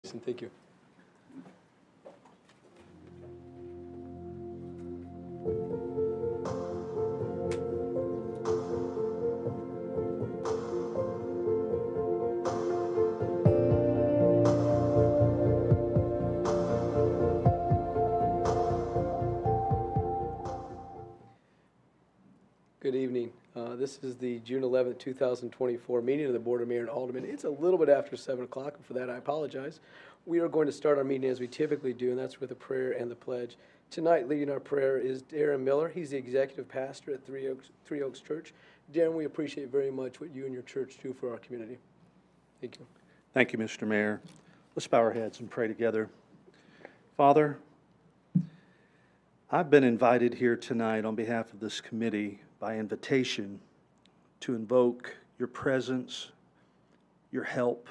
Thank you. Good evening. This is the June 11th, 2024 meeting of the Board of Mayor and Aldermen. It's a little bit after 7 o'clock, and for that I apologize. We are going to start our meeting as we typically do, and that's with a prayer and the pledge. Tonight, leading our prayer is Darren Miller. He's the executive pastor at Three Oaks Church. Darren, we appreciate very much what you and your church do for our community. Thank you. Thank you, Mr. Mayor. Let's bow our heads and pray together. Father, I've been invited here tonight on behalf of this committee by invitation to invoke your presence, your help,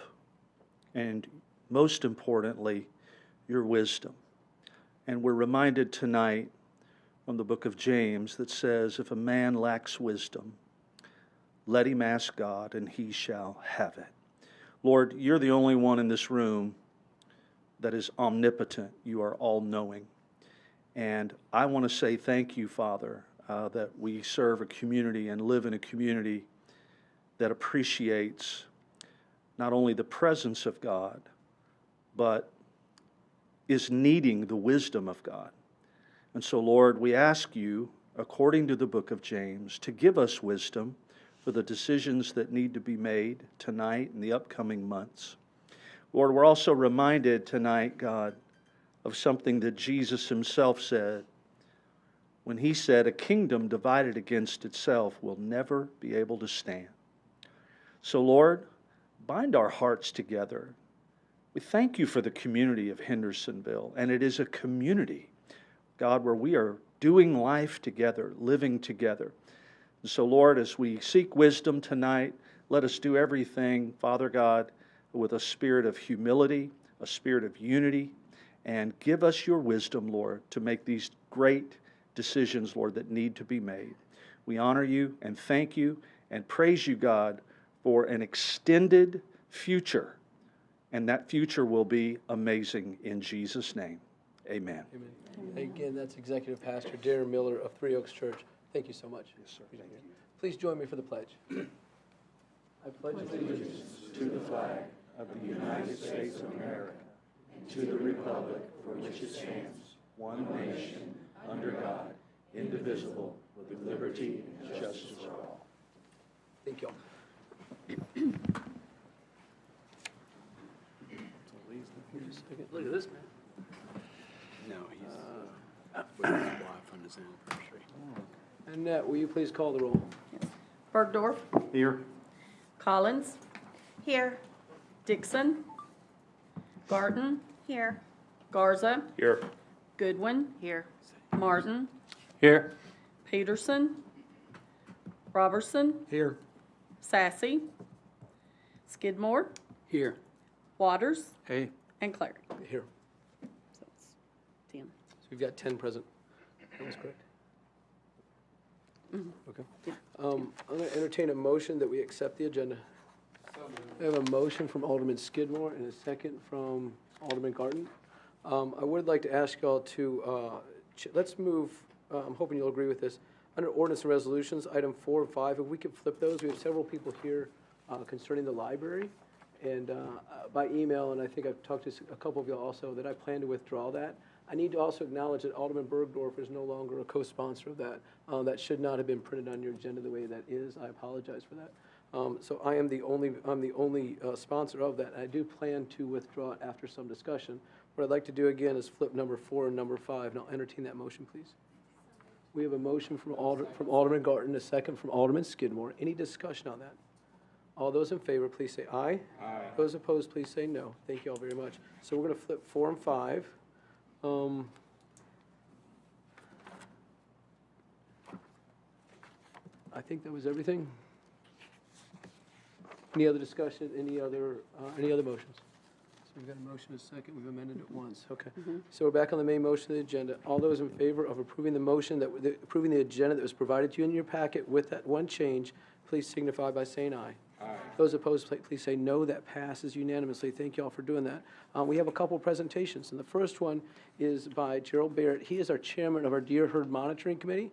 and most importantly, your wisdom. And we're reminded tonight from the book of James that says, if a man lacks wisdom, let him ask God, and he shall have it. Lord, you're the only one in this room that is omnipotent. You are all-knowing. And I want to say thank you, Father, that we serve a community and live in a community that appreciates not only the presence of God, but is needing the wisdom of God. And so, Lord, we ask you, according to the book of James, to give us wisdom for the decisions that need to be made tonight and the upcoming months. Lord, we're also reminded tonight, God, of something that Jesus himself said when he said, a kingdom divided against itself will never be able to stand. So, Lord, bind our hearts together. We thank you for the community of Hendersonville, and it is a community, God, where we are doing life together, living together. And so, Lord, as we seek wisdom tonight, let us do everything, Father God, with a spirit of humility, a spirit of unity, and give us your wisdom, Lord, to make these great decisions, Lord, that need to be made. We honor you and thank you and praise you, God, for an extended future. And that future will be amazing in Jesus' name. Amen. Amen. Again, that's Executive Pastor Darren Miller of Three Oaks Church. Thank you so much. Yes, sir. Thank you. Please join me for the pledge. I pledge allegiance To the flag of the United States of America, and to the republic for which it stands, one nation, under God, indivisible, with liberty and justice for all. Thank you all. Look at this, man. No, he's with his wife on his anniversary. Annette, will you please call the roll? Bergdorf. Here. Collins. Here. Dixon. Garten. Here. Garza. Here. Goodwin. Here. Martin. Here. Peterson. Robertson. Here. Sassy. Skidmore. Here. Waters. Hey. And Clary. Here. So it's 10. So we've got 10 present. That was correct. Okay. I'm going to entertain a motion that we accept the agenda. I have a motion from Alderman Skidmore and a second from Alderman Garten. I would like to ask y'all to, let's move, I'm hoping you'll agree with this, under ordinance and resolutions, item 4 and 5, if we could flip those. We have several people here concerning the library. And by email, and I think I've talked to a couple of you also, that I plan to withdraw that. I need to also acknowledge that Alderman Bergdorf is no longer a co-sponsor of that. That should not have been printed on your agenda the way that is. I apologize for that. So I'm the only sponsor of that. I do plan to withdraw it after some discussion. What I'd like to do again is flip number 4 and number 5, and I'll entertain that motion, please. We have a motion from Alderman Garten, a second from Alderman Skidmore. Any discussion on that? All those in favor, please say aye. Aye. Those opposed, please say no. Thank you all very much. So we're going to flip 4 and 5. I think that was everything. Any other discussion? Any other motions? So we've got a motion, a second. We've amended it once. Okay. So we're back on the main motion of the agenda. All those in favor of approving the motion approving the agenda that was provided to you in your packet with that one change, please signify by saying aye. Aye. Those opposed, please say no. That passes unanimously. Thank you all for doing that. We have a couple presentations, and the first one is by Gerald Barrett. He is our chairman of our Deer Herd Monitoring Committee.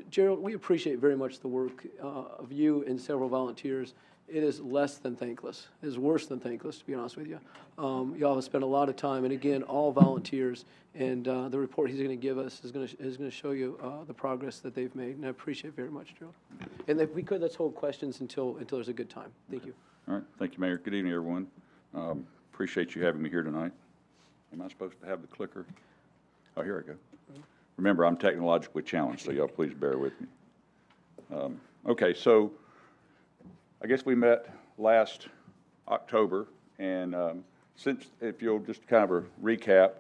Gerald, we appreciate very much the work of you and several volunteers. It is less than thankless. It is worse than thankless, to be honest with you. Y'all have spent a lot of time, and again, all volunteers. And the report he's going to give us is going to show you the progress that they've made. And I appreciate it very much, Gerald. And if we could, let's hold questions until there's a good time. Thank you. All right. Thank you, Mayor. Good evening, everyone. Appreciate you having me here tonight. Am I supposed to have the clicker? Oh, here I go. Remember, I'm technologically challenged, so y'all please bear with me. Okay, so I guess we met last October, and since, if you'll just kind of a recap,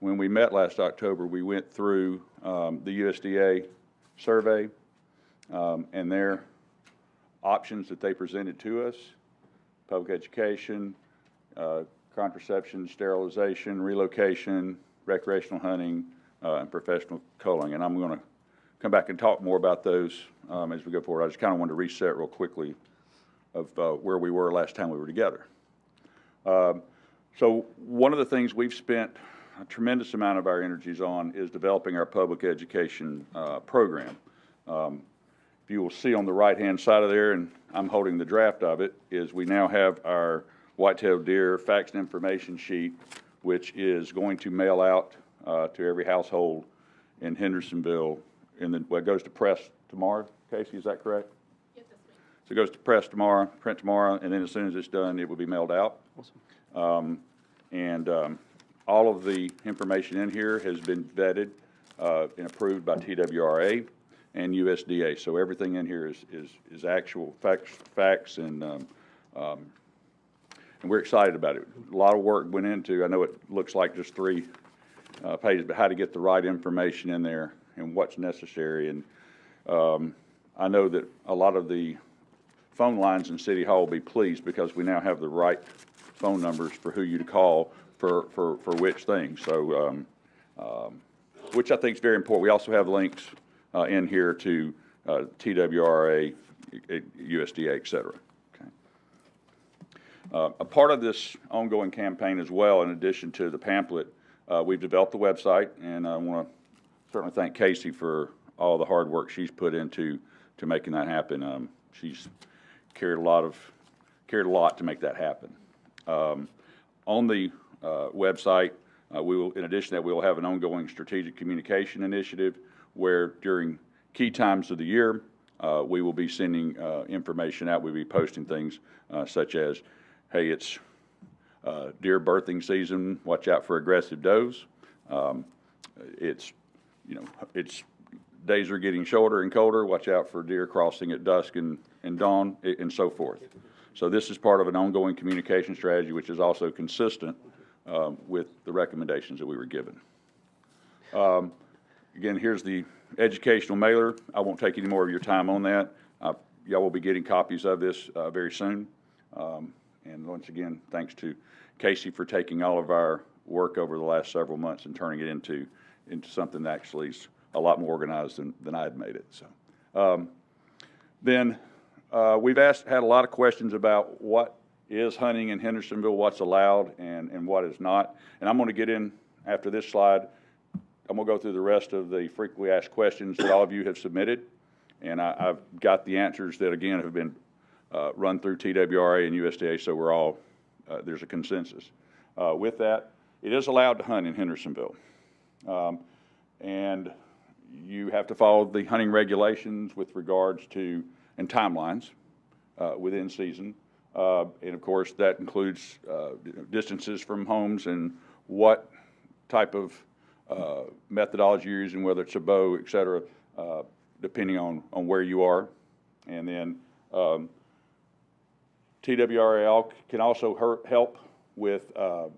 when we met last October, we went through the USDA survey and their options that they presented to us: public education, contraception, sterilization, relocation, recreational hunting, and professional culling. And I'm going to come back and talk more about those as we go forward. I just kind of wanted to reset real quickly of where we were last time we were together. So one of the things we've spent a tremendous amount of our energies on is developing our public education program. If you will see on the right-hand side of there, and I'm holding the draft of it, is we now have our white-tailed deer facts and information sheet, which is going to mail out to every household in Hendersonville. Well, it goes to press tomorrow. Casey, is that correct? Yes, that's me. So it goes to press tomorrow, print tomorrow, and then as soon as it's done, it will be mailed out. Awesome. All of the information in here has been vetted and approved by TWRA and USDA. So everything in here is actual facts, and we're excited about it. A lot of work went into. I know it looks like just 3 pages, but how to get the right information in there and what's necessary. And I know that a lot of the phone lines in City Hall will be pleased because we now have the right phone numbers for who you to call for which things. So, which I think is very important. We also have links in here to TWRA, USDA, et cetera. Okay. A part of this ongoing campaign as well, in addition to the pamphlet, we've developed the website, and I want to certainly thank Casey for all the hard work she's put into making that happen. She's carried a lot to make that happen. On the website, we will, in addition to that, we will have an ongoing strategic communication initiative where during key times of the year, we will be sending information out. We'll be posting things such as, hey, it's deer birthing season, watch out for aggressive does. It's days are getting shorter and colder, watch out for deer crossing at dusk and dawn, and so forth. So this is part of an ongoing communication strategy, which is also consistent with the recommendations that we were given. Again, here's the educational mailer. I won't take any more of your time on that. Y'all will be getting copies of this very soon. And once again, thanks to Casey for taking all of our work over the last several months and turning it into something that actually is a lot more organized than I had made it. So we've had a lot of questions about what is hunting in Hendersonville, what's allowed and what is not. And I'm going to get in after this slide. I'm going to go through the rest of the frequently asked questions that all of you have submitted. And I've got the answers that, again, have been run through TWRA and USDA, so we're all, there's a consensus. With that, it is allowed to hunt in Hendersonville. And you have to follow the hunting regulations with regards to, and timelines within season. And of course, that includes distances from homes and what type of methodology you're using, whether it's a bow, et cetera, depending on where you are. And then TWRA can also help with the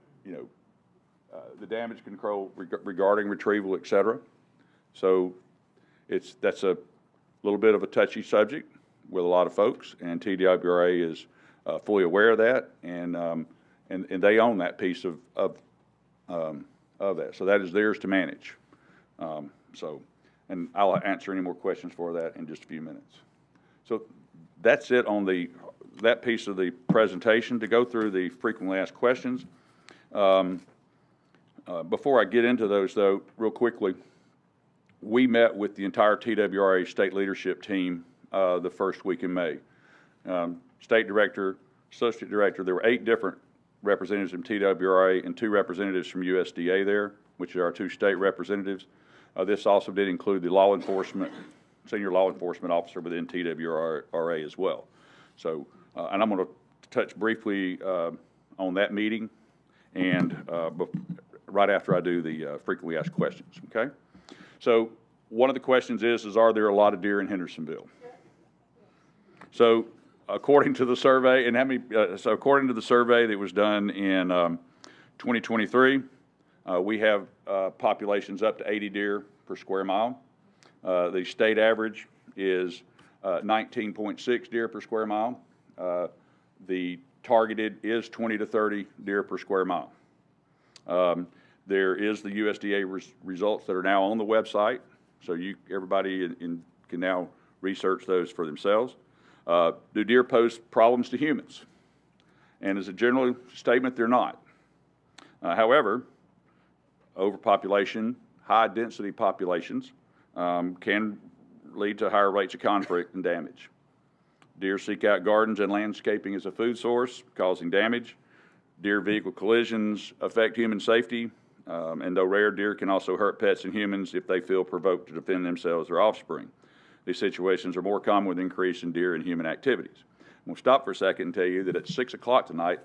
damage control regarding retrieval, et cetera. So that's a little bit of a touchy subject with a lot of folks, and TWRA is fully aware of that, and they own that piece of that. So that is theirs to manage. And I'll answer any more questions for that in just a few minutes. So that's it on the that piece of the presentation to go through the frequently asked questions. Before I get into those, though, real quickly, we met with the entire TWRA state leadership team the first week in May. State director, associate director, there were 8 different representatives from TWRA and 2 representatives from USDA there, which are our 2 state representatives. This also did include the law enforcement, senior law enforcement officer within TWRA as well. So, and I'm going to touch briefly on that meeting and right after I do the frequently asked questions, okay? So one of the questions is are there a lot of deer in Hendersonville? So according to the survey, and according to the survey that was done in 2023, we have populations up to 80 deer per square mile. The state average is 19.6 deer per square mile. The targeted is 20 to 30 deer per square mile. There is the USDA results that are now on the website, so everybody can now research those for themselves. Do deer pose problems to humans? And as a general statement, they're not. However, overpopulation, high density populations can lead to higher rates of conflict and damage. Deer seek out gardens and landscaping as a food source, causing damage. Deer vehicle collisions affect human safety, and though rare, deer can also hurt pets and humans if they feel provoked to defend themselves or offspring. These situations are more common with increase in deer and human activities. We'll stop for a second and tell you that at 6 o'clock tonight,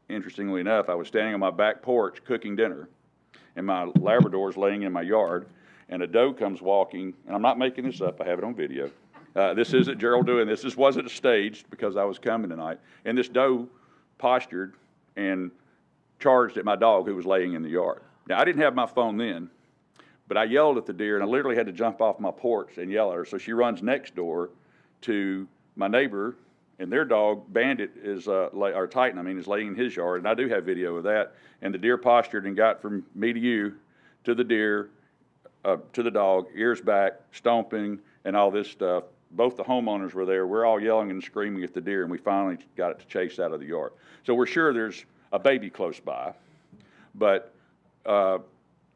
interestingly enough, I was standing on my back porch cooking dinner, and my Labrador's laying in my yard, and a doe comes walking, and I'm not making this up, I have it on video. This isn't Gerald doing this. This wasn't staged because I was coming tonight. And this doe postured and charged at my dog who was laying in the yard. Now, I didn't have my phone then, but I yelled at the deer, and I literally had to jump off my porch and yell at her. So she runs next door to my neighbor, and their dog, Bandit, or Titan, is laying in his yard, and I do have video of that. And the deer postured and got from me to you to the deer, to the dog, ears back, stomping, and all this stuff. Both the homeowners were there. We're all yelling and screaming at the deer, and we finally got it to chase out of the yard. So we're sure there's a baby close by, but the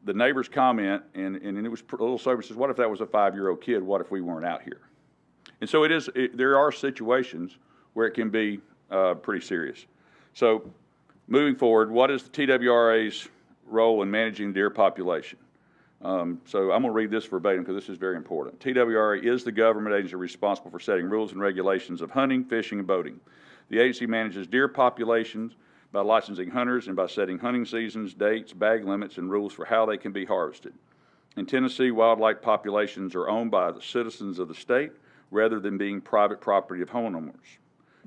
neighbor's comment, and it was a little sober, says, what if that was a 5-year-old kid? What if we weren't out here? And so there are situations where it can be pretty serious. So moving forward, what is the TWRA's role in managing the deer population? So I'm going to read this verbatim because this is very important. TWRA is the government agency responsible for setting rules and regulations of hunting, fishing, and boating. The agency manages deer populations by licensing hunters and by setting hunting seasons, dates, bag limits, and rules for how they can be harvested. In Tennessee, wildlife populations are owned by the citizens of the state rather than being private property of homeowners.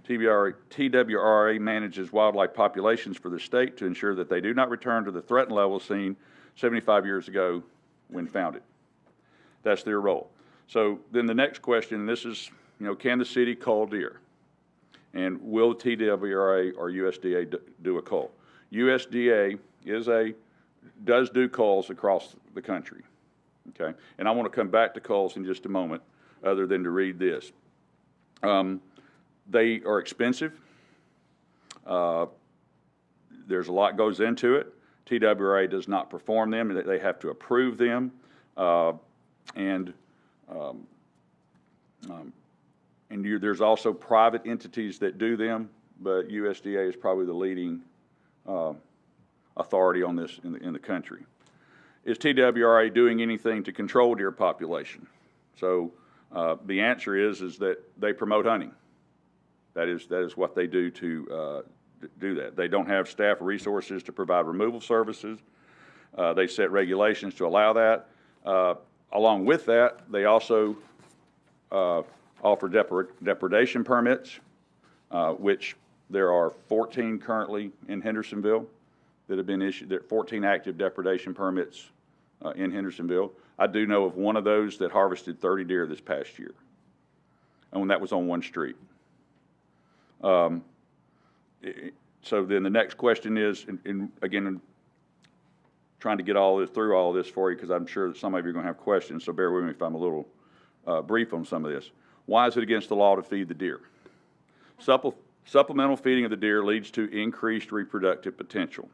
TWRA manages wildlife populations for the state to ensure that they do not return to the threatened level seen 75 years ago when founded. That's their role. So then the next question, and this is, can the city cull deer? And will TWRA or USDA do a cull? USDA does do culls across the country, okay? And I want to come back to culls in just a moment, other than to read this. They are expensive. There's a lot goes into it. TWRA does not perform them. They have to approve them. There's also private entities that do them, but USDA is probably the leading authority on this in the country. Is TWRA doing anything to control deer population? So the answer is that they promote hunting. That is what they do to do that. They don't have staff or resources to provide removal services. They set regulations to allow that. Along with that, they also offer depredation permits, which there are 14 currently in Hendersonville that have been issued. There are 14 active depredation permits in Hendersonville. I do know of one of those that harvested 30 deer this past year, and that was on one street. So then the next question is, and again, I'm trying to get through all this for you because I'm sure that some of you are going to have questions, so bear with me if I'm a little brief on some of this. Why is it against the law to feed the deer? Supplemental feeding of the deer leads to increased reproductive potential,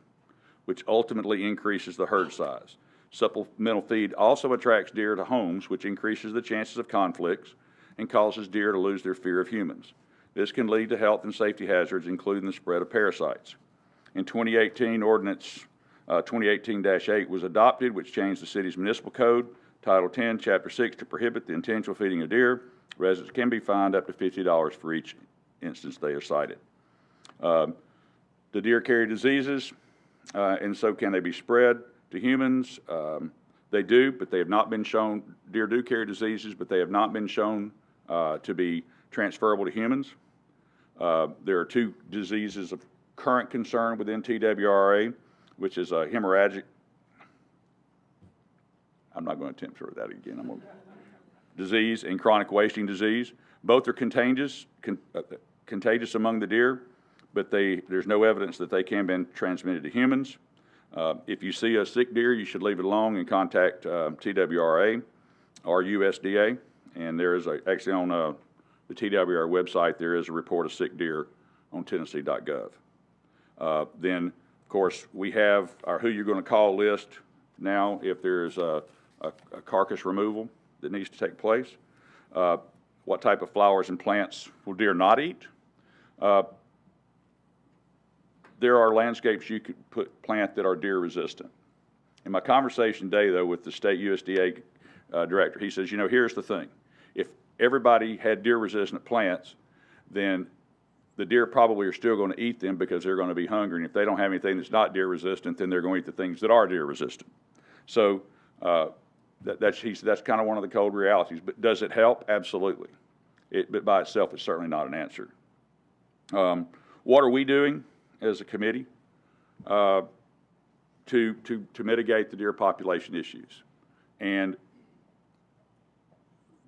which ultimately increases the herd size. Supplemental feed also attracts deer to homes, which increases the chances of conflicts and causes deer to lose their fear of humans. This can lead to health and safety hazards, including the spread of parasites. In 2018, Ordinance 2018-8 was adopted, which changed the city's municipal code, Title 10, Chapter 6, to prohibit the intentional feeding of deer. Residents can be fined up to $50 for each instance they are cited. The deer carry diseases, and so can they be spread to humans. They do, but they have not been shown, deer do carry diseases, but they have not been shown to be transferable to humans. There are two diseases of current concern within TWRA, which is hemorrhagic. I'm not going to attempt to read that again. Disease and chronic wasting disease. Both are contagious among the deer, but there's no evidence that they can be transmitted to humans. If you see a sick deer, you should leave it alone and contact TWRA or USDA. And there is actually on the TWRA website, there is a report of sick deer on Tennessee.gov. Then, of course, we have our who you're going to call list now if there's a carcass removal that needs to take place. What type of flowers and plants will deer not eat? There are landscapes you could plant that are deer resistant. In my conversation today, though, with the state USDA director, he says, you know, here's the thing. If everybody had deer resistant plants, then the deer probably are still going to eat them because they're going to be hungry. And if they don't have anything that's not deer resistant, then they're going to eat the things that are deer resistant. So that's kind of one of the cold realities. But does it help? Absolutely. But by itself, it's certainly not an answer. What are we doing as a committee to mitigate the deer population issues? And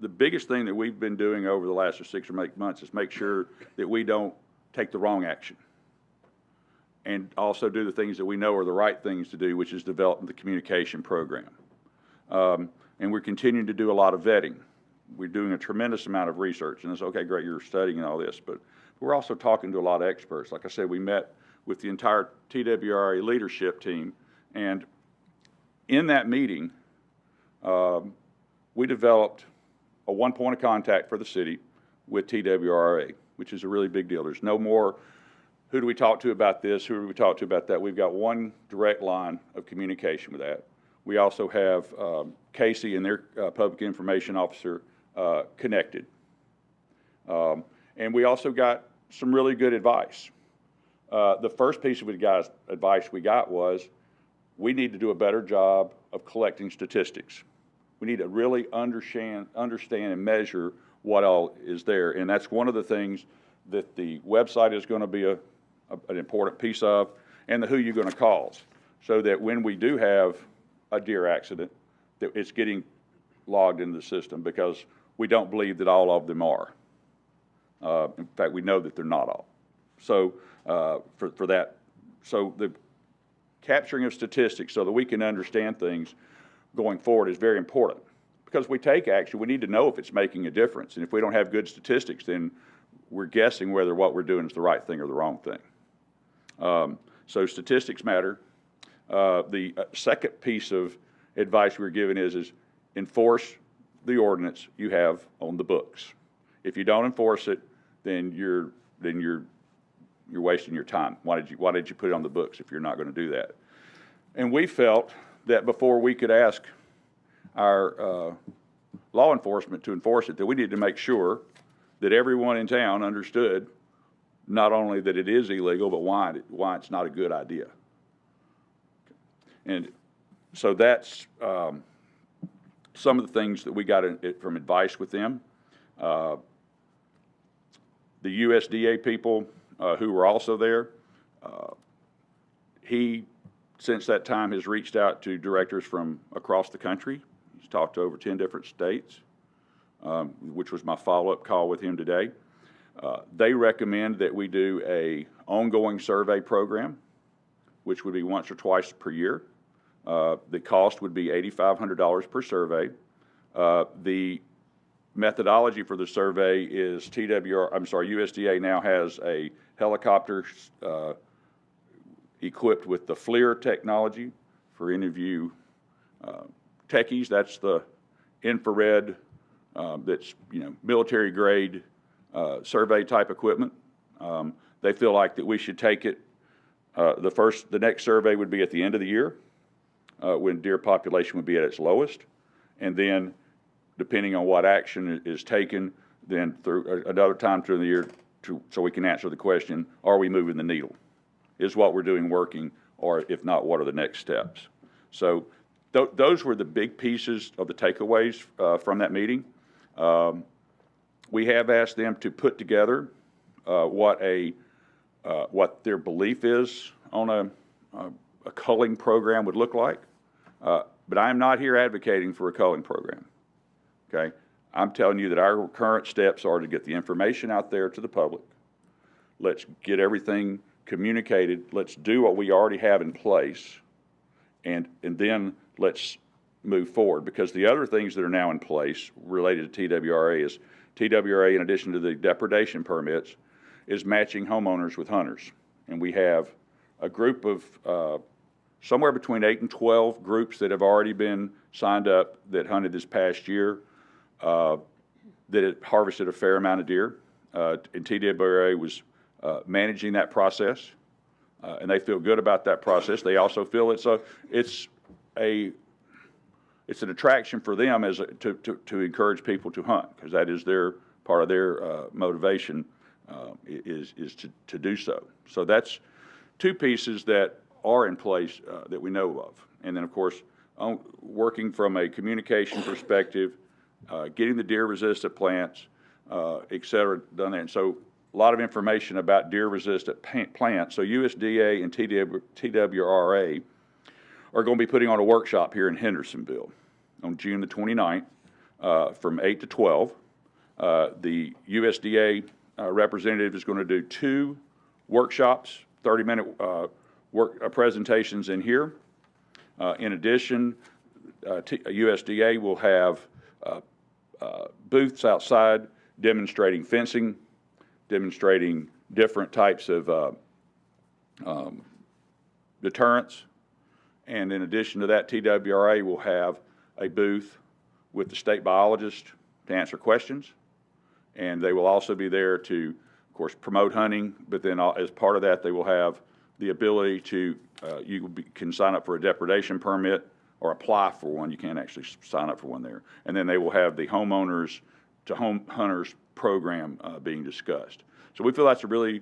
the biggest thing that we've been doing over the last 6 or 8 months is make sure that we don't take the wrong action, and also do the things that we know are the right things to do, which is developing the communication program. And we're continuing to do a lot of vetting. We're doing a tremendous amount of research, and it's okay, great, you're studying all this, but we're also talking to a lot of experts. Like I said, we met with the entire TWRA leadership team, and in that meeting, we developed a one point of contact for the city with TWRA, which is a really big deal. There's no more, who do we talk to about this, who do we talk to about that? We've got one direct line of communication with that. We also have Casey and their public information officer connected. And we also got some really good advice. The first piece of advice we got was we need to do a better job of collecting statistics. We need to really understand and measure what all is there. And that's one of the things that the website is going to be an important piece of, and the who you're going to call, so that when we do have a deer accident, that it's getting logged into the system, because we don't believe that all of them are. In fact, we know that they're not all. So for that, so the capturing of statistics so that we can understand things going forward is very important, because we take action, we need to know if it's making a difference. And if we don't have good statistics, then we're guessing whether what we're doing is the right thing or the wrong thing. So statistics matter. The second piece of advice we're given is enforce the ordinance you have on the books. If you don't enforce it, then you're wasting your time. Why did you put it on the books if you're not going to do that? And we felt that before we could ask our law enforcement to enforce it, that we needed to make sure that everyone in town understood not only that it is illegal, but why it's not a good idea. And so that's some of the things that we got from advice with them. The USDA people who were also there, he, since that time, has reached out to directors from across the country. He's talked to over 10 different states, which was my follow-up call with him today. They recommend that we do an ongoing survey program, which would be once or twice per year. The cost would be $8,500 per survey. The methodology for the survey is USDA now has a helicopter equipped with the FLIR technology. For any of you techies, that's the infrared, that's, military grade survey type equipment. They feel like that we should take it. The next survey would be at the end of the year, when deer population would be at its lowest, and then depending on what action is taken, then through another time through the year, so we can answer the question: are we moving the needle? Is what we're doing working, or if not, what are the next steps? So those were the big pieces of the takeaways from that meeting. We have asked them to put together what their belief is on a culling program would look like. But I am not here advocating for a culling program. Okay? I'm telling you that our current steps are to get the information out there to the public. Let's get everything communicated. Let's do what we already have in place, and then let's move forward. Because the other things that are now in place related to TWRA is TWRA, in addition to the depredation permits, is matching homeowners with hunters. And we have a group of somewhere between 8 and 12 groups that have already been signed up that hunted this past year, that had harvested a fair amount of deer. And TWRA was managing that process, and they feel good about that process. They also feel it's an attraction for them to encourage people to hunt, because that is part of their motivation is to do so. So that's two pieces that are in place that we know of. And then, of course, working from a communication perspective, getting the deer-resistant plants, et cetera, done that. And so a lot of information about deer-resistant plants. So USDA and TWRA are going to be putting on a workshop here in Hendersonville on June the 29th from 8 to 12. The USDA representative is going to do 2 workshops, 30-minute presentations in here. In addition, USDA will have booths outside demonstrating fencing, demonstrating different types of deterrents. And in addition to that, TWRA will have a booth with the state biologist to answer questions. And they will also be there to, of course, promote hunting, but then as part of that, they will have the ability to, can sign up for a depredation permit or apply for one. You can't actually sign up for one there. And then they will have the homeowners to home hunters program being discussed. So we feel that's a really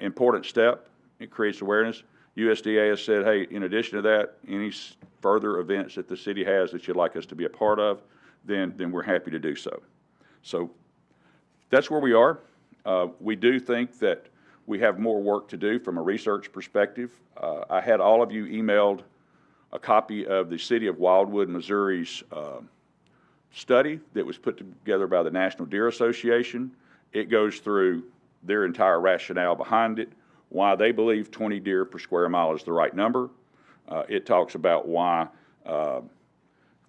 important step. It creates awareness. USDA has said, hey, in addition to that, any further events that the city has that you'd like us to be a part of, then we're happy to do so. So that's where we are. We do think that we have more work to do from a research perspective. I had all of you emailed a copy of the City of Wildwood, Missouri's study that was put together by the National Deer Association. It goes through their entire rationale behind it, why they believe 20 deer per square mile is the right number. It talks about why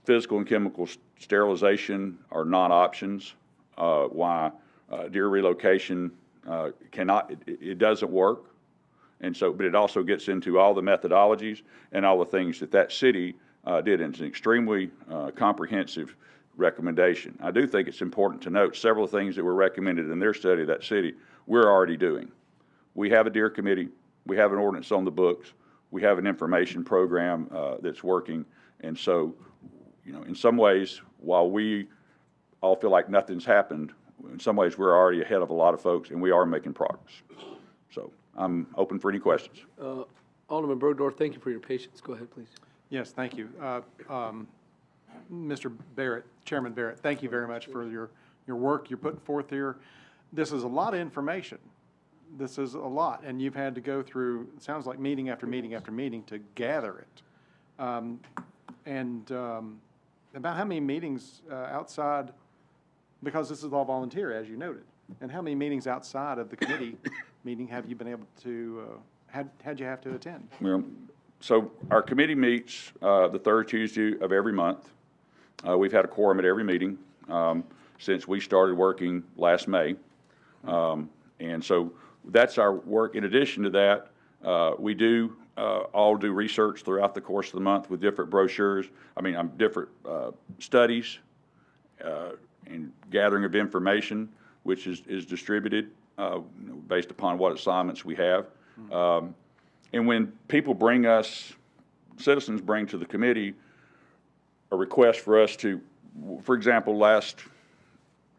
physical and chemical sterilization are not options, why deer relocation it doesn't work. And so, but it also gets into all the methodologies and all the things that city did. And it's an extremely comprehensive recommendation. I do think it's important to note several things that were recommended in their study of that city we're already doing. We have a deer committee. We have an ordinance on the books. We have an information program that's working. And so, in some ways, while we all feel like nothing's happened, in some ways we're already ahead of a lot of folks, and we are making progress. So I'm open for any questions. Alderman Brodorf, thank you for your patience. Go ahead, please. Yes, thank you. Mr. Barrett, Chairman Barrett, thank you very much for your work you're putting forth here. This is a lot of information. This is a lot, and you've had to go through, it sounds like meeting after meeting after meeting to gather it. About how many meetings outside, because this is all volunteer, as you noted, and how many meetings outside of the committee meeting have you been able to, had you have to attend? Well, so our committee meets the third Tuesday of every month. We've had a quorum at every meeting. since we started working last May. And so that's our work. In addition to that, we do all do research throughout the course of the month with different brochures, different studies and gathering of information, which is distributed based upon what assignments we have. And when people citizens bring to the committee a request for us to, for example, last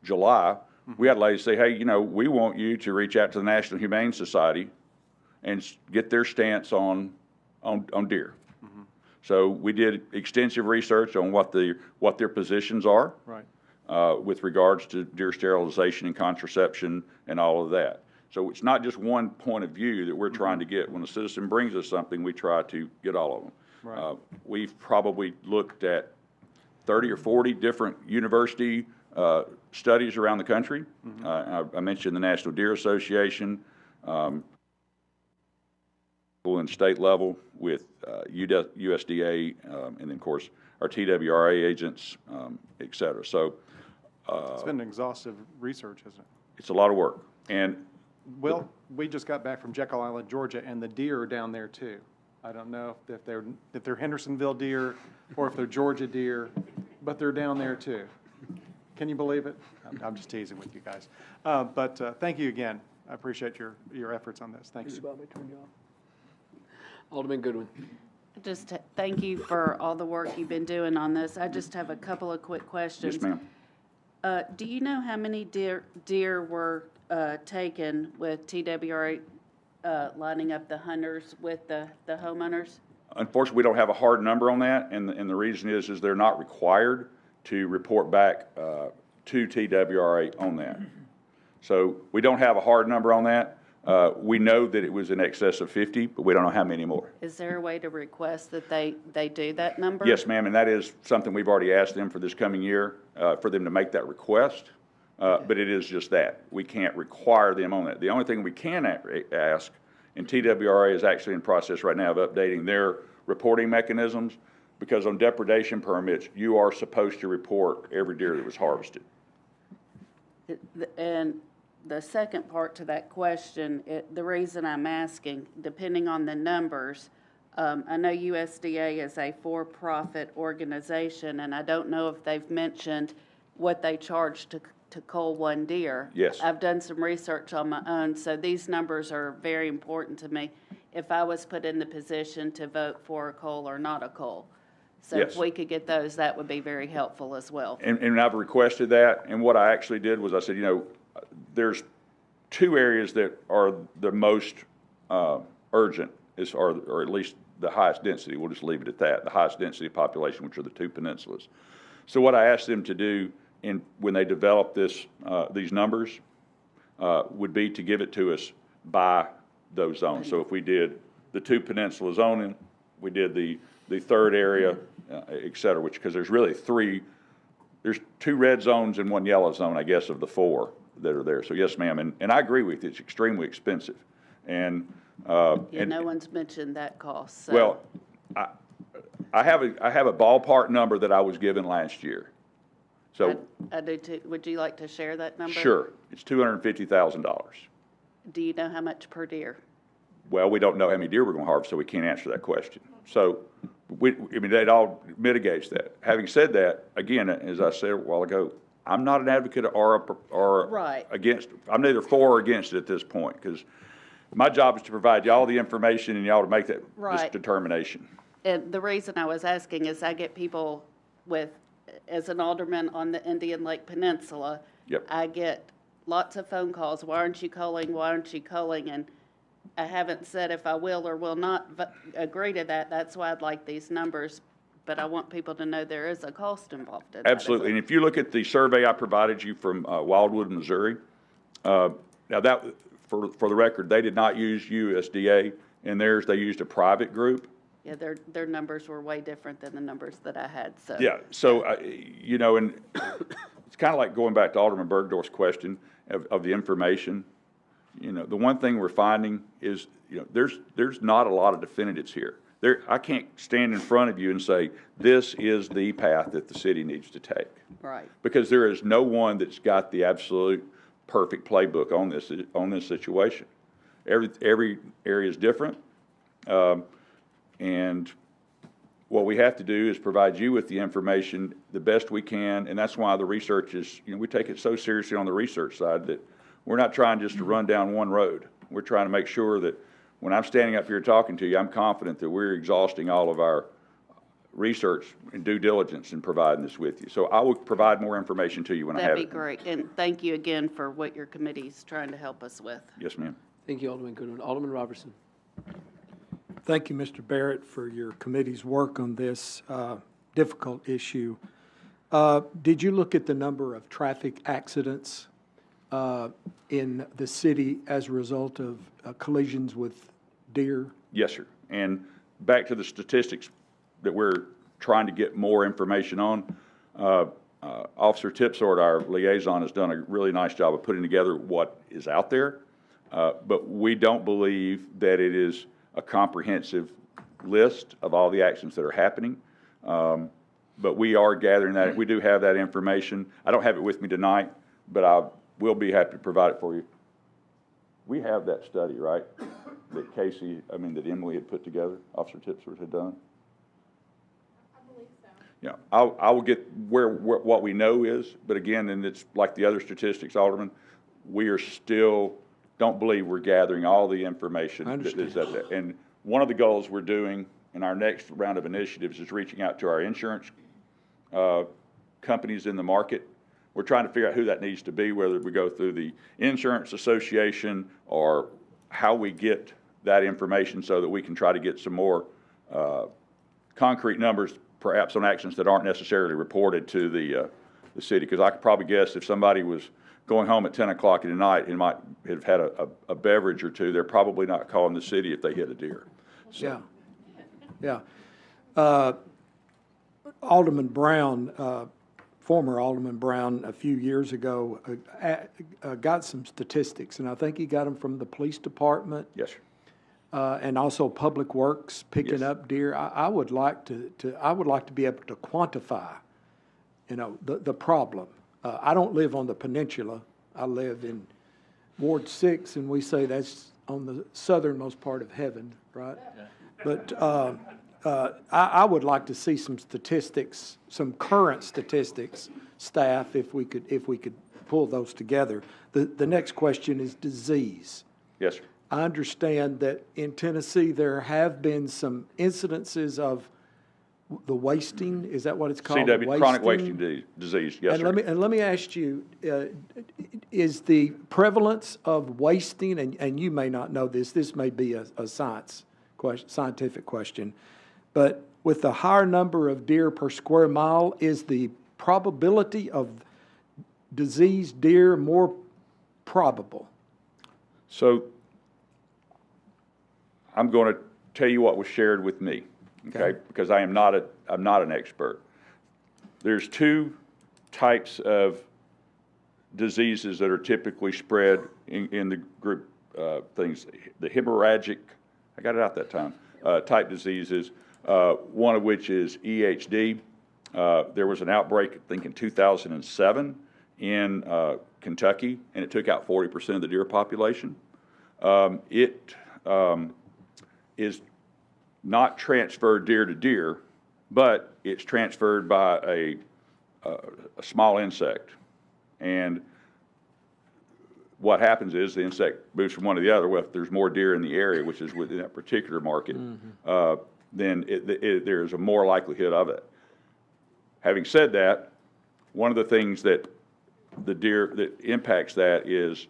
July, we had a lady say, hey, we want you to reach out to the National Humane Society and get their stance on deer. So we did extensive research on what their positions are. Right. With regards to deer sterilization and contraception and all of that. So it's not just one point of view that we're trying to get. When a citizen brings us something, we try to get all of them. Right. We've probably looked at 30 or 40 different university studies around the country. I mentioned the National Deer Association, and state level with USDA, and then of course our TWRA agents, et cetera. So It's been an exhaustive research, isn't it? it's a lot of work. And Well, we just got back from Jekyll Island, Georgia, and the deer are down there too. I don't know if they're Hendersonville deer or if they're Georgia deer, but they're down there too. Can you believe it? I'm just teasing with you guys. But thank you again. I appreciate your efforts on this. Thanks. Is it about my turn, y'all? Alderman Goodwin. Just thank you for all the work you've been doing on this. I just have a couple of quick questions. yes, ma'am. Do you know how many deer were taken with TWRA lining up the hunters with the homeowners? Unfortunately, we don't have a hard number on that, and the reason is they're not required to report back to TWRA on that. So we don't have a hard number on that. We know that it was in excess of 50, but we don't know how many more. Is there a way to request that they do that number? Yes, ma'am, and that is something we've already asked them for this coming year, for them to make that request. But it is just that. We can't require them on that. The only thing we can ask, and TWRA is actually in process right now of updating their reporting mechanisms, because on depredation permits, you are supposed to report every deer that was harvested. And the second part to that question, the reason I'm asking, depending on the numbers, I know USDA is a for-profit organization, and I don't know if they've mentioned what they charge to cull one deer. Yes. I've done some research on my own, so these numbers are very important to me if I was put in the position to vote for a cull or not a cull. So Yes. if we could get those, that would be very helpful as well. And I've requested that, and what I actually did was I said, there's two areas that are the most urgent, or at least the highest density. We'll just leave it at that. The highest density population, which are the two peninsulas. So what I asked them to do when they developed these numbers would be to give it to us by those zones. So if we did the two peninsula zoning, we did the third area, et cetera, because there's really there's two red zones and one yellow zone, I guess, of the four that are there. So yes, ma'am, and I agree with you, it's extremely expensive. And No one's mentioned that cost, so. well, I have a ballpark number that I was given last year. So I do too. Would you like to share that number? sure, it's $250,000. Do you know how much per deer? Well, we don't know how many deer we're going to harvest, so we can't answer that question. So, that all mitigates that. Having said that, again, as I said a while ago, I'm not an advocate or Right. against. I'm neither for or against it at this point, because my job is to provide y'all the information and y'all to make this Right. determination. And the reason I was asking is I get people as an alderman on the Indian Lake Peninsula. Yep. I get lots of phone calls, why aren't you culling, why aren't you culling? And I haven't said if I will or will not agree to that. That's why I'd like these numbers. But I want people to know there is a cost involved in that. Absolutely, and if you look at the survey I provided you from Wildwood, Missouri, now that, for the record, they did not use USDA in theirs, they used a private group. Yeah, their numbers were way different than the numbers that I had, so. Yeah, so, and it's kind of like going back to Alderman Bergdorf's question of the information. The one thing we're finding is, there's not a lot of definitives here. I can't stand in front of you and say, this is the path that the city needs to take. Right. Because there is no one that's got the absolute perfect playbook on this situation. Every area is different. And what we have to do is provide you with the information the best we can, and that's why the research is, we take it so seriously on the research side that we're not trying just to run down one road. We're trying to make sure that when I'm standing up here talking to you, I'm confident that we're exhausting all of our research and due diligence in providing this with you. So I will provide more information to you when I have it. That'd be great. And thank you again for what your committee's trying to help us with. Yes, ma'am. Thank you, Alderman Goodwin. Alderman Robertson. Thank you, Mr. Barrett, for your committee's work on this difficult issue. Did you look at the number of traffic accidents in the city as a result of collisions with deer? Yes, sir. And back to the statistics that we're trying to get more information on, Officer Tipsort, our liaison, has done a really nice job of putting together what is out there, but we don't believe that it is a comprehensive list of all the actions that are happening. But we are gathering that. We do have that information. I don't have it with me tonight, but I will be happy to provide it for you. We have that study, right? That Emily had put together, Officer Tipsworth had done. I believe so. Yeah, I will get where what we know is, but again, and it's like the other statistics, Alderman, we are still, don't believe we're gathering all the information that is out there. And one of the goals we're doing in our next round of initiatives is reaching out to our insurance companies in the market. We're trying to figure out who that needs to be, whether we go through the insurance association or how we get that information so that we can try to get some more concrete numbers, perhaps on actions that aren't necessarily reported to the city. Because I could probably guess if somebody was going home at 10 o'clock at night and might have had a beverage or two, they're probably not calling the city if they hit a deer. So. Yeah. Alderman Brown, former Alderman Brown, a few years ago, got some statistics, and I think he got them from the police department. Yes, sir. And also Public Works picking Yes. up deer. I would like to be able to quantify, the problem. I don't live on the peninsula. I live in Ward 6, and we say that's on the southernmost part of heaven, right? But I would like to see some statistics, some current statistics, staff, if we could pull those together. The next question is disease. Yes, sir. I understand that in Tennessee there have been some incidences of the wasting. Is that what it's called? CW, chronic wasting disease. Yes, sir. And let me ask you: is the prevalence of wasting, and you may not know this. This may be a scientific question, but with the higher number of deer per square mile, is the probability of diseased deer more probable? So I'm going to tell you what was shared with me, okay? Because I'm not an expert. There's two types of diseases that are typically spread in the group things. The hemorrhagic, I got it out that time, type diseases, one of which is EHD. There was an outbreak, I think in 2007 in Kentucky, and it took out 40% of the deer population. It is not transferred deer to deer, but it's transferred by a small insect. And what happens is the insect moves from one to the other. Well, if there's more deer in the area, which is within that particular market, then there's a more likelihood of it. Having said that, one of the things that the deer that impacts that is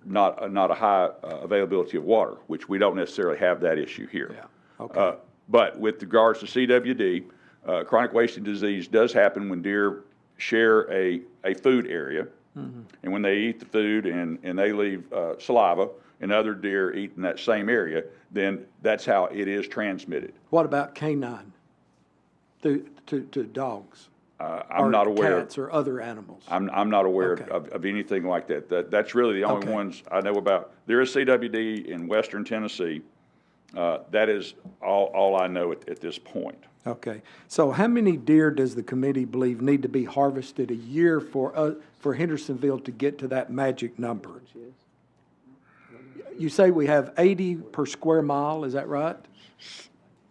not a high availability of water, which we don't necessarily have that issue here. Yeah. Okay. But with regards to CWD, chronic wasting disease does happen when deer share a food area, and when they eat the food and they leave saliva, and other deer eat in that same area, then that's how it is transmitted. What about canine to dogs? I'm not aware. Cats or other animals. I'm not aware Okay. of anything like that. That's really the only Okay. ones I know about. There is CWD in western Tennessee, That is all I know at this point. Okay, so how many deer does the committee believe need to be harvested a year for Hendersonville to get to that magic number? You say we have 80 per square mile, is that right?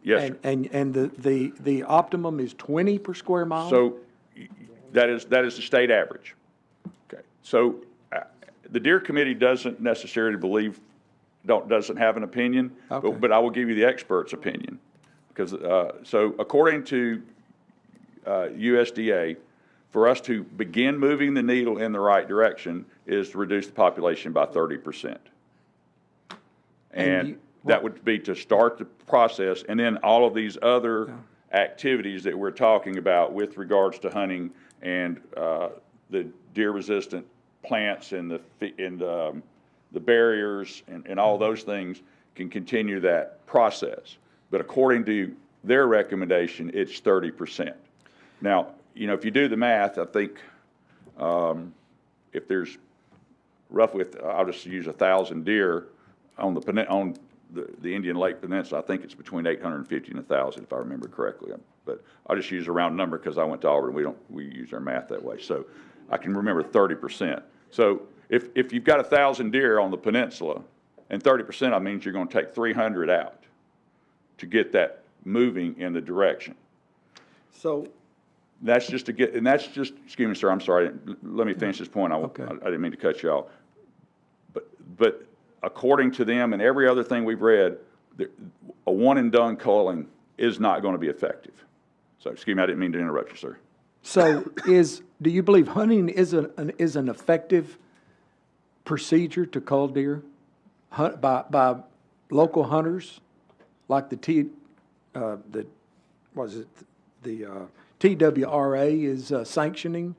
Yes, sir. And the optimum is 20 per square mile? So that is the state average. Okay. So the Deer Committee doesn't necessarily doesn't have an opinion, Okay. but I will give you the expert's opinion. Because, so according to USDA, for us to begin moving the needle in the right direction is to reduce the population by 30%. And that would be to start the process, and then all of these other activities that we're talking about with regards to hunting and the deer-resistant plants and the barriers and all those things can continue that process. But according to their recommendation, it's 30%. Now, if you do the math, I think if there's roughly, I'll just use 1,000 deer on the Indian Lake Peninsula, I think it's between 850 and 1,000, if I remember correctly. But I'll just use a round number because I went to Auburn. We use our math that way. So I can remember 30%. So if you've got 1,000 deer on the peninsula, and 30%, I means you're going to take 300 out to get that moving in the direction. So, That's just excuse me, sir, I'm sorry. Let me finish this point. Okay. I didn't mean to cut you off. But according to them and every other thing we've read, a one and done culling is not going to be effective. So, excuse me, I didn't mean to interrupt you, sir. so do you believe hunting is an effective procedure to cull deer? By local hunters, like the TWRA is sanctioning?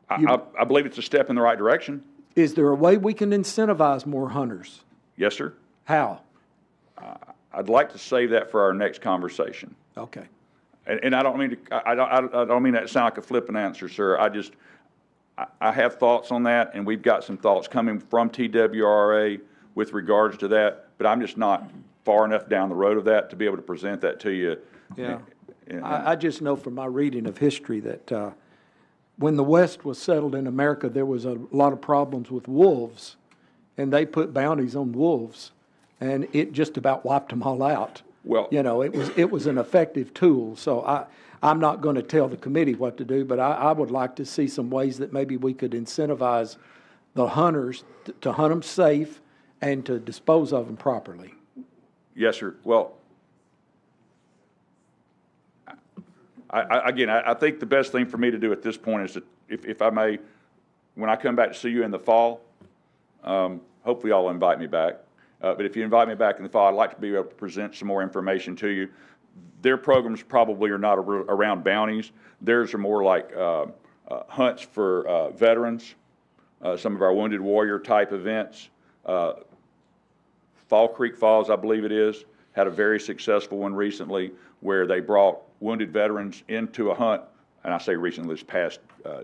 I believe it's a step in the right direction. Is there a way we can incentivize more hunters? Yes, sir. How? I'd like to save that for our next conversation. Okay. And I don't mean to, I don't mean that to sound like a flippant answer, sir. I have thoughts on that, and we've got some thoughts coming from TWRA with regards to that, but I'm just not far enough down the road of that to be able to present that to you. Yeah. I just know from my reading of history that when the West was settled in America, there was a lot of problems with wolves, and they put bounties on wolves, and it just about wiped them all out. Well, it was an effective tool. So I'm not going to tell the committee what to do, but I would like to see some ways that maybe we could incentivize the hunters to hunt them safe and to dispose of them properly. yes, sir. Well, I think the best thing for me to do at this point is to, if I may, when I come back to see you in the fall, hopefully y'all invite me back. But if you invite me back in the fall, I'd like to be able to present some more information to you. Their programs probably are not around bounties. Theirs are more like hunts for veterans, some of our Wounded Warrior type events. Fall Creek Falls, I believe it is, had a very successful one recently where they brought wounded veterans into a hunt, and I say recently, this past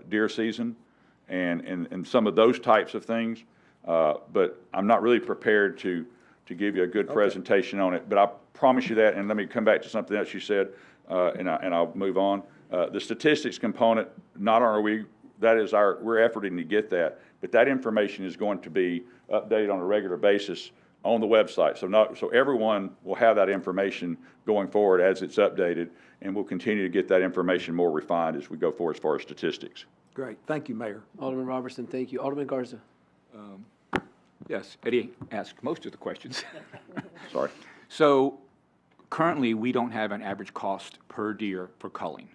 deer season, and some of those types of things. But I'm not really prepared to give you a good presentation on it. But I promise you that, and let me come back to something else you said, and I'll move on. The statistics component, we're efforting to get that, but that information is going to be updated on a regular basis on the website. So everyone will have that information going forward as it's updated, and we'll continue to get that information more refined as we go forward as far as statistics. Great. Thank you, Mayor. Alderman Robertson, thank you. Alderman Garza. Yes, Eddie asked most of the questions. Sorry. So currently, we don't have an average cost per deer for culling.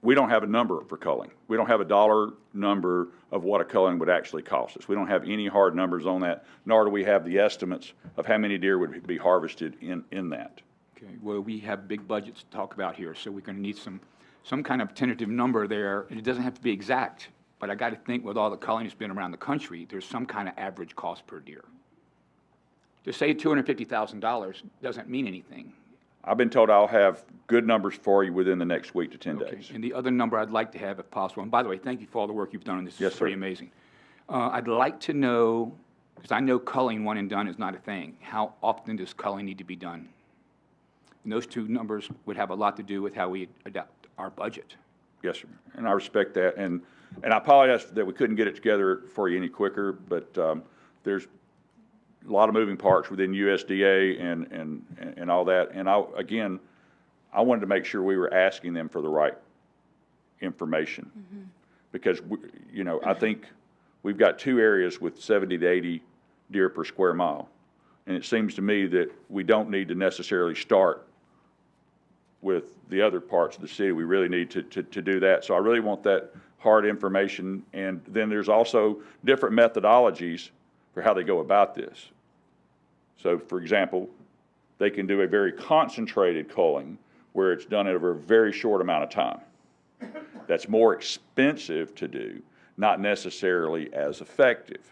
We don't have a number for culling. We don't have a dollar number of what a culling would actually cost us. We don't have any hard numbers on that, nor do we have the estimates of how many deer would be harvested in that. Okay, well, we have big budgets to talk about here, so we're going to need some kind of tentative number there. And it doesn't have to be exact, but I got to think with all the culling that's been around the country, there's some kind of average cost per deer. To say $250,000 doesn't mean anything. I've been told I'll have good numbers for you within the next week to 10 days. And the other number I'd like to have, if possible, and by the way, thank you for all the work you've done on this. Yes, It's pretty sir. amazing. I'd like to know Because I know culling one and done is not a thing. How often does culling need to be done? And those two numbers would have a lot to do with how we adapt our budget. Yes, sir, and I respect that, and I apologize that we couldn't get it together for you any quicker, but there's a lot of moving parts within USDA and all that, and I wanted to make sure we were asking them for the right information. Because, I think we've got two areas with 70 to 80 deer per square mile, and it seems to me that we don't need to necessarily start with the other parts of the city. We really need to do that. So I really want that hard information. And then there's also different methodologies for how they go about this. So, for example, they can do a very concentrated culling where it's done over a very short amount of time. That's more expensive to do, not necessarily as effective.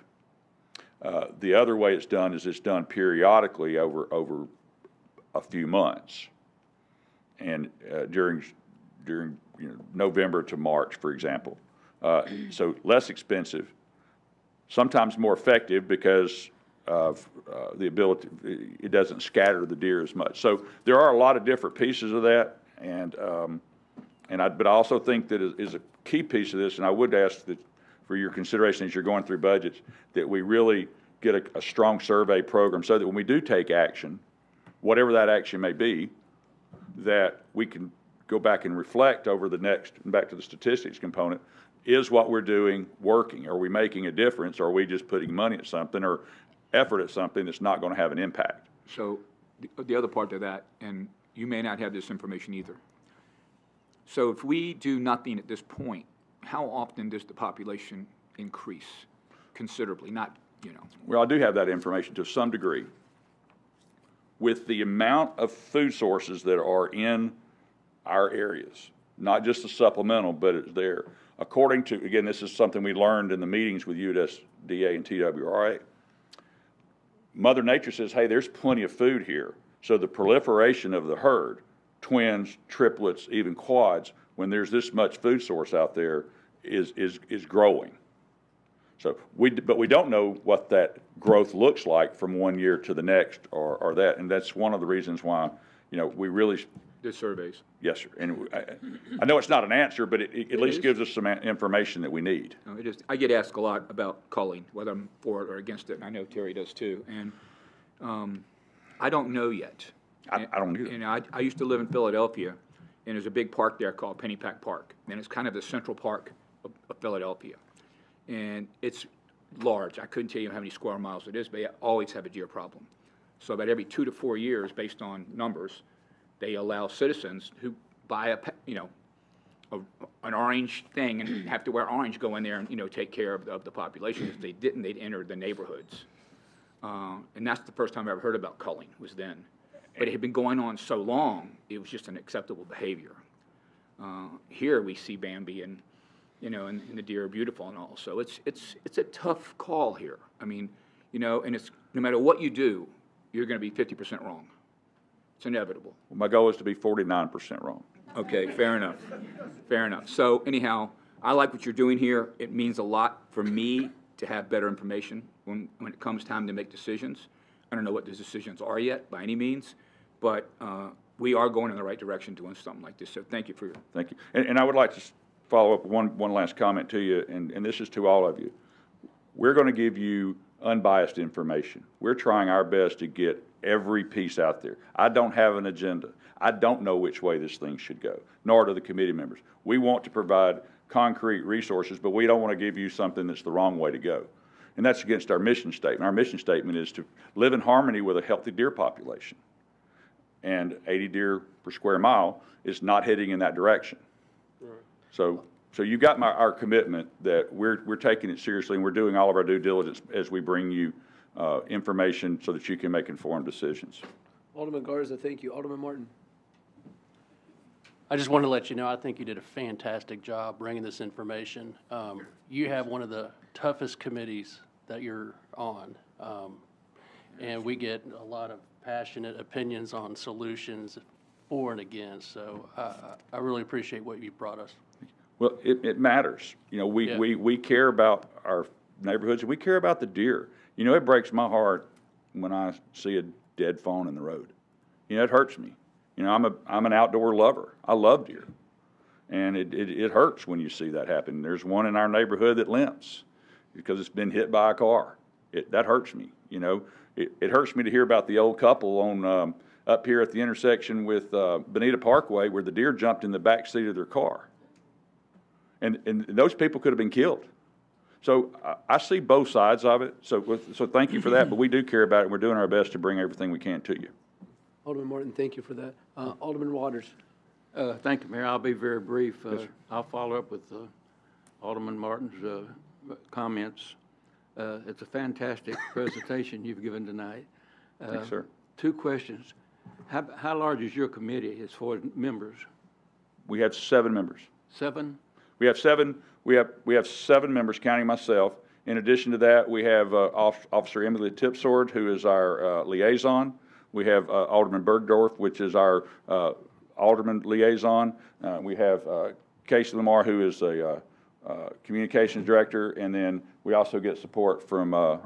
The other way it's done is it's done periodically over a few months. And during November to March, for example. So less expensive, sometimes more effective because of the ability, it doesn't scatter the deer as much. So there are a lot of different pieces of that, but I also think that is a key piece of this, and I would ask that for your consideration as you're going through budgets, that we really get a strong survey program so that when we do take action, whatever that action may be, that we can go back and reflect over the next, and back to the statistics component, is what we're doing working? Are we making a difference? Or are we just putting money at something or effort at something that's not going to have an impact? So the other part of that, and you may not have this information either. So if we do nothing at this point, how often does the population increase considerably? Not, Well, I do have that information to some degree. With the amount of food sources that are in our areas, not just the supplemental, but it's there. According to, again, this is something we learned in the meetings with USDA and TWRA. Mother Nature says, hey, there's plenty of food here. So the proliferation of the herd, twins, triplets, even quads, when there's this much food source out there, is growing. So but we don't know what that growth looks like from one year to the next, or that, and that's one of the reasons why, we really. the surveys. Yes, sir. And I know it's not an answer, but it at least gives us some information that we need. No, I get asked a lot about culling, whether I'm for it or against it, and I know Terry does too. And I don't know yet. I don't either. And I used to live in Philadelphia, and there's a big park there called Pennypack Park, and it's kind of the central park of Philadelphia. And it's large. I couldn't tell you how many square miles it is, but they always have a deer problem. So about every 2 to 4 years, based on numbers, they allow citizens who buy an orange thing and have to wear orange go in there and take care of the population. If they didn't, they'd enter the neighborhoods. And that's the first time I ever heard about culling, was then. But it had been going on so long, it was just an acceptable behavior. Here we see Bambi and the deer are beautiful and all. So it's a tough call here. I mean, and it's no matter what you do, you're going to be 50% wrong. It's inevitable. Well, my goal is to be 49% wrong. Okay, fair enough. Fair enough. So anyhow, I like what you're doing here. It means a lot for me to have better information when it comes time to make decisions. I don't know what those decisions are yet by any means, but we are going in the right direction doing something like this. So thank you for your. Thank you. And I would like to follow up with one last comment to you, and this is to all of you. We're going to give you unbiased information. We're trying our best to get every piece out there. I don't have an agenda. I don't know which way this thing should go, nor do the committee members. We want to provide concrete resources, but we don't want to give you something that's the wrong way to go. And that's against our mission statement. Our mission statement is to live in harmony with a healthy deer population. And 80 deer per square mile is not heading in that direction. Right. So you got our commitment that we're taking it seriously, and we're doing all of our due diligence as we bring you information so that you can make informed decisions. Alderman Garza, thank you. Alderman Martin. I just want to let you know, I think you did a fantastic job bringing this information. You have one of the toughest committees that you're on, and we get a lot of passionate opinions on solutions for and against, so I really appreciate what you brought us. Well, it matters. We care about our neighborhoods, and we care about the deer. You know, it breaks my heart when I see a dead fawn in the road. You know, it hurts me. You know, I'm an outdoor lover. I love deer. And it hurts when you see that happen. There's one in our neighborhood that limps because it's been hit by a car. That hurts me, you know. It hurts me to hear about the old couple on up here at the intersection with Bonita Parkway where the deer jumped in the back seat of their car. And those people could have been killed. So I see both sides of it. So thank you for that. But we do care about it. And we're doing our best to bring everything we can to you. Alderman Martin, thank you for that. Alderman Waters. Thank you, Mayor. I'll be very brief. Yes, sir. I'll follow up with Alderman Martin's comments. It's a fantastic presentation you've given tonight. Thanks, sir. 2 questions. How large is your committee as far as members? We have 7 members. 7? We have 7. We have 7 members, counting myself. In addition to that, we have Officer Emily Tipsword, who is our liaison. We have Alderman Bergdorf, which is our Alderman liaison. We have Casey Lamar, who is a communications director, and then we also get support from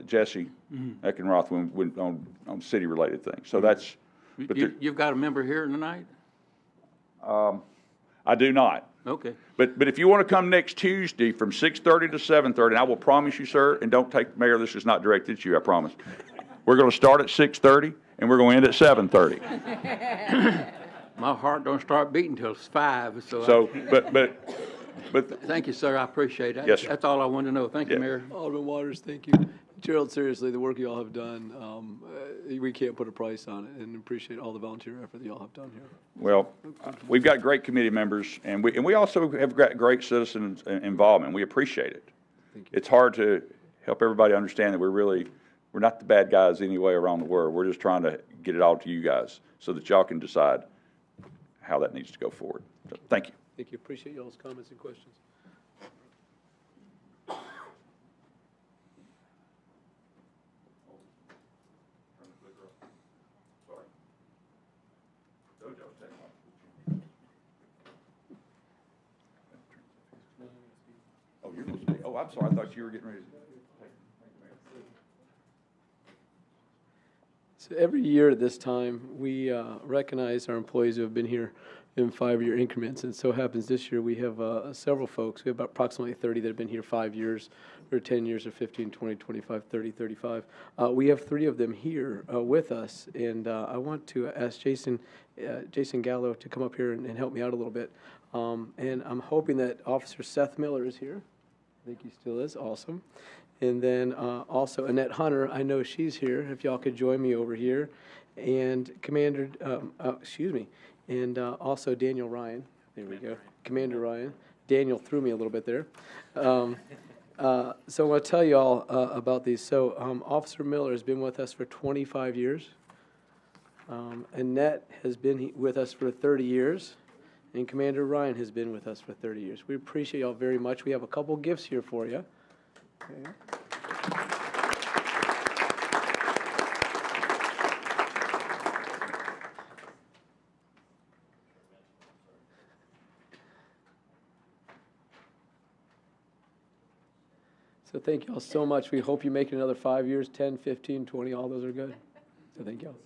Jesse Eckenroth when on city-related things. So that's. But You've got a member here tonight? I do not. Okay. But if you want to come next Tuesday from 6:30 to 7:30, and I will promise you, sir, and don't take, Mayor, this is not directed at you, I promise. We're going to start at 6:30 and we're going to end at 7:30. My heart don't start beating till it's 5. But Thank you, sir. I appreciate it. Yes, sir. That's all I wanted to know. Thank you, Yeah. Mayor. Alderman Waters, thank you. Gerald, seriously, the work you all have done, we can't put a price on it, and appreciate all the volunteer effort that you all have done here. well, we've got great committee members, and we also have got great citizen involvement. We appreciate it. It's hard to help everybody understand that we're not the bad guys anyway around the world. We're just trying to get it all to you guys so that y'all can decide how that needs to go forward. So, thank you. Thank you. Appreciate y'all's comments and questions. Oh, you're going to speak. Oh, I'm sorry. I thought you were getting ready to. So every year at this time, we recognize our employees who have been here in 5-year increments. And so happens this year, we have several folks. We have about approximately 30 that have been here 5 years, or 10 years, or 15, 20, 25, 30, 35. We have 3 of them here with us. And I want to ask Jason Gallo to come up here and help me out a little bit. And I'm hoping that Officer Seth Miller is here. I think he still is. Awesome. And then also Annette Hunter, I know she's here. If y'all could join me over here. And and also Daniel Ryan. There we go. Commander Ryan. Daniel threw me a little bit there. So I want to tell you all about these. So Officer Miller has been with us for 25 years. Annette has been with us for 30 years. And Commander Ryan has been with us for 30 years. We appreciate y'all very much. We have a couple gifts here for you. Okay. So thank you all so much. We hope you make it another 5 years, 10, 15, 20, all those are good. So thank you all.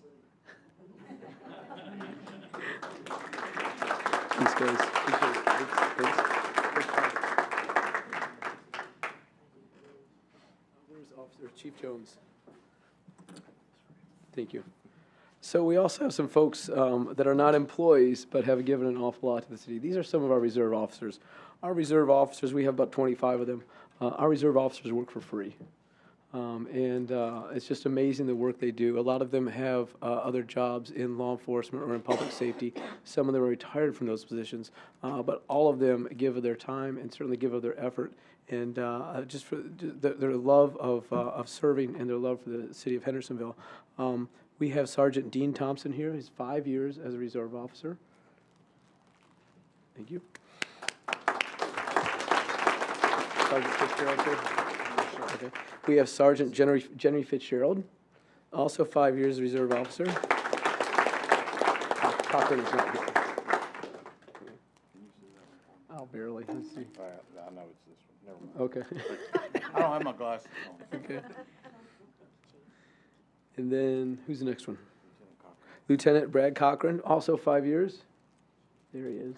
Thanks, guys. Appreciate it. Thanks. Where's Officer Chief Jones? Thank you. So we also have some folks that are not employees but have given an awful lot to the city. These are some of our reserve officers. Our reserve officers, we have about 25 of them. Our reserve officers work for free. It's just amazing the work they do. A lot of them have other jobs in law enforcement or in public safety. Some of them are retired from those positions, but all of them give of their time and certainly give of their effort, and just for their love of serving and their love for the city of Hendersonville. We have Sergeant Dean Thompson here. He's 5 years as a reserve officer. Thank you. Sergeant Fitzgerald here. Okay. We have Sergeant Jenny Fitzgerald, also 5 years reserve officer. Cochran is not here. barely. Let's see. I know it's this one, never mind. Okay. I don't have my glasses on. Okay. And then, who's the next one? Lieutenant Brad Cochran, also 5 years. There he is.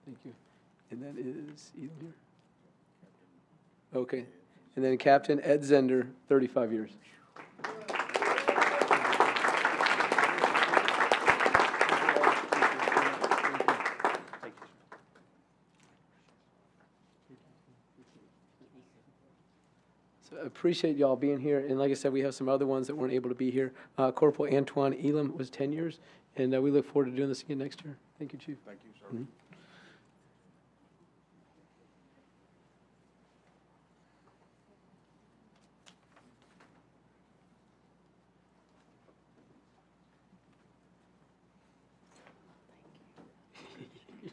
Thank you. And that is Ethan here? Okay. And then Captain Ed Zender, 35 years. So I appreciate y'all being here, and like I said, we have some other ones that weren't able to be here. Corporal Antoine Elam was 10 years, and we look forward to doing this again next year. Thank you, Chief. Thank you, sir.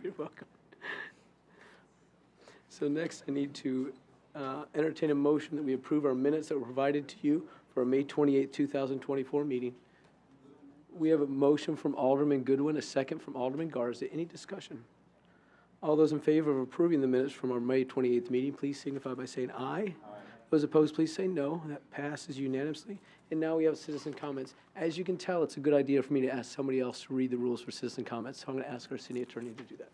You're welcome. So next, I need to entertain a motion that we approve our minutes that were provided to you for our May 28, 2024 meeting. We have a motion from Alderman Goodwin, a second from Alderman Garza. Any discussion? All those in favor of approving the minutes from our May 28th meeting, please signify by saying aye. Those opposed, please say no. That passes unanimously. And now we have citizen comments. As you can tell, it's a good idea for me to ask somebody else to read the rules for citizen comments, so I'm going to ask our city attorney to do that.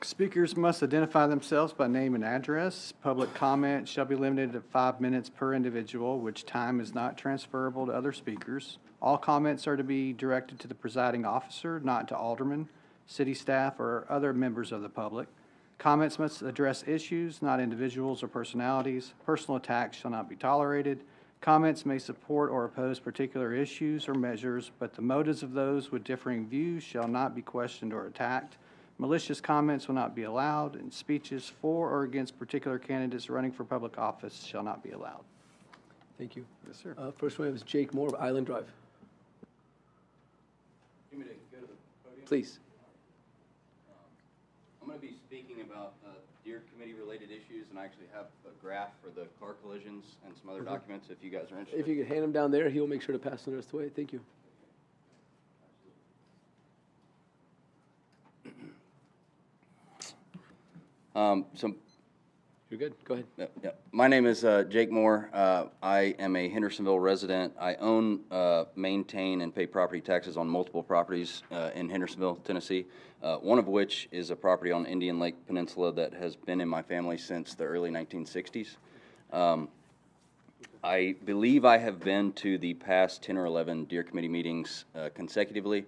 Speakers must identify themselves by name and address. Public comment shall be limited to 5 minutes per individual, which time is not transferable to other speakers. All comments are to be directed to the presiding officer, not to aldermen, city staff, or other members of the public. Comments must address issues, not individuals or personalities. Personal attacks shall not be tolerated. Comments may support or oppose particular issues or measures, but the motives of those with differing views shall not be questioned or attacked. Malicious comments will not be allowed, and speeches for or against particular candidates running for public office shall not be allowed. Thank you. Yes, sir. First one is Jake Moore of Island Drive. Please. I'm going to be speaking about Deer Committee-related issues, and I actually have a graph for the car collisions and some other documents if you guys are interested. If you could hand him down there, he'll make sure to pass the rest away. Thank you. You're good. Go ahead. Yeah. My name is Jake Moore. I am a Hendersonville resident. I own, maintain, and pay property taxes on multiple properties in Hendersonville, Tennessee, one of which is a property on Indian Lake Peninsula that has been in my family since the early 1960s. I believe I have been to the past 10 or 11 Deer Committee meetings consecutively,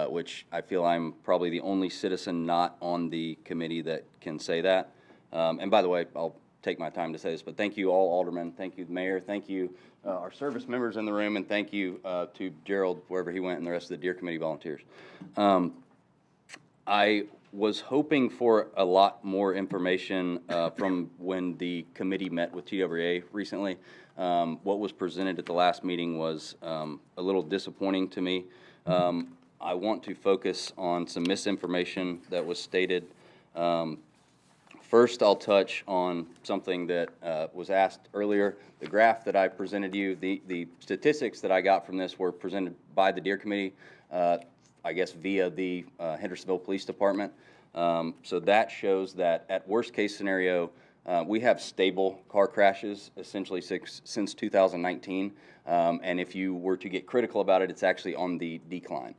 which I feel I'm probably the only citizen not on the committee that can say that. And by the way, I'll take my time to say this, but thank you all aldermen, thank you the mayor, thank you our service members in the room, and thank you to Gerald, wherever he went, and the rest of the Deer Committee volunteers. I was hoping for a lot more information from when the committee met with TWA recently. What was presented at the last meeting was a little disappointing to me. I want to focus on some misinformation that was stated. First, I'll touch on something that was asked earlier. The graph that I presented you, the statistics that I got from this were presented by the Deer Committee, I guess via the Hendersonville Police Department. So that shows that at worst case scenario, we have stable car crashes essentially since 2019. And if you were to get critical about it, it's actually on the decline.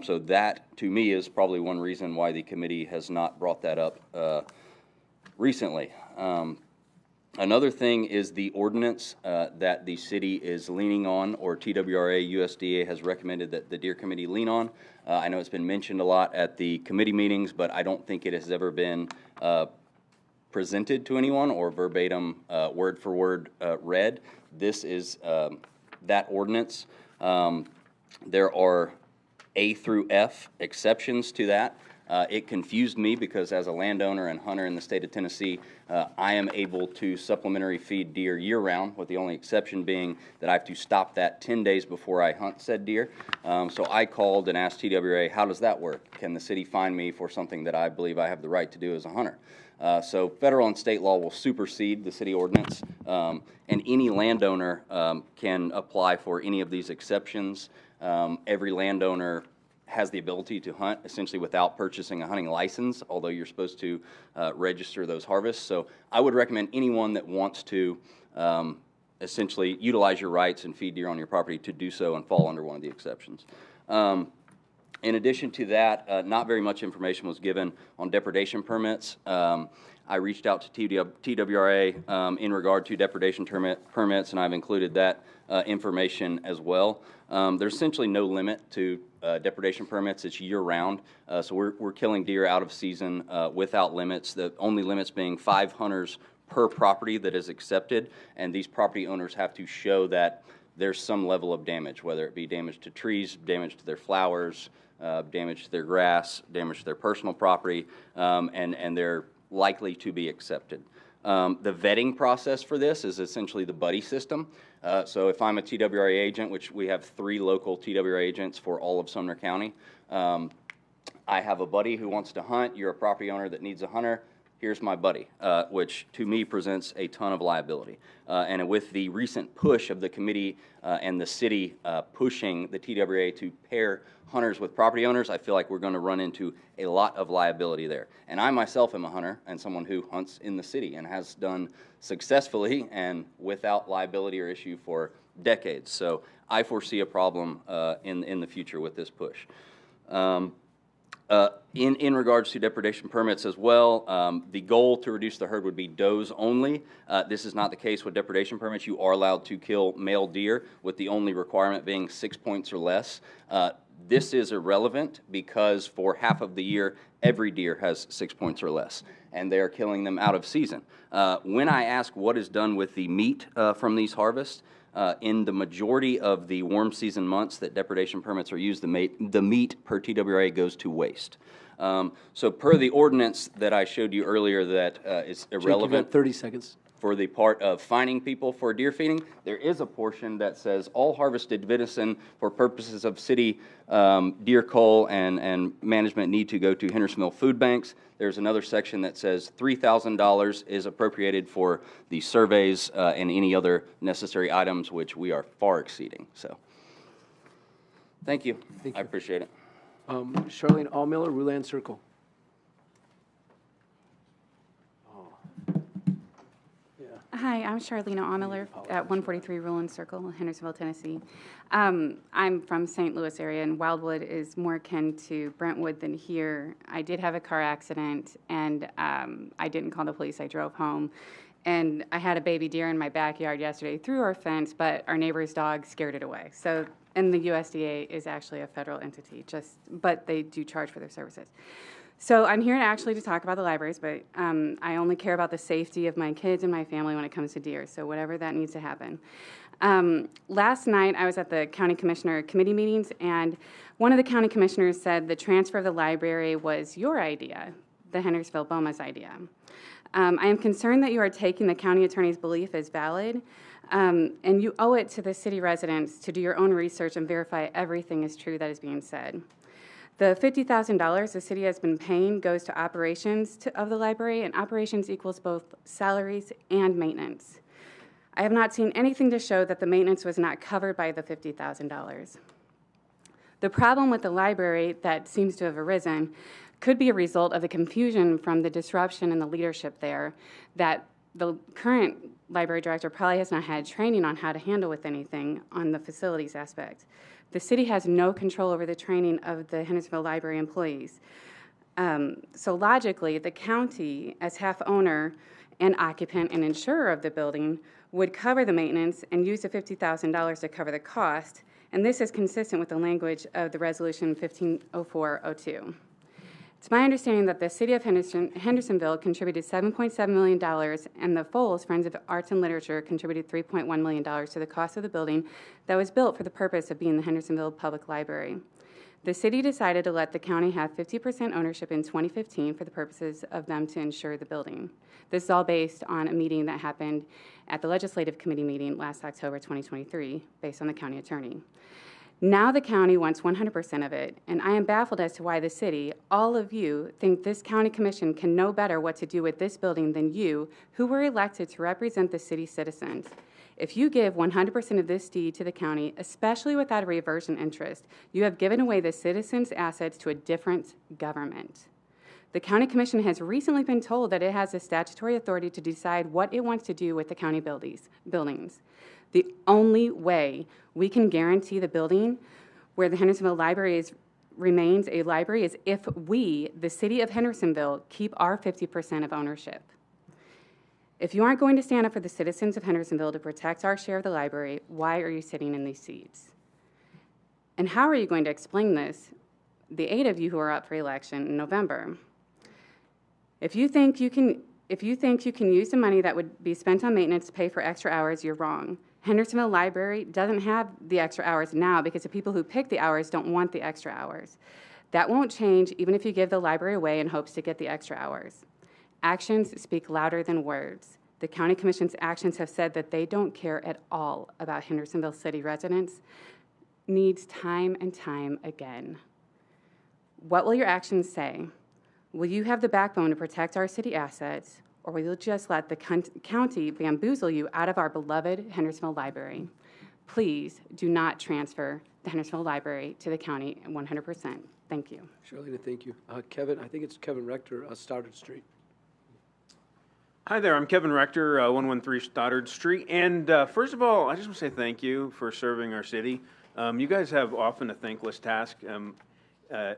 So that, to me, is probably one reason why the committee has not brought that up recently. Another thing is the ordinance that the city is leaning on, or TWRA USDA has recommended that the Deer Committee lean on. I know it's been mentioned a lot at the committee meetings, but I don't think it has ever been presented to anyone or verbatim, word for word read. This is that ordinance. There are A through F exceptions to that. It confused me because as a landowner and hunter in the state of Tennessee, I am able to supplementary feed deer year-round, with the only exception being that I have to stop that 10 days before I hunt said deer. So I called and asked TWRA, how does that work? Can the city fine me for something that I believe I have the right to do as a hunter? So federal and state law will supersede the city ordinance, and any landowner can apply for any of these exceptions. Every landowner has the ability to hunt essentially without purchasing a hunting license, although you're supposed to register those harvests. So I would recommend anyone that wants to essentially utilize your rights and feed deer on your property to do so and fall under one of the exceptions. In addition to that, not very much information was given on depredation permits. I reached out to TWRA in regard to depredation permits, and I've included that information as well. There's essentially no limit to depredation permits. It's year-round, so we're killing deer out of season without limits, the only limits being 5 hunters per property that is accepted, and these property owners have to show that there's some level of damage, whether it be damage to trees, damage to their flowers, damage to their grass, damage to their personal property, and they're likely to be accepted. The vetting process for this is essentially the buddy system. So if I'm a TWRA agent, which we have 3 local TWRA agents for all of Sumner County, I have a buddy who wants to hunt. You're a property owner that needs a hunter. Here's my buddy, which to me presents a ton of liability. And with the recent push of the committee and the city pushing the TWRA to pair hunters with property owners, I feel like we're going to run into a lot of liability there. And I myself am a hunter and someone who hunts in the city and has done successfully and without liability or issue for decades. So I foresee a problem in the future with this push. In regards to depredation permits as well, the goal to reduce the herd would be does only. This is not the case with depredation permits. You are allowed to kill male deer, with the only requirement being 6 points or less. This is irrelevant because for half of the year, every deer has 6 points or less, and they are killing them out of season. When I ask what is done with the meat from these harvests, in the majority of the warm season months that depredation permits are used, the meat per TWRA goes to waste. So per the ordinance that I showed you earlier that is irrelevant. Jake, you've got 30 seconds. For the part of fining people for deer feeding, there is a portion that says all harvested venison for purposes of city deer cull and management need to go to Hendersonville food banks. There's another section that says $3,000 is appropriated for the surveys and any other necessary items, which we are far exceeding. So, thank you. I appreciate it. Charlene Allmiller, Rouland Circle. Hi, I'm Charlene Oniller at 143 Roland Circle, Hendersonville, Tennessee. I'm from St. Louis area, and Wildwood is more akin to Brentwood than here. I did have a car accident, and I didn't call the police. I drove home, and I had a baby deer in my backyard yesterday through our fence, but our neighbor's dog scared it away. So, and the USDA is actually a federal entity, but they do charge for their services. So I'm here actually to talk about the libraries, but I only care about the safety of my kids and my family when it comes to deer, so whatever that needs to happen. Last night I was at the county commissioner committee meetings, and one of the county commissioners said the transfer of the library was your idea, the Hendersonville BOMA's idea. I am concerned that you are taking the county attorney's belief as valid, and you owe it to the city residents to do your own research and verify everything is true that is being said. The $50,000 the city has been paying goes to operations of the library, and operations equals both salaries and maintenance. I have not seen anything to show that the maintenance was not covered by the $50,000. The problem with the library that seems to have arisen could be a result of the confusion from the disruption in the leadership there, that the current library director probably has not had training on how to handle with anything on the facilities aspect. The city has no control over the training of the Hendersonville library employees. So logically, the county, as half owner and occupant and insurer of the building, would cover the maintenance and use the $50,000 to cover the cost, and this is consistent with the language of the resolution 150402. It's my understanding that the city of Hendersonville contributed $7.7 million, and the Foles Friends of Arts and Literature contributed $3.1 million to the cost of the building that was built for the purpose of being the Hendersonville Public Library. The city decided to let the county have 50% ownership in 2015 for the purposes of them to insure the building. This is all based on a meeting that happened at the Legislative Committee meeting last October 2023, based on the county attorney. Now the county wants 100% of it, and I am baffled as to why the city, all of you, think this county commission can know better what to do with this building than you, who were elected to represent the city's citizens. If you give 100% of this deed to the county, especially without a reversion interest, you have given away the citizens' assets to a different government. The county commission has recently been told that it has the statutory authority to decide what it wants to do with the county buildings. The only way we can guarantee the building where the Hendersonville Library remains a library is if we, the city of Hendersonville, keep our 50% of ownership. If you aren't going to stand up for the citizens of Hendersonville to protect our share of the library, why are you sitting in these seats? And how are you going to explain this, the 8 of you who are up for election in November? If you think you can use the money that would be spent on maintenance to pay for extra hours, you're wrong. Hendersonville Library doesn't have the extra hours now because the people who pick the hours don't want the extra hours. That won't change even if you give the library away in hopes to get the extra hours. Actions speak louder than words. The county commission's actions have said that they don't care at all about Hendersonville city residents' needs time and time again. What will your actions say? Will you have the backbone to protect our city assets, or will you just let the county bamboozle you out of our beloved Hendersonville Library? Please do not transfer the Hendersonville Library to the county 100%. Thank you. Charlene, thank you. Kevin, I think it's Kevin Rector, Stoddard Street. Hi there, I'm Kevin Rector, 113 Stoddard Street. And first of all, I just want to say thank you for serving our city. You guys have often a thankless task.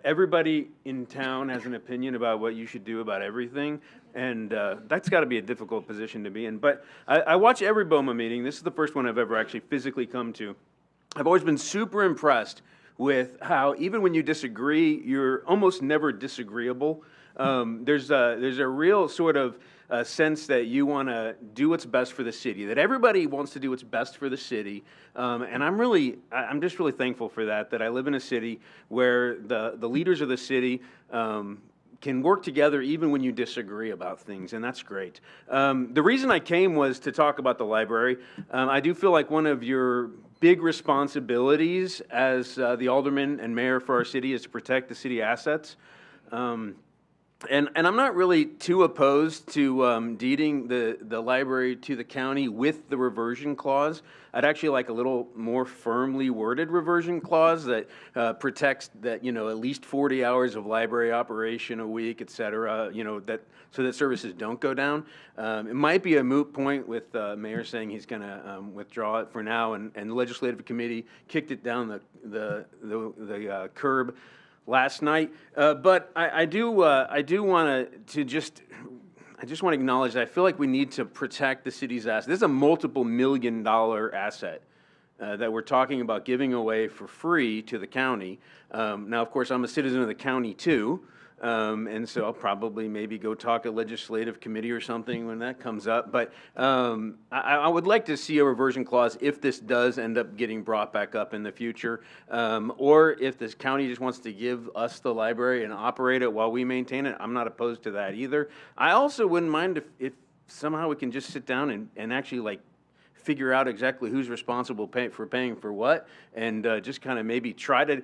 Everybody in town has an opinion about what you should do about everything, and that's got to be a difficult position to be in. But I watch every BOMA meeting. This is the first one I've ever actually physically come to. I've always been super impressed with how even when you disagree, you're almost never disagreeable. There's a real sort of sense that you want to do what's best for the city, that everybody wants to do what's best for the city. And I'm just really thankful for that I live in a city where the leaders of the city can work together even when you disagree about things, and that's great. The reason I came was to talk about the library. I do feel like one of your big responsibilities as the alderman and mayor for our city is to protect the city assets. And I'm not really too opposed to deeding the library to the county with the reversion clause. I'd actually like a little more firmly worded reversion clause that protects that, at least 40 hours of library operation a week, et cetera, so that services don't go down. It might be a moot point with Mayor saying he's going to withdraw it for now, and the legislative committee kicked it down the curb last night, but I just want to acknowledge that I feel like we need to protect the city's asset. This is a multiple $million asset that we're talking about giving away for free to the county. Now, of course, I'm a citizen of the county too, and so I'll probably maybe go talk at legislative committee or something when that comes up. But I would like to see a reversion clause if this does end up getting brought back up in the future, or if this county just wants to give us the library and operate it while we maintain it. I'm not opposed to that either. I also wouldn't mind if somehow we can just sit down and actually figure out exactly who's responsible for paying for what, and just kind of maybe try to.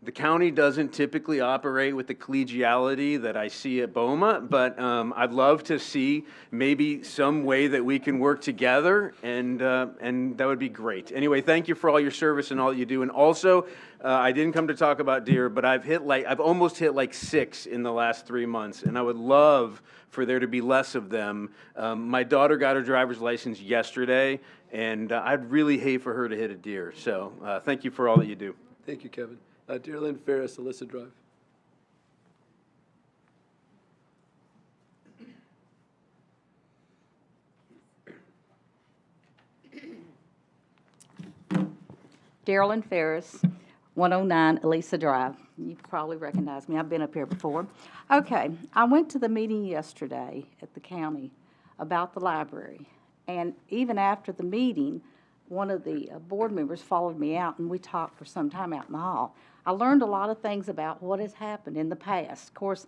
The county doesn't typically operate with the collegiality that I see at BOMA, but I'd love to see maybe some way that we can work together, and that would be great. Anyway, thank you for all your service and all that you do. And also, I didn't come to talk about deer, but I've almost hit 6 in the last 3 months, and I would love for there to be less of them. My daughter got her driver's license yesterday, and I'd really hate for her to hit a deer. So thank you for all that you do. Thank you, Kevin. Dearland Ferris, Alyssa Drive. Darylyn Ferris, 109 Elisa Drive. You probably recognize me. I've been up here before. Okay, I went to the meeting yesterday at the county about the library. And even after the meeting, one of the board members followed me out, and we talked for some time out in the hall. I learned a lot of things about what has happened in the past. Of course,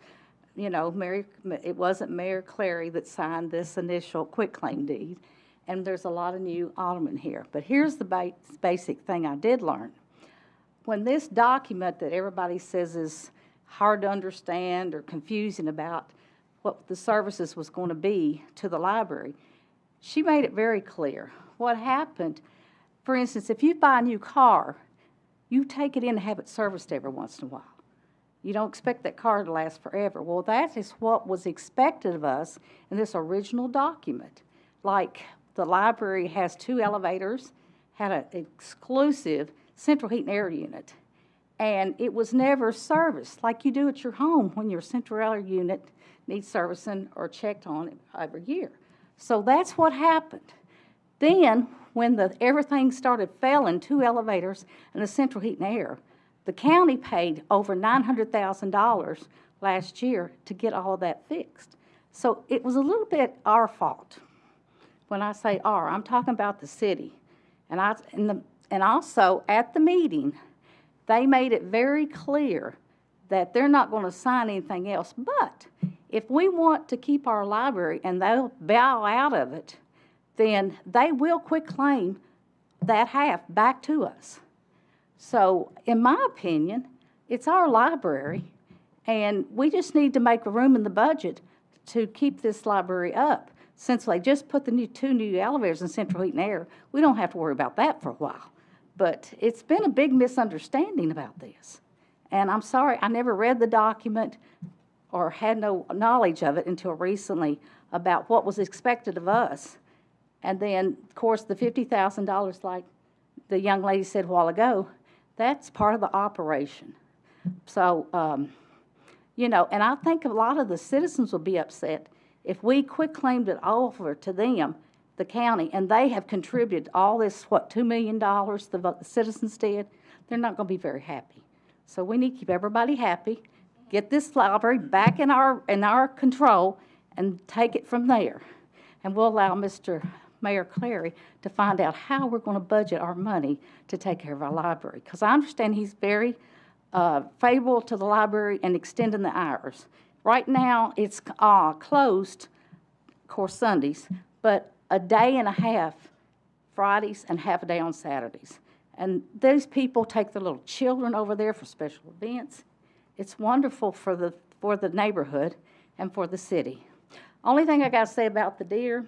you know, it wasn't Mayor Clary that signed this initial quitclaim deed, and there's a lot of new aldermen here. But here's the basic thing I did learn. When this document that everybody says is hard to understand or confusing about what the services was going to be to the library, she made it very clear. What happened, for instance, if you buy a new car, you take it in and have it serviced every once in a while. You don't expect that car to last forever. Well, that is what was expected of us in this original document. Like the library has 2 elevators, had an exclusive central heat and air unit, and it was never serviced like you do at your home when your central air unit needs servicing or checked on every year. So that's what happened. Then, when everything started failing, 2 elevators and a central heat and air, the county paid over $900,000 last year to get all of that fixed. So it was a little bit our fault. When I say our, I'm talking about the city. And also at the meeting, they made it very clear that they're not going to sign anything else. But if we want to keep our library and they'll bow out of it, then they will quitclaim that half back to us. So, in my opinion, it's our library, and we just need to make room in the budget to keep this library up. Since they just put the 2 new elevators in central heat and air, we don't have to worry about that for a while. But it's been a big misunderstanding about this. And I'm sorry, I never read the document or had no knowledge of it until recently about what was expected of us. And then, of course, the $50,000, like the young lady said a while ago, that's part of the operation. So, you know, and I think a lot of the citizens will be upset if we quitclaimed it over to them, the county, and they have contributed all this, what, $2 million the citizens did. They're not going to be very happy. So we need to keep everybody happy, get this library back in our control, and take it from there. And we'll allow Mr. Mayor Clary to find out how we're going to budget our money to take care of our library. Because I understand he's very favorable to the library and extending the hours. Right now, it's closed, of course, Sundays, but a day and a half Fridays and half a day on Saturdays. And those people take their little children over there for special events. It's wonderful for the neighborhood and for the city. Only thing I got to say about the deer,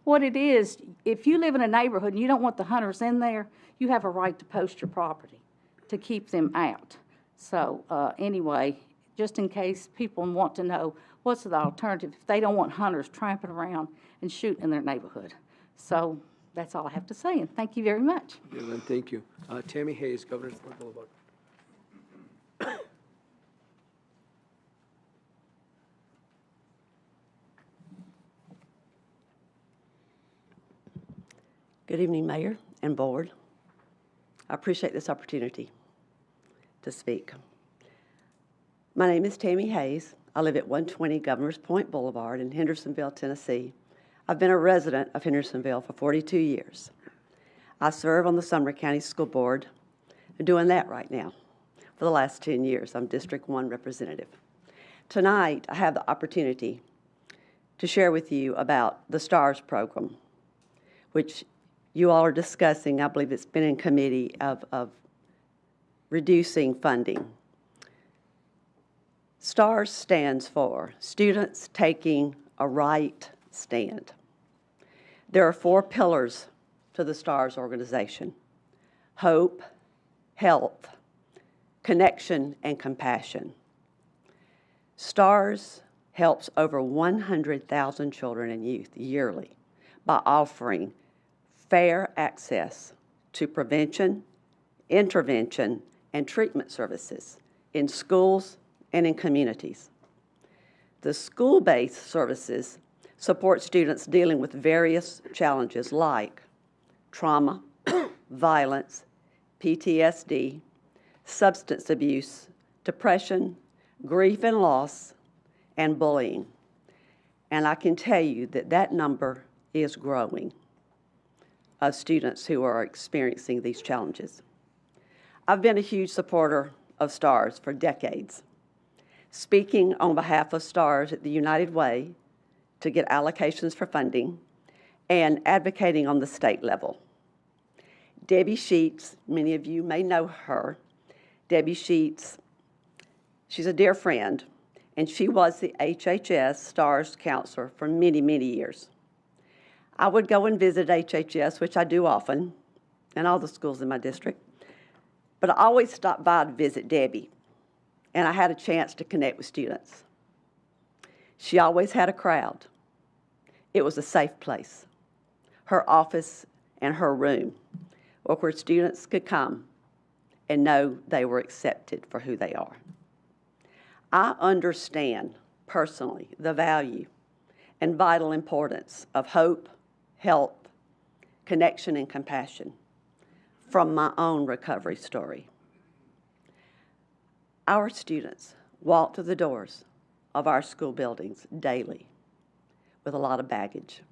what it is, if you live in a neighborhood and you don't want the hunters in there, you have a right to post your property to keep them out. So anyway, just in case people want to know what's the alternative if they don't want hunters tramping around and shooting in their neighborhood. So that's all I have to say, and thank you very much. Yeah, then, thank you. Tammy Hayes, Governor's Park Boulevard. Good evening, Mayor and Board. I appreciate this opportunity to speak. My name is Tammy Hayes. I live at 120 Governor's Point Boulevard in Hendersonville, Tennessee. I've been a resident of Hendersonville for 42 years. I serve on the Sumner County School Board. I'm doing that right now for the last 10 years. I'm District 1 representative. Tonight, I have the opportunity to share with you about the STARS program, which you all are discussing. I believe it's been in committee of reducing funding. STARS stands for Students Taking a Right Stand. There are 4 pillars to the STARS organization: hope, health, connection, and compassion. STARS helps over 100,000 children and youth yearly by offering fair access to prevention, intervention, and treatment services in schools and in communities. The school-based services support students dealing with various challenges like trauma, violence, PTSD, substance abuse, depression, grief and loss, and bullying. And I can tell you that that number is growing. of students who are experiencing these challenges. I've been a huge supporter of STARS for decades, speaking on behalf of STARS at the United Way to get allocations for funding and advocating on the state level. Debbie Sheets, many of you may know her. Debbie Sheets, she's a dear friend, and she was the HHS STARS counselor for many, many years. I would go and visit HHS, which I do often, and all the schools in my district, but I always stopped by to visit Debbie, and I had a chance to connect with students. She always had a crowd. It was a safe place. Her office and her room were where students could come and know they were accepted for who they are. I understand personally the value and vital importance of hope, help, connection, and compassion from my own recovery story. Our students walk through the doors of our school buildings daily with a lot of baggage.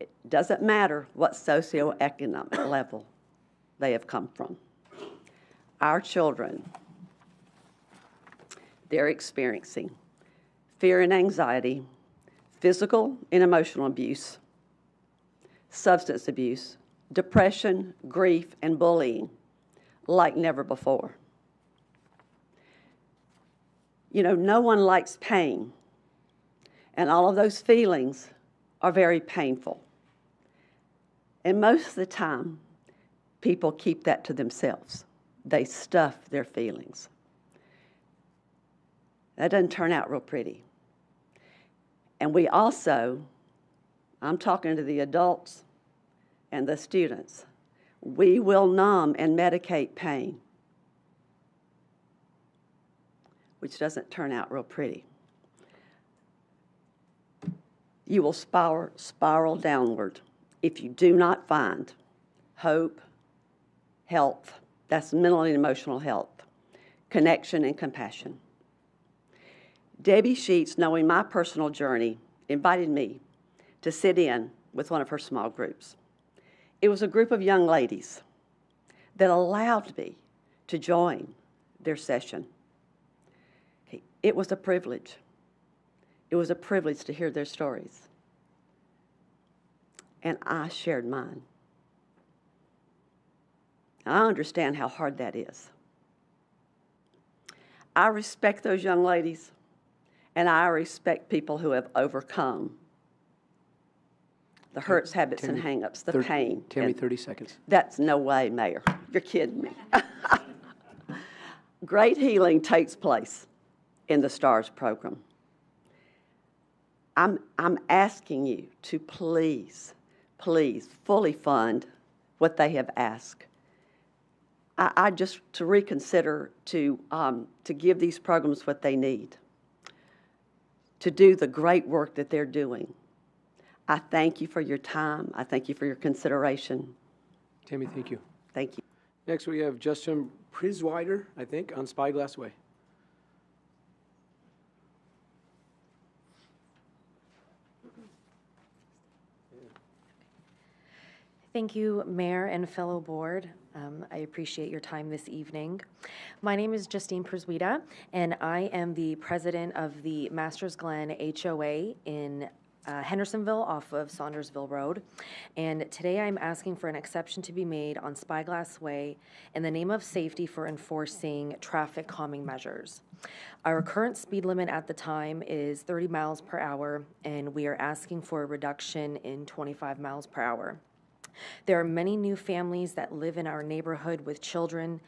It doesn't matter what socioeconomic level they have come from. Our children, they're experiencing fear and anxiety, physical and emotional abuse, substance abuse, depression, grief, and bullying like never before. You know, no one likes pain, and all of those feelings are very painful. And most of the time, people keep that to themselves. They stuff their feelings. That doesn't turn out real pretty. And we also, I'm talking to the adults and the students, we will numb and medicate pain, which doesn't turn out real pretty. You will spiral downward if you do not find hope, health, that's mental and emotional health, connection and compassion. Debbie Sheets, knowing my personal journey, invited me to sit in with one of her small groups. It was a group of young ladies that allowed me to join their session. It was a privilege. It was a privilege to hear their stories. And I shared mine. I understand how hard that is. I respect those young ladies, and I respect people who have overcome the hurts, habits, and hang-ups, the pain. Tammy, 30 seconds. That's no way, Mayor. You're kidding me. Great healing takes place in the STARS program. I'm asking you to please fully fund what they have asked. I just to reconsider to give these programs what they need to do the great work that they're doing. I thank you for your time. I thank you for your consideration. Tammy, thank you. Thank you. Next, we have Justin Priswider, I think, on Spyglass Way. Thank you, Mayor and fellow board. I appreciate your time this evening. My name is Justine Priswida, and I am the president of the Masters Glen HOA in Hendersonville off of Saundersville Road. And today I'm asking for an exception to be made on Spyglass Way in the name of safety for enforcing traffic calming measures. Our current speed limit at the time is 30 miles per hour, and we are asking for a reduction in 25 miles per hour. There are many new families that live in our neighborhood with children.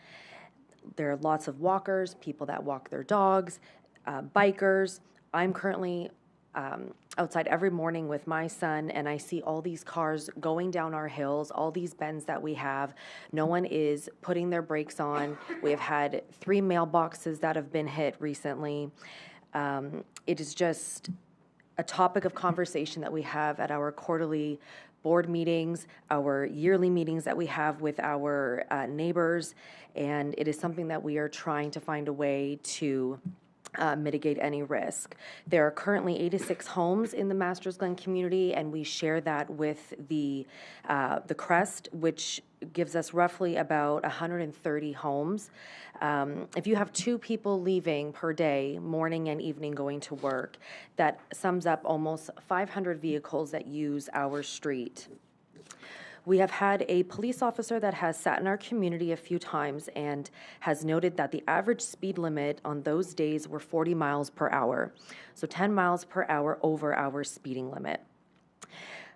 There are lots of walkers, people that walk their dogs, bikers. I'm currently outside every morning with my son, and I see all these cars going down our hills, all these bends that we have. No one is putting their brakes on. We have had 3 mailboxes that have been hit recently. It is just a topic of conversation that we have at our quarterly board meetings, our yearly meetings that we have with our neighbors, and it is something that we are trying to find a way to mitigate any risk. There are currently 86 homes in the Masters Glen community, and we share that with the Crest, which gives us roughly about 130 homes. If you have 2 people leaving per day, morning and evening going to work, that sums up almost 500 vehicles that use our street. We have had a police officer that has sat in our community a few times and has noted that the average speed limit on those days were 40 miles per hour, so 10 miles per hour over our speeding limit.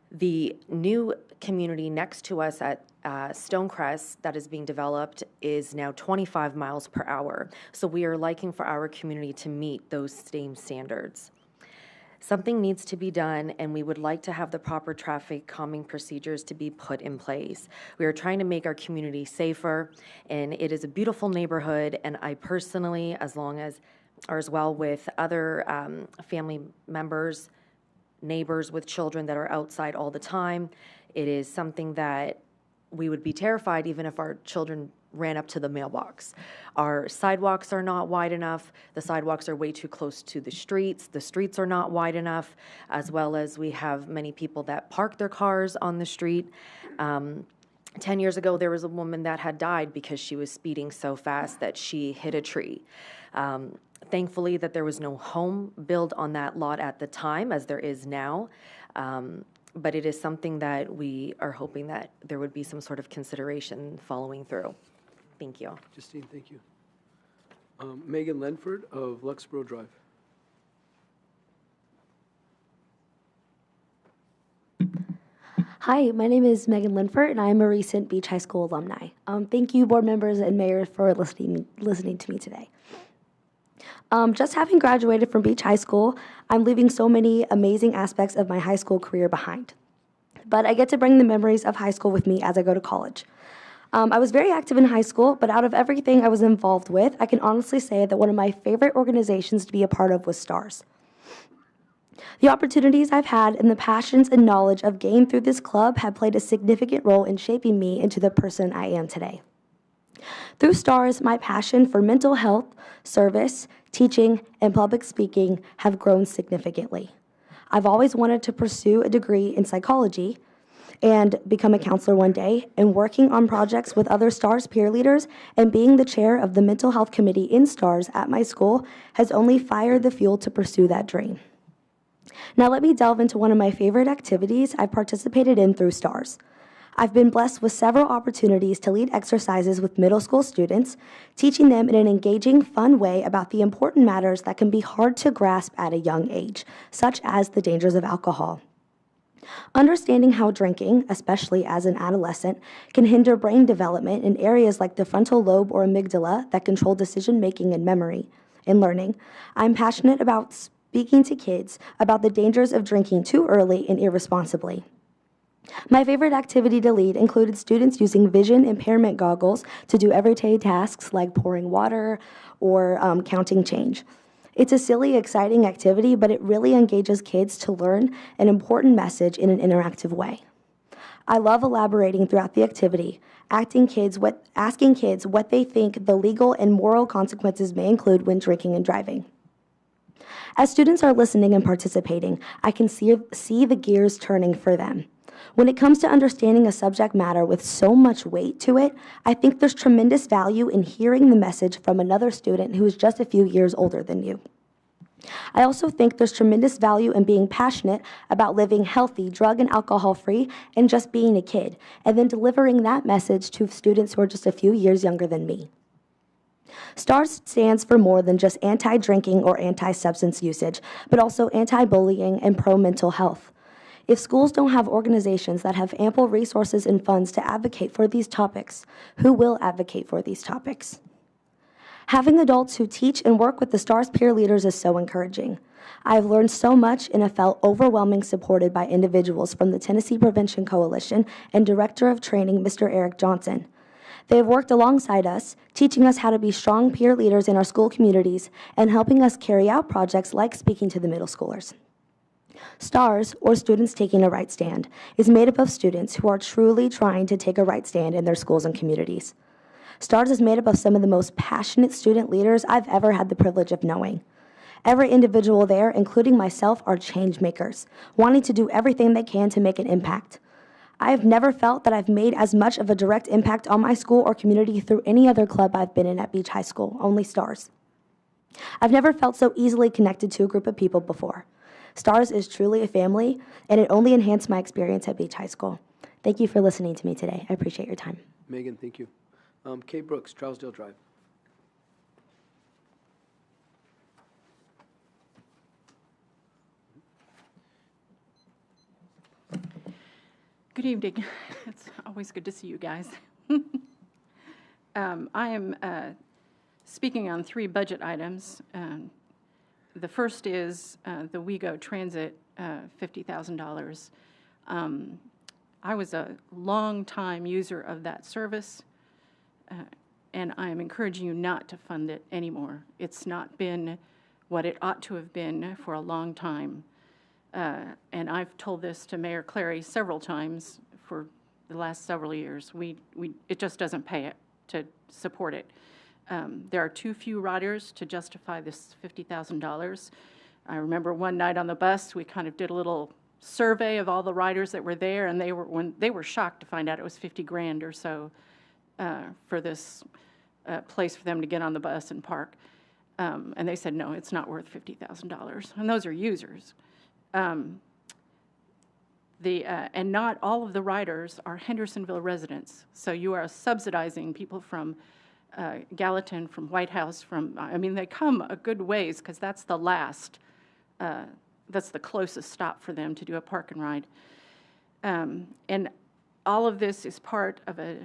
The new community next to us at Stonecrest that is being developed is now 25 miles per hour, so we are liking for our community to meet those same standards. Something needs to be done, and we would like to have the proper traffic calming procedures to be put in place. We are trying to make our community safer, and it is a beautiful neighborhood, and I personally, as well with other family members, neighbors with children that are outside all the time, it is something that we would be terrified even if our children ran up to the mailbox. Our sidewalks are not wide enough. The sidewalks are way too close to the streets. The streets are not wide enough, as well as we have many people that park their cars on the street. 10 years ago, there was a woman that had died because she was speeding so fast that she hit a tree. Thankfully that there was no home built on that lot at the time, as there is now. But it is something that we are hoping that there would be some sort of consideration following through. Thank you. Justine, thank you. Megan Lenford of Luxborough Drive. Hi, my name is Megan Linford, and I am a recent Beach High School alumni. Thank you, board members and mayor, for listening to me today. Just having graduated from Beach High School, I'm leaving so many amazing aspects of my high school career behind. But I get to bring the memories of high school with me as I go to college. I was very active in high school, but out of everything I was involved with, I can honestly say that one of my favorite organizations to be a part of was STARS. The opportunities I've had and the passions and knowledge I've gained through this club have played a significant role in shaping me into the person I am today. Through STARS, my passion for mental health, service, teaching, and public speaking have grown significantly. I've always wanted to pursue a degree in psychology and become a counselor one day, and working on projects with other STARS peer leaders and being the chair of the mental health committee in STARS at my school has only fired the fuel to pursue that dream. Now let me delve into one of my favorite activities I've participated in through STARS. I've been blessed with several opportunities to lead exercises with middle school students, teaching them in an engaging, fun way about the important matters that can be hard to grasp at a young age, such as the dangers of alcohol. Understanding how drinking, especially as an adolescent, can hinder brain development in areas like the frontal lobe or amygdala that control decision-making and memory and learning, I'm passionate about speaking to kids about the dangers of drinking too early and irresponsibly. My favorite activity to lead included students using vision impairment goggles to do everyday tasks like pouring water or counting change. It's a silly, exciting activity, but it really engages kids to learn an important message in an interactive way. I love elaborating throughout the activity, asking kids what they think the legal and moral consequences may include when drinking and driving. As students are listening and participating, I can see the gears turning for them. When it comes to understanding a subject matter with so much weight to it, I think there's tremendous value in hearing the message from another student who is just a few years older than you. I also think there's tremendous value in being passionate about living healthy, drug and alcohol-free, and just being a kid, and then delivering that message to students who are just a few years younger than me. STARS stands for more than just anti-drinking or anti-substance usage, but also anti-bullying and pro-mental health. If schools don't have organizations that have ample resources and funds to advocate for these topics, who will advocate for these topics? Having adults who teach and work with the STARS peer leaders is so encouraging. I have learned so much and have felt overwhelmingly supported by individuals from the Tennessee Prevention Coalition and Director of Training, Mr. Eric Johnson. They have worked alongside us, teaching us how to be strong peer leaders in our school communities and helping us carry out projects like speaking to the middle schoolers. STARS, or Students Taking a Right Stand, is made up of students who are truly trying to take a right stand in their schools and communities. STARS is made up of some of the most passionate student leaders I've ever had the privilege of knowing. Every individual there, including myself, are change makers, wanting to do everything they can to make an impact. I have never felt that I've made as much of a direct impact on my school or community through any other club I've been in at Beach High School, only Stars. I've never felt so easily connected to a group of people before. Stars is truly a family, and it only enhanced my experience at Beach High School. Thank you for listening to me today. I appreciate your time. Megan, thank you. Kay Brooks, Trousdale Drive. Good evening. It's always good to see you guys. I am speaking on 3 budget items. The first is the WeGo Transit $50,000. I was a long-time user of that service, and I am encouraging you not to fund it anymore. It's not been what it ought to have been for a long time. And I've told this to Mayor Clary several times for the last several years. It just doesn't pay it to support it. There are too few riders to justify this $50,000. I remember one night on the bus, we kind of did a little survey of all the riders that were there, and they were shocked to find out it was 50 grand or so for this place for them to get on the bus and park. And they said, no, it's not worth $50,000. And those are users. And not all of the riders are Hendersonville residents. So you are subsidizing people from Gallatin, from White House, they come a good ways because that's the closest stop for them to do a park and ride. And all of this is part of a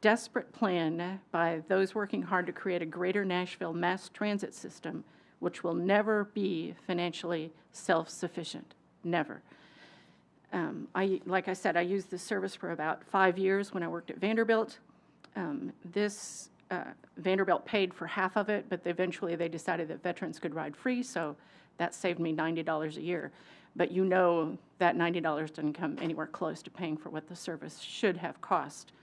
desperate plan by those working hard to create a greater Nashville mass transit system, which will never be financially self-sufficient, never. Like I said, I used this service for about 5 years when I worked at Vanderbilt. Vanderbilt paid for half of it, but eventually they decided that veterans could ride free, so that saved me $90 a year. But you know that $90 didn't come anywhere close to paying for what the service should have cost.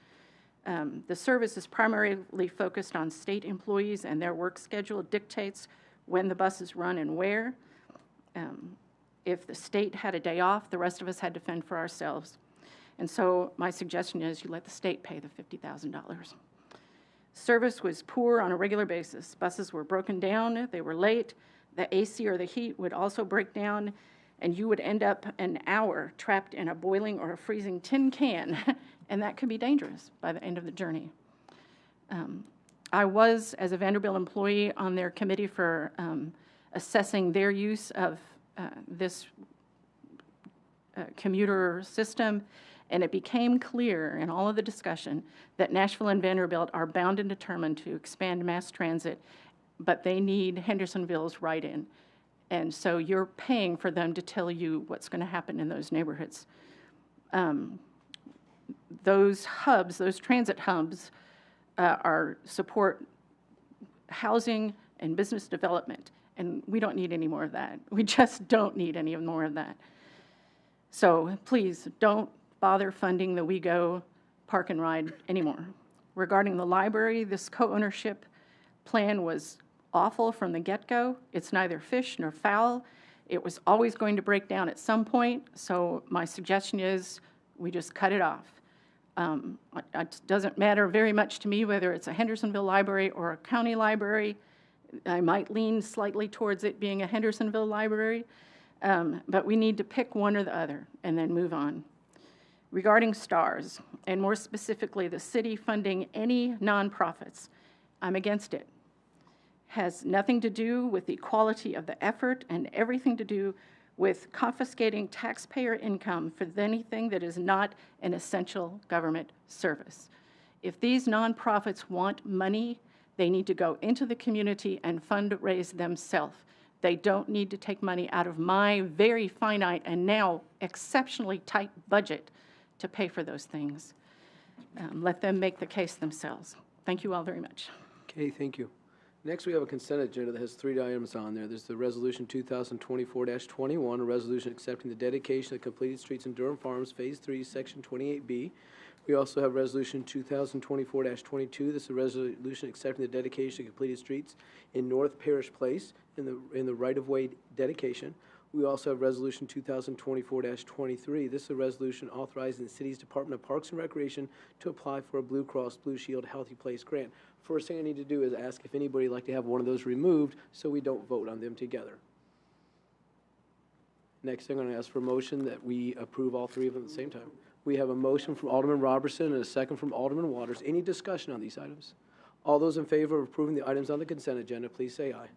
The service is primarily focused on state employees, and their work schedule dictates when the buses run and where. If the state had a day off, the rest of us had to fend for ourselves. And so my suggestion is you let the state pay the $50,000. Service was poor on a regular basis. Buses were broken down, they were late, the AC or the heat would also break down, and you would end up an hour trapped in a boiling or a freezing tin can, and that could be dangerous by the end of the journey. I was, as a Vanderbilt employee, on their committee for assessing their use of this commuter system, and it became clear in all of the discussion that Nashville and Vanderbilt are bound and determined to expand mass transit, but they need Hendersonville's write-in. And so you're paying for them to tell you what's going to happen in those neighborhoods. Those hubs, those transit hubs, support housing and business development, and we don't need any more of that. We just don't need any more of that. So please don't bother funding the WeGo Park and Ride anymore. Regarding the library, this co-ownership plan was awful from the get-go. It's neither fish nor fowl. It was always going to break down at some point, so my suggestion is we just cut it off. It doesn't matter very much to me whether it's a Hendersonville library or a county library. I might lean slightly towards it being a Hendersonville library, but we need to pick one or the other and then move on. Regarding STARS, and more specifically the city funding any nonprofits, I'm against it. Has nothing to do with the quality of the effort and everything to do with confiscating taxpayer income for anything that is not an essential government service. If these nonprofits want money, they need to go into the community and fundraise themselves. They don't need to take money out of my very finite and now exceptionally tight budget to pay for those things. Let them make the case themselves. Thank you all very much. Okay, thank you. Next, we have a consent agenda that has 3 items on there. There's the Resolution 2024-21, a resolution accepting the dedication of completed streets in Durham Farms, Phase 3, Section 28B, We also have Resolution 2024-22. This is a resolution accepting the dedication of completed streets in North Parish Place in the right-of-way dedication. We also have Resolution 2024-23. This is a resolution authorizing the city's Department of Parks and Recreation to apply for a Blue Cross Blue Shield Healthy Place grant. First thing I need to do is ask if anybody would like to have one of those removed so we don't vote on them together. Next thing, I'm going to ask for a motion that we approve all three of them at the same time. We have a motion from Alderman Robertson and a second from Alderman Waters. Any discussion on these items? All those in favor of approving the items on the consent agenda, please say aye.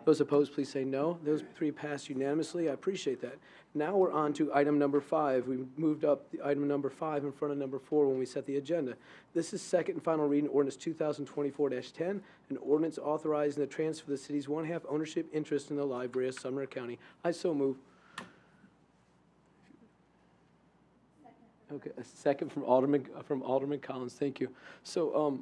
Those opposed, please say no. Those three passed unanimously. I appreciate that. Now we're on to item number 5. We moved up the item number 5 in front of number 4 when we set the agenda. This is second and final reading ordinance 2024-10, an ordinance authorizing the transfer of the city's 1/2 ownership interest in the library of Sumner County. I so move. Okay, a second from Alderman Collins. Thank you. So,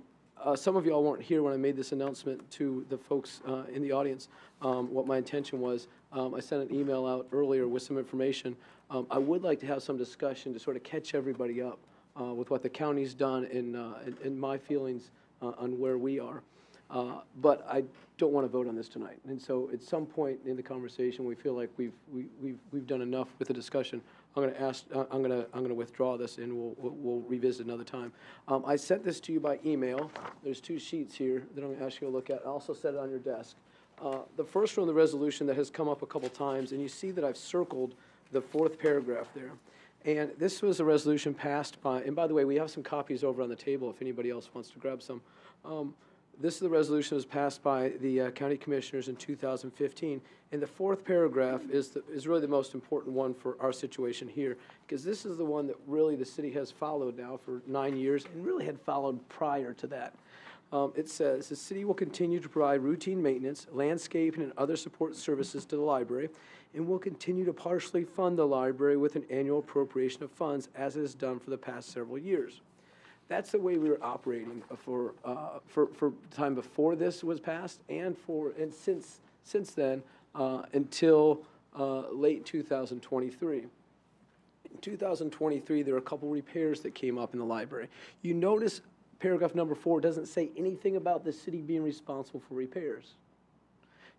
some of y'all weren't here when I made this announcement to the folks in the audience, what my intention was. I sent an email out earlier with some information. I would like to have some discussion to sort of catch everybody up with what the county's done and my feelings on where we are. But I don't want to vote on this tonight. And so at some point in the conversation, we feel like we've done enough with the discussion. I'm going to withdraw this and we'll revisit another time. I sent this to you by email. There's 2 sheets here that I'm going to ask you to look at. I also set it on your desk. The first one, the resolution that has come up a couple times, and you see that I've circled the 4th paragraph there. And this was a resolution passed by, and by the way, we have some copies over on the table if anybody else wants to grab some. This is the resolution that was passed by the county commissioners in 2015. And the 4th paragraph is really the most important one for our situation here, because this is the one that really the city has followed now for 9 years and really had followed prior to that. It says, the city will continue to provide routine maintenance, landscaping, and other support services to the library, and will continue to partially fund the library with an annual appropriation of funds as it has done for the past several years. That's the way we were operating for time before this was passed and since then until late 2023. In 2023, there were a couple repairs that came up in the library. You notice paragraph number 4 doesn't say anything about the city being responsible for repairs.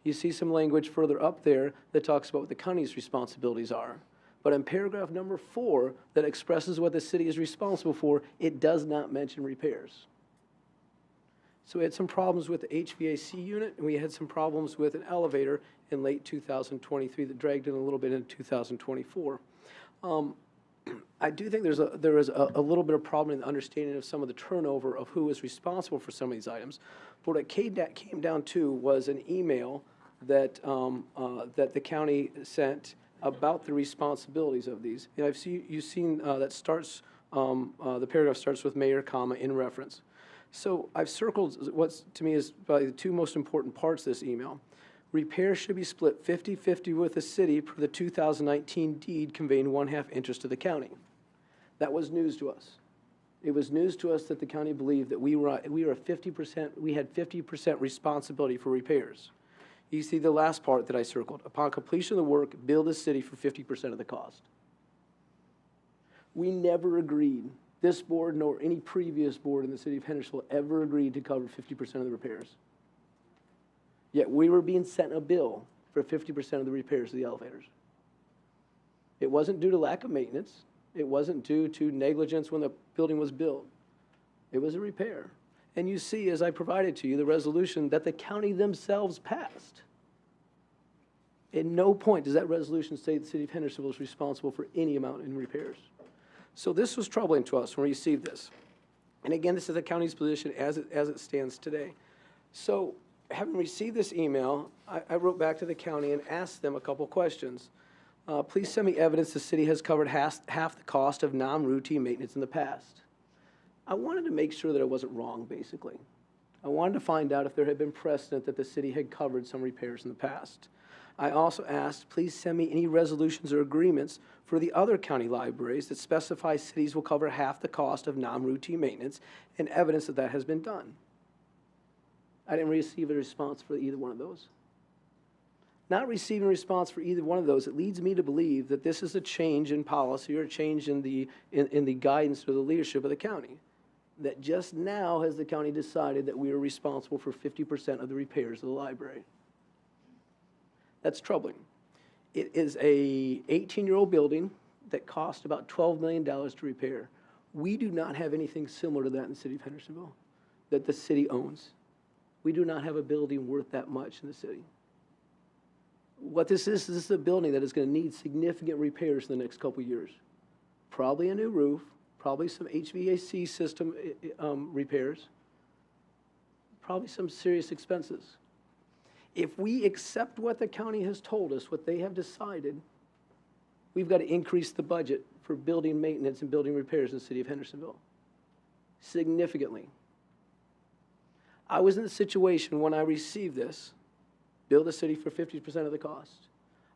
You see some language further up there that talks about what the county's responsibilities are. But in paragraph number 4 that expresses what the city is responsible for, it does not mention repairs. So we had some problems with the HVAC unit, and we had some problems with an elevator in late 2023 that dragged in a little bit into 2024. I do think there is a little bit of problem in the understanding of some of the turnover of who is responsible for some of these items. But what it came down to was an email that the county sent about the responsibilities of these. And you've seen that starts, the paragraph starts with mayor, comma, in reference. So I've circled what to me is probably the 2 most important parts of this email. Repairs should be split 50-50 with the city per the 2019 deed conveying 1/2 interest to the county. That was news to us. It was news to us that the county believed that we had 50% responsibility for repairs. You see the last part that I circled. Upon completion of the work, bill the city for 50% of the cost. We never agreed, this board nor any previous board in the city of Hendersonville ever agreed to cover 50% of the repairs. Yet we were being sent a bill for 50% of the repairs of the elevators. It wasn't due to lack of maintenance. It wasn't due to negligence when the building was built. It was a repair. And you see, as I provided to you, the resolution that the county themselves passed. At no point does that resolution say the city of Hendersonville is responsible for any amount in repairs. So this was troubling to us when we received this. And again, this is the county's position as it stands today. So having received this email, I wrote back to the county and asked them a couple questions. Please send me evidence the city has covered half the cost of non-routine maintenance in the past. I wanted to make sure that I wasn't wrong, basically. I wanted to find out if there had been precedent that the city had covered some repairs in the past. I also asked, please send me any resolutions or agreements for the other county libraries that specify cities will cover half the cost of non-routine maintenance and evidence that has been done. I didn't receive a response for either one of those. Not receiving a response for either one of those, it leads me to believe that this is a change in policy or a change in the guidance or the leadership of the county. That just now has the county decided that we are responsible for 50% of the repairs of the library. That's troubling. It is a 18-year-old building that cost about $12 million to repair. We do not have anything similar to that in the city of Hendersonville that the city owns. We do not have a building worth that much in the city. What this is a building that is going to need significant repairs in the next couple of years. Probably a new roof, probably some HVAC system repairs, probably some serious expenses. If we accept what the county has told us, what they have decided, we've got to increase the budget for building maintenance and building repairs in the city of Hendersonville significantly. I was in the situation when I received this, build a city for 50% of the cost.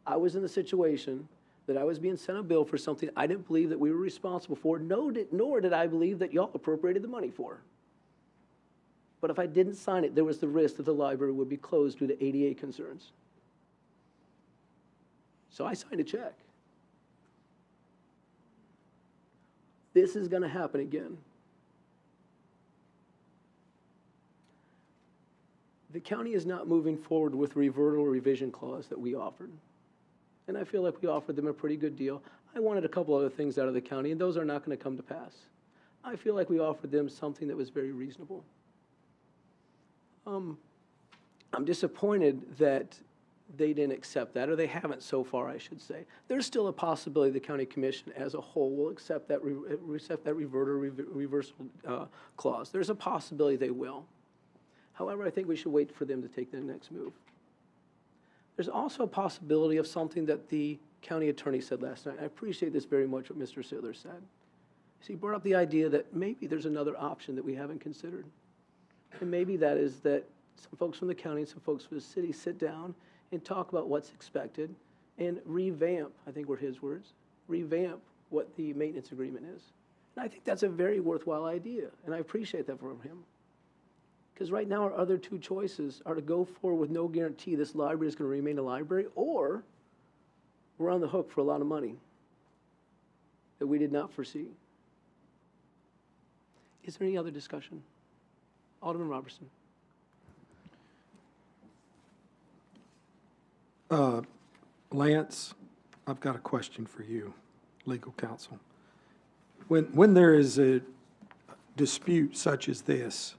I was in the situation that I was being sent a bill for something I didn't believe that we were responsible for, nor did I believe that y'all appropriated the money for. But if I didn't sign it, there was the risk that the library would be closed due to ADA concerns. So I signed a check. This is going to happen again. The county is not moving forward with the revertal or revision clause that we offered. And I feel like we offered them a pretty good deal. I wanted a couple other things out of the county, and those are not going to come to pass. I feel like we offered them something that was very reasonable. I'm disappointed that they didn't accept that, or they haven't so far, I should say. There's still a possibility the county commission as a whole will accept that revert or reversal clause. There's a possibility they will. However, I think we should wait for them to take their next move. There's also a possibility of something that the county attorney said last night. I appreciate this very much, what Mr. Sittler said. He brought up the idea that maybe there's another option that we haven't considered. And maybe that is that some folks from the county and some folks from the city sit down and talk about what's expected and revamp, I think were his words, revamp what the maintenance agreement is. And I think that's a very worthwhile idea, and I appreciate that from him. Because right now our other two choices are to go forward with no guarantee this library is going to remain a library, or we're on the hook for a lot of money that we did not foresee. Is there any other discussion? Alderman Robertson. Lance, I've got a question for you, legal counsel. When there is a dispute such as this,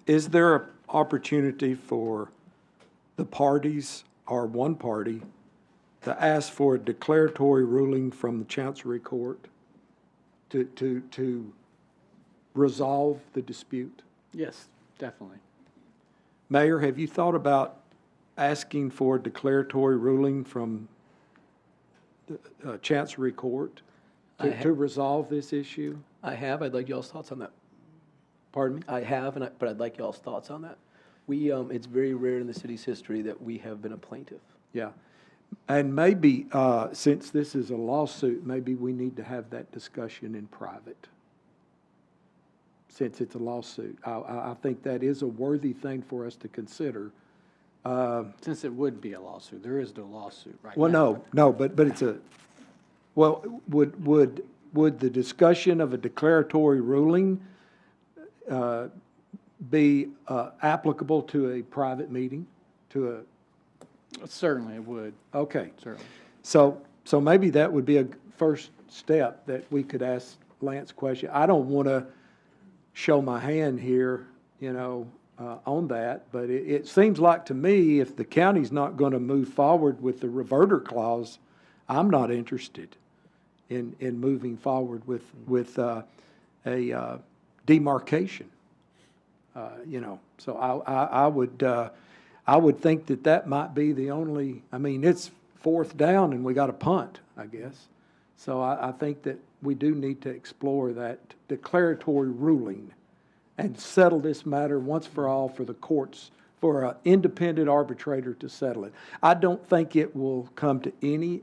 is there an opportunity for the parties or one party to ask for a declaratory ruling from the Chancery Court to resolve the dispute? Yes, definitely. Mayor, have you thought about asking for a declaratory ruling from the Chancery Court to resolve this issue? I have. I'd like y'all's thoughts on that. Pardon me? I have, but I'd like y'all's thoughts on that. It's very rare in the city's history that we have been a plaintiff. Yeah. And maybe, since this is a lawsuit, maybe we need to have that discussion in private. Since it's a lawsuit. I think that is a worthy thing for us to consider. Since it would be a lawsuit, there is no lawsuit right now. Well, no, but it's a, well, would the discussion of a declaratory ruling be applicable to a private meeting, to a? Certainly it would. Okay. Certainly. So maybe that would be a first step that we could ask Lance question. I don't want to show my hand here, on that, but it seems like to me if the county's not going to move forward with the reverter clause, I'm not interested in moving forward with a demarcation. So I would think that might be the only. I mean, it's fourth down and we got a punt, I guess. So I think that we do need to explore that declaratory ruling and settle this matter once for all for the courts, for an independent arbitrator to settle it. I don't think it will come to any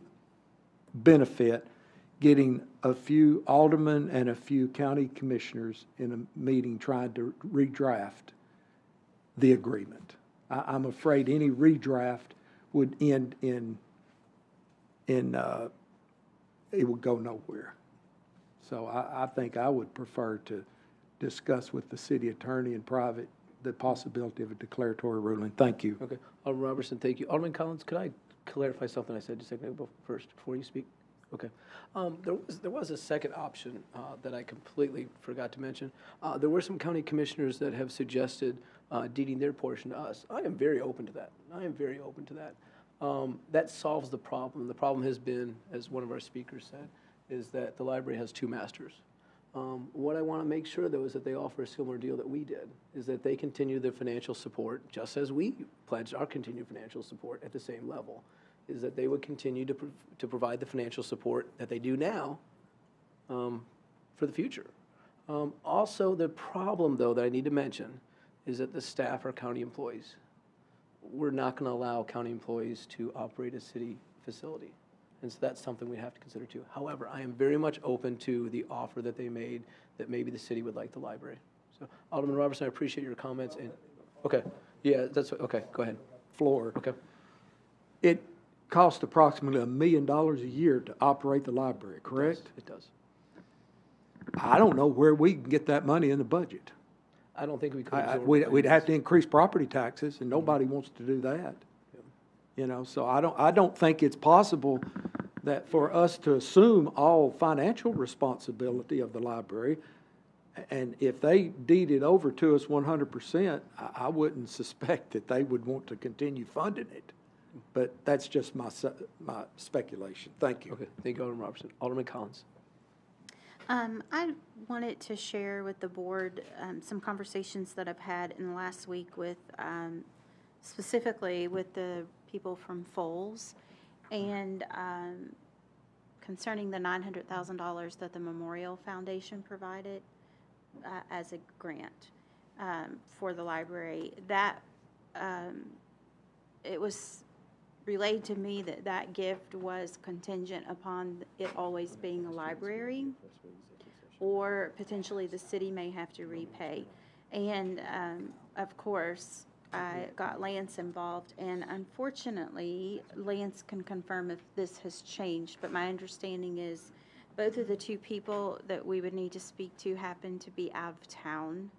benefit getting a few aldermen and a few county commissioners in a meeting trying to redraft the agreement. I'm afraid any redraft would end in, it would go nowhere. So I think I would prefer to discuss with the city attorney in private the possibility of a declaratory ruling. Thank you. Okay, Alderman Robertson, thank you. Alderman Collins, could I clarify something I said just a second ago first, before you speak? Okay. There was a second option that I completely forgot to mention. There were some county commissioners that have suggested deeding their portion to us. I am very open to that. I am very open to that. That solves the problem. The problem has been, as one of our speakers said, is that the library has two masters. What I want to make sure, though, is that they offer a similar deal that we did, is that they continue their financial support, just as we pledged our continued financial support at the same level, is that they would continue to provide the financial support that they do now for the future. Also, the problem, though, that I need to mention is that the staff are county employees. We're not going to allow county employees to operate a city facility. And so that's something we have to consider too. However, I am very much open to the offer that they made that maybe the city would like the library. So Alderman Robertson, I appreciate your comments. And okay, yeah, that's okay. Go ahead. Floor. Okay. It costs approximately $1 million a year to operate the library, correct? It does. I don't know where we can get that money in the budget. I don't think we could. We'd have to increase property taxes, and nobody wants to do that. You know, so I don't think it's possible that for us to assume all financial responsibility of the library, and if they deed it over to us 100%, I wouldn't suspect that they would want to continue funding it. But that's just my speculation. Thank you. Okay, thank you, Alderman Robertson. Alderman Collins. I wanted to share with the board some conversations that I've had in the last week with, specifically with the people from Foles, and concerning the $900,000 that the Memorial Foundation provided as a grant for the library. That it was relayed to me that that gift was contingent upon it always being a library, or potentially the city may have to repay. And of course, I got Lance involved, and unfortunately, Lance can confirm if this has changed, but my understanding is both of the two people that we would need to speak to happen to be out of town.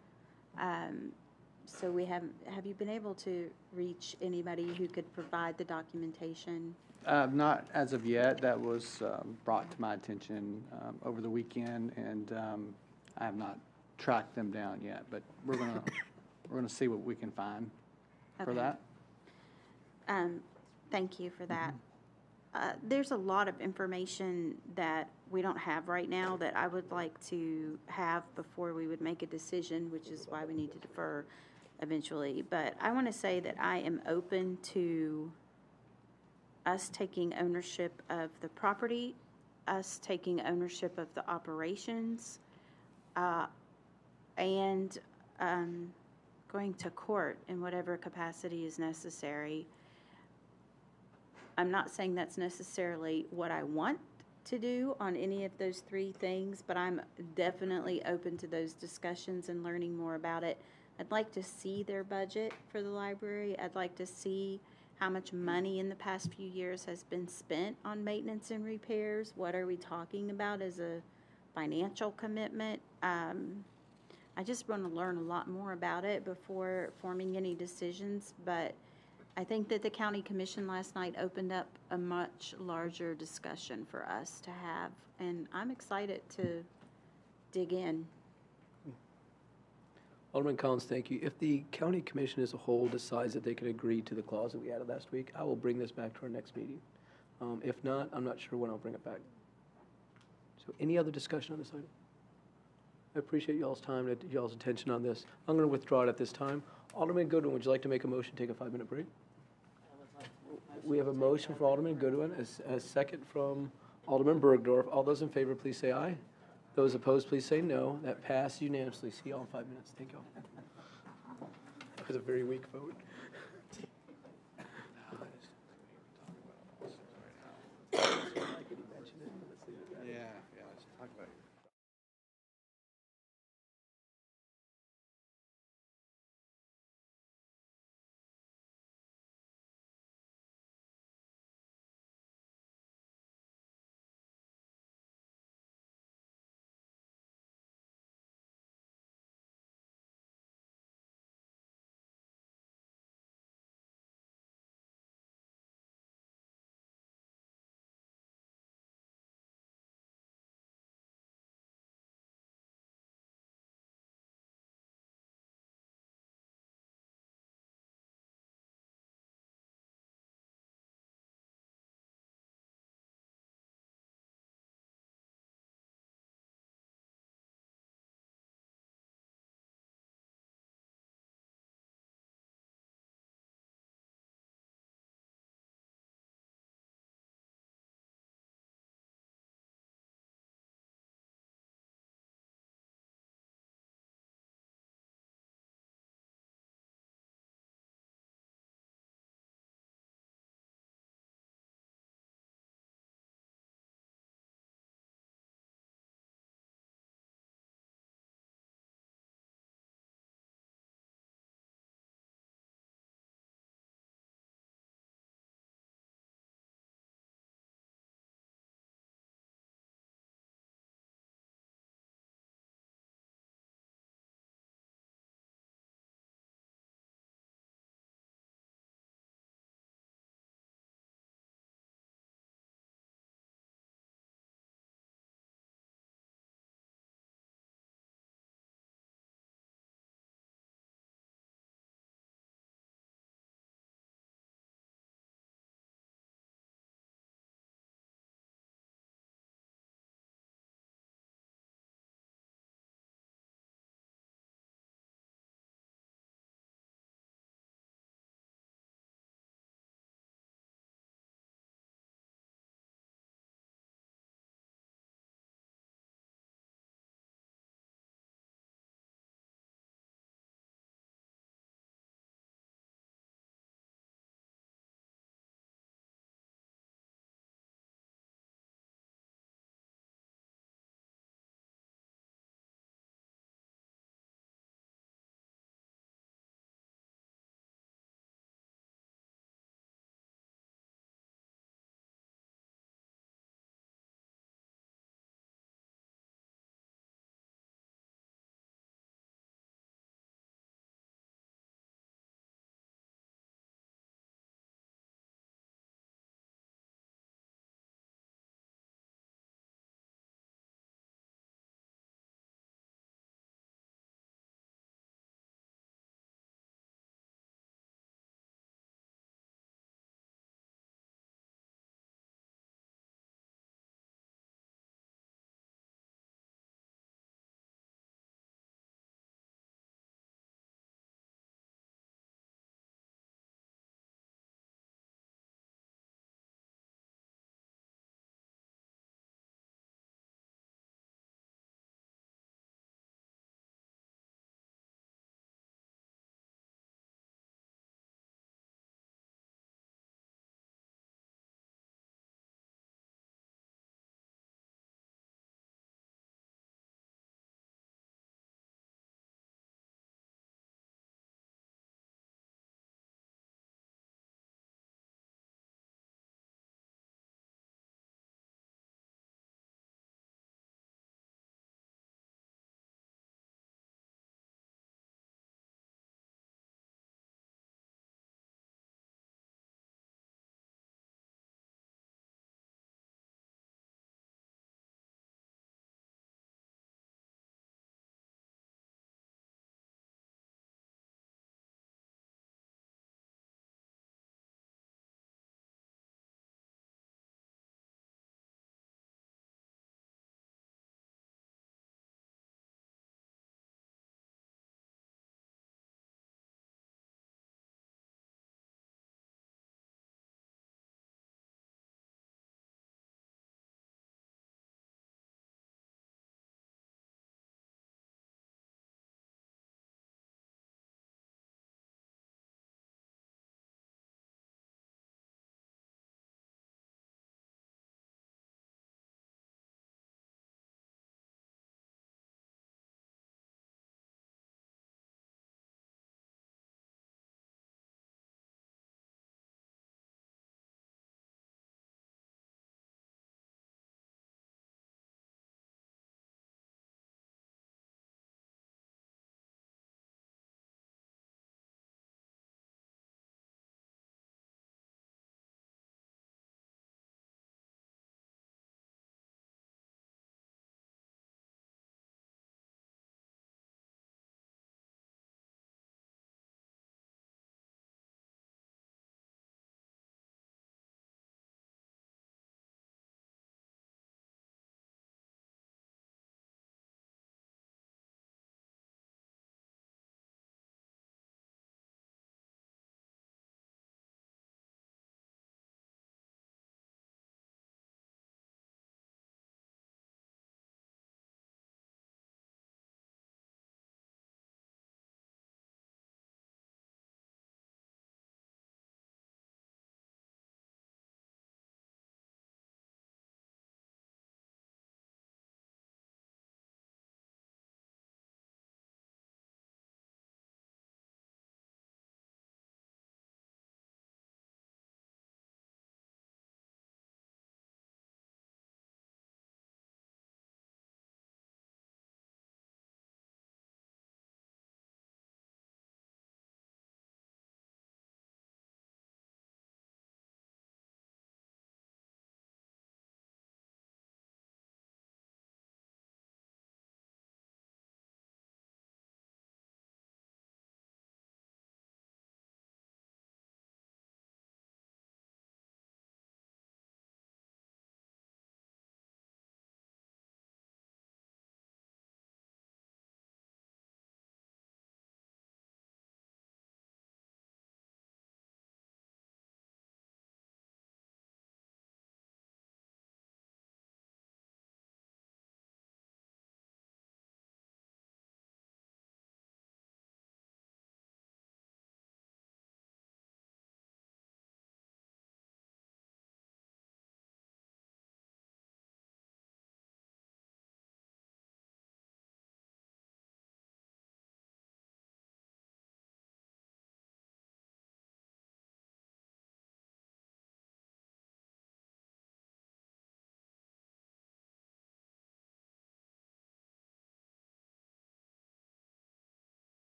So have you been able to reach anybody who could provide the documentation? Not as of yet. That was brought to my attention over the weekend, and I have not tracked them down yet, but we're gonna see what we can find for that. Thank you for that. There's a lot of information that we don't have right now that I would like to have before we would make a decision, which is why we need to defer eventually. But I want to say that I am open to us taking ownership of the property, us taking ownership of the operations, and going to court in whatever capacity is necessary. I'm not saying that's necessarily what I want to do on any of those three things, but I'm definitely open to those discussions and learning more about it. I'd like to see their budget for the library. I'd like to see how much money in the past few years has been spent on maintenance and repairs. What are we talking about as a financial commitment? I just want to learn a lot more about it before forming any decisions, but I think that the county commission last night opened up a much larger discussion for us to have, and I'm excited to dig in. Alderman Collins, thank you. If the county commission as a whole decides that they can agree to the clause that we added last week, I will bring this back to our next meeting. If not, I'm not sure when I'll bring it back. So any other discussion on this item? I appreciate y'all's time and y'all's attention on this. I'm going to withdraw it at this time. Alderman Goodwin, would you like to make a motion to take a 5-minute break? We have a motion from Alderman Goodwin, a second from Alderman Bergdorf. All those in favor, please say aye. Those opposed, please say no. That passed unanimously. See y'all in 5 minutes. Thank y'all. That was a very weak vote.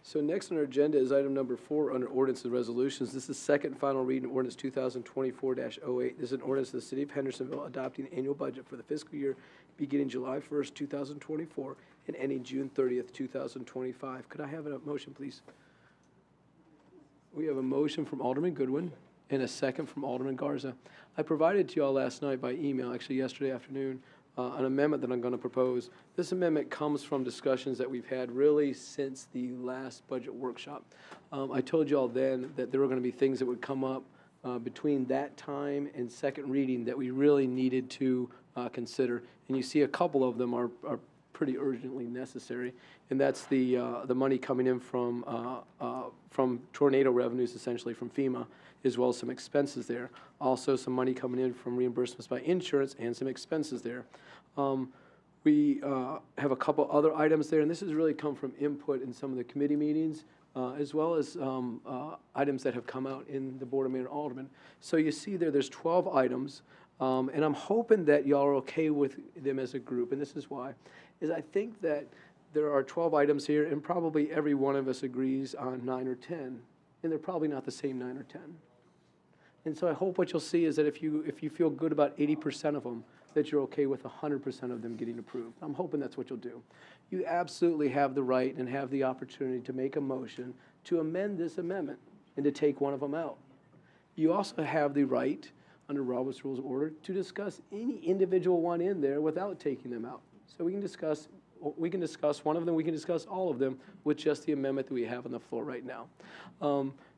So next on our agenda is item number 4 under ordinance and resolutions. This is second final reading of ordinance 2024-08. This is an ordinance of the City of Hendersonville adopting the annual budget for the fiscal year beginning July 1st, 2024 and ending June 30th, 2025. Could I have a motion, please? We have a motion from Alderman Goodwin and a second from Alderman Garza. I provided to you all last night by email, actually yesterday afternoon, an amendment that I'm going to propose. This amendment comes from discussions that we've had really since the last budget workshop. I told you all then that there were going to be things that would come up between that time and second reading that we really needed to consider. And you see a couple of them are pretty urgently necessary, and that's the money coming in from tornado revenues, essentially from FEMA, as well as some expenses there. Also, some money coming in from reimbursements by insurance and some expenses there. We have a couple other items there, and this has really come from input in some of the committee meetings, as well as items that have come out in the Board of Mayor and Aldermen. So you see there's 12 items, and I'm hoping that y'all are okay with them as a group, and this is why. Is I think that there are 12 items here, and probably every one of us agrees on 9 or 10, and they're probably not the same 9 or 10. And so I hope what you'll see is that if you feel good about 80% of them, that you're okay with 100% of them getting approved. I'm hoping that's what you'll do. You absolutely have the right and have the opportunity to make a motion to amend this amendment and to take one of them out. You also have the right, under Robert's Rules of Order, to discuss any individual one in there without taking them out. So we can discuss one of them, we can discuss all of them with just the amendment that we have on the floor right now.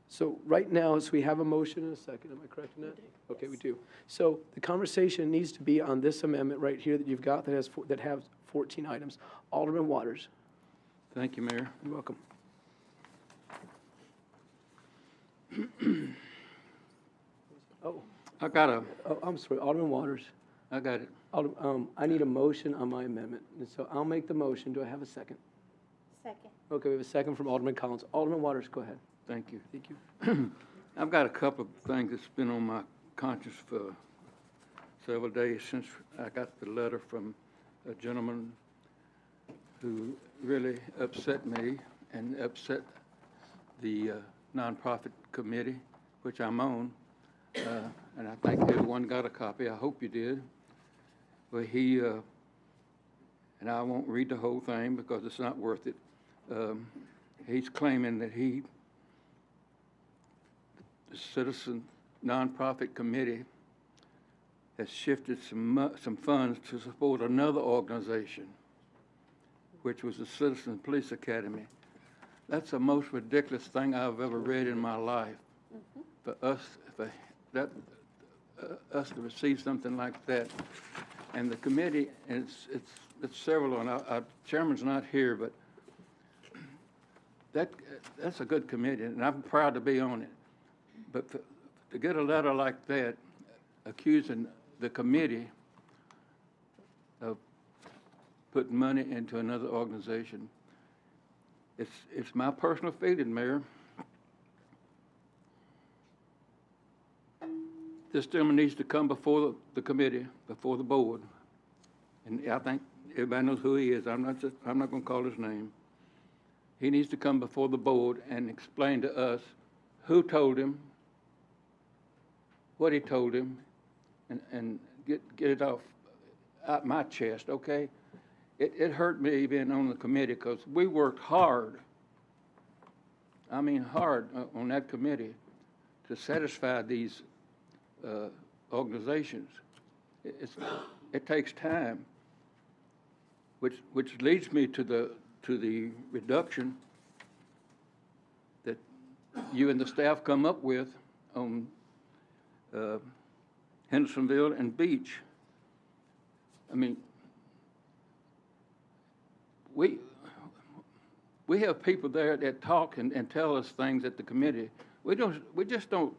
So right now, we have a motion and a second. Am I correct in that? Okay, we do. So the conversation needs to be on this amendment right here that you've got that has 14 items. Alderman Waters. Thank you, Mayor. You're welcome. I got a. Oh, I'm sorry, Alderman Waters. I got it. I need a motion on my amendment, and so I'll make the motion. Do I have a second? Second. Okay, we have a second from Alderman Collins. Alderman Waters, go ahead. Thank you. Thank you. I've got a couple of things that's been on my conscience for several days since I got the letter from a gentleman who really upset me and upset the nonprofit committee, which I'm on, and I think everyone got a copy. I hope you did. But he, and I won't read the whole thing because it's not worth it. He's claiming that the Citizen Nonprofit Committee has shifted some funds to support another organization, which was the Citizen Police Academy. That's the most ridiculous thing I've ever read in my life. For us to receive something like that, and the committee, and it's several, and our chairman's not here, but that's a good committee, and I'm proud to be on it. But to get a letter like that accusing the committee of putting money into another organization, it's my personal feeling, Mayor. This gentleman needs to come before the committee, before the board, and I think everybody knows who he is. I'm not going to call his name. He needs to come before the board and explain to us who told him, what he told him, and get it out my chest, okay? It hurt me being on the committee because we worked hard, I mean hard, on that committee to satisfy these organizations. It takes time, which leads me to the reduction that you and the staff come up with on Hendersonville and Beach. I mean, we have people there that talk and tell us things at the committee. We just don't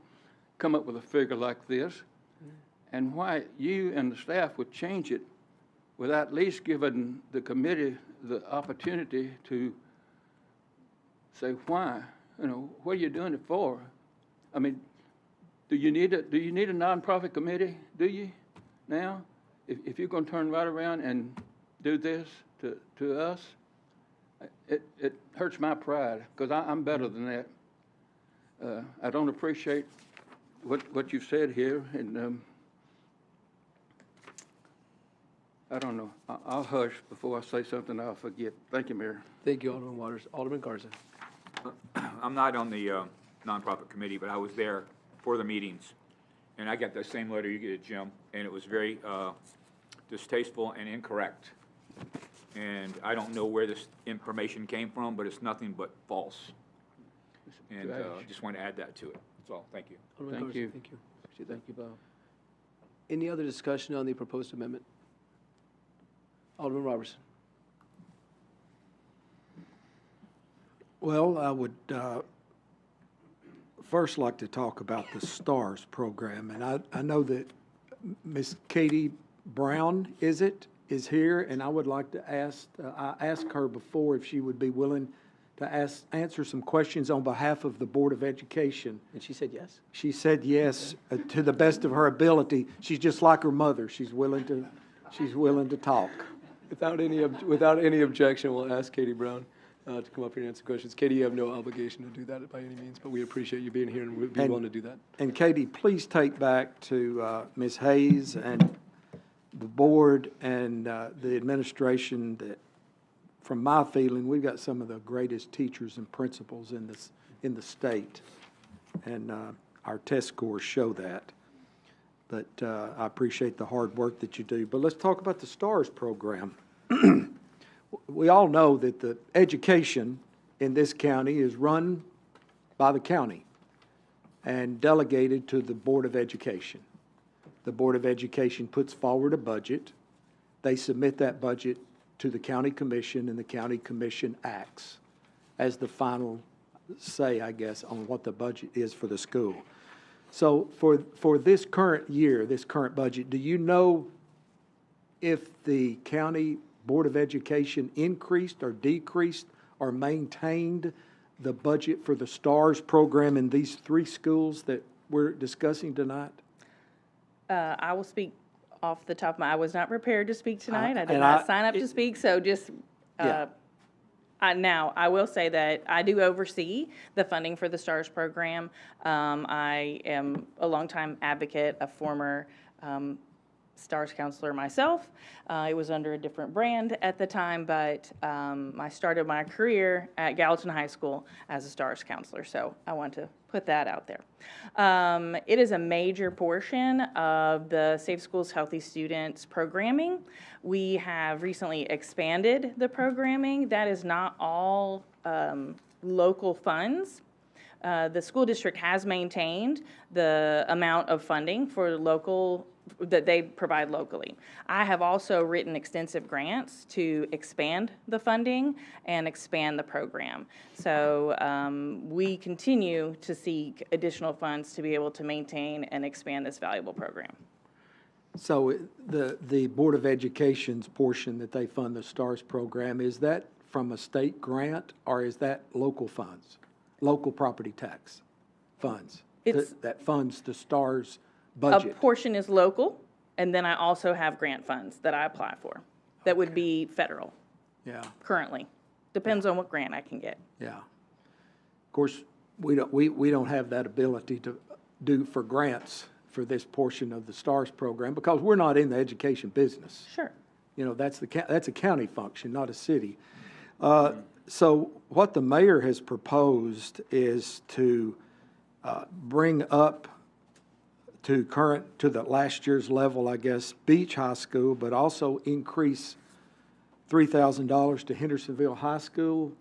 come up with a figure like this. And why you and the staff would change it without at least giving the committee the opportunity to say why. You know, what are you doing it for? I mean, do you need a nonprofit committee? Do you now? If you're going to turn right around and do this to us, it hurts my pride, because I'm better than that. I don't appreciate what you've said here, and I don't know. I'll hush before I say something I'll forget. Thank you, Mayor. Thank you, Alderman Waters. Alderman Garza. I'm not on the nonprofit committee, but I was there for the meetings. And I got the same letter you get, Jim, and it was very distasteful and incorrect. And I don't know where this information came from, but it's nothing but false. And just want to add that to it. That's all. Thank you. Alderman Thank Garza, you. Thank you. Thank you, Bob. Any other discussion on the proposed amendment? Alderman Robertson. Well, I would first like to talk about the STARS program. And I know that Miss Katie Brown, is here, and I would like to ask, I asked her before if she would be willing to answer some questions on behalf of the Board of Education. And she said yes? She said yes, to the best of her ability. She's just like her mother. She's willing to talk. Without any objection, we'll ask Katie Brown to come up here and answer questions. Katie, you have no obligation to do that by any means, but we appreciate you being here and we'd be willing to do that. And Katie, please take back to Ms. Hayes and the board and the administration that, from my feeling, we've got some of the greatest teachers and principals in the state, and our test scores show that. But I appreciate the hard work that you do. But let's talk about the STARS program. We all know that the education in this county is run by the county and delegated to the Board of Education. The Board of Education puts forward a budget. They submit that budget to the county commission, and the county commission acts as the final say, I guess, on what the budget is for the school. So for this current year, this current budget, do you know if the county Board of Education increased or decreased or maintained the budget for the STARS program in these three schools that we're discussing tonight? I will speak off the top of my, I was not prepared to speak tonight. I did and not sign up to speak, so just, Yeah. now, I will say that I do oversee the funding for the STARS program. I am a longtime advocate, a former STARS counselor myself. It was under a different brand at the time, but I started my career at Gallatin High School as a STARS counselor, so I want to put that out there. It is a major portion of the Safe Schools, Healthy Students programming. We have recently expanded the programming. That is not all local funds. The school district has maintained the amount of funding for local that they provide locally. I have also written extensive grants to expand the funding and expand the program. So we continue to seek additional funds to be able to maintain and expand this valuable program. So the Board of Education's portion that they fund the STARS program, is that from a state grant or is that local funds, local property tax funds that funds the STARS budget? A portion is local, and then I also have grant funds that I apply for that would be federal. Yeah. Currently. Depends on what grant I can get. Yeah. Of course, we don't have that ability to do for grants for this portion of the STARS program because we're not in the education business. Sure. You know, that's a county function, not a city. So what the mayor has proposed is to bring up to the last year's level, I guess, Beach High School, but also increase $3,000 to Hendersonville High School,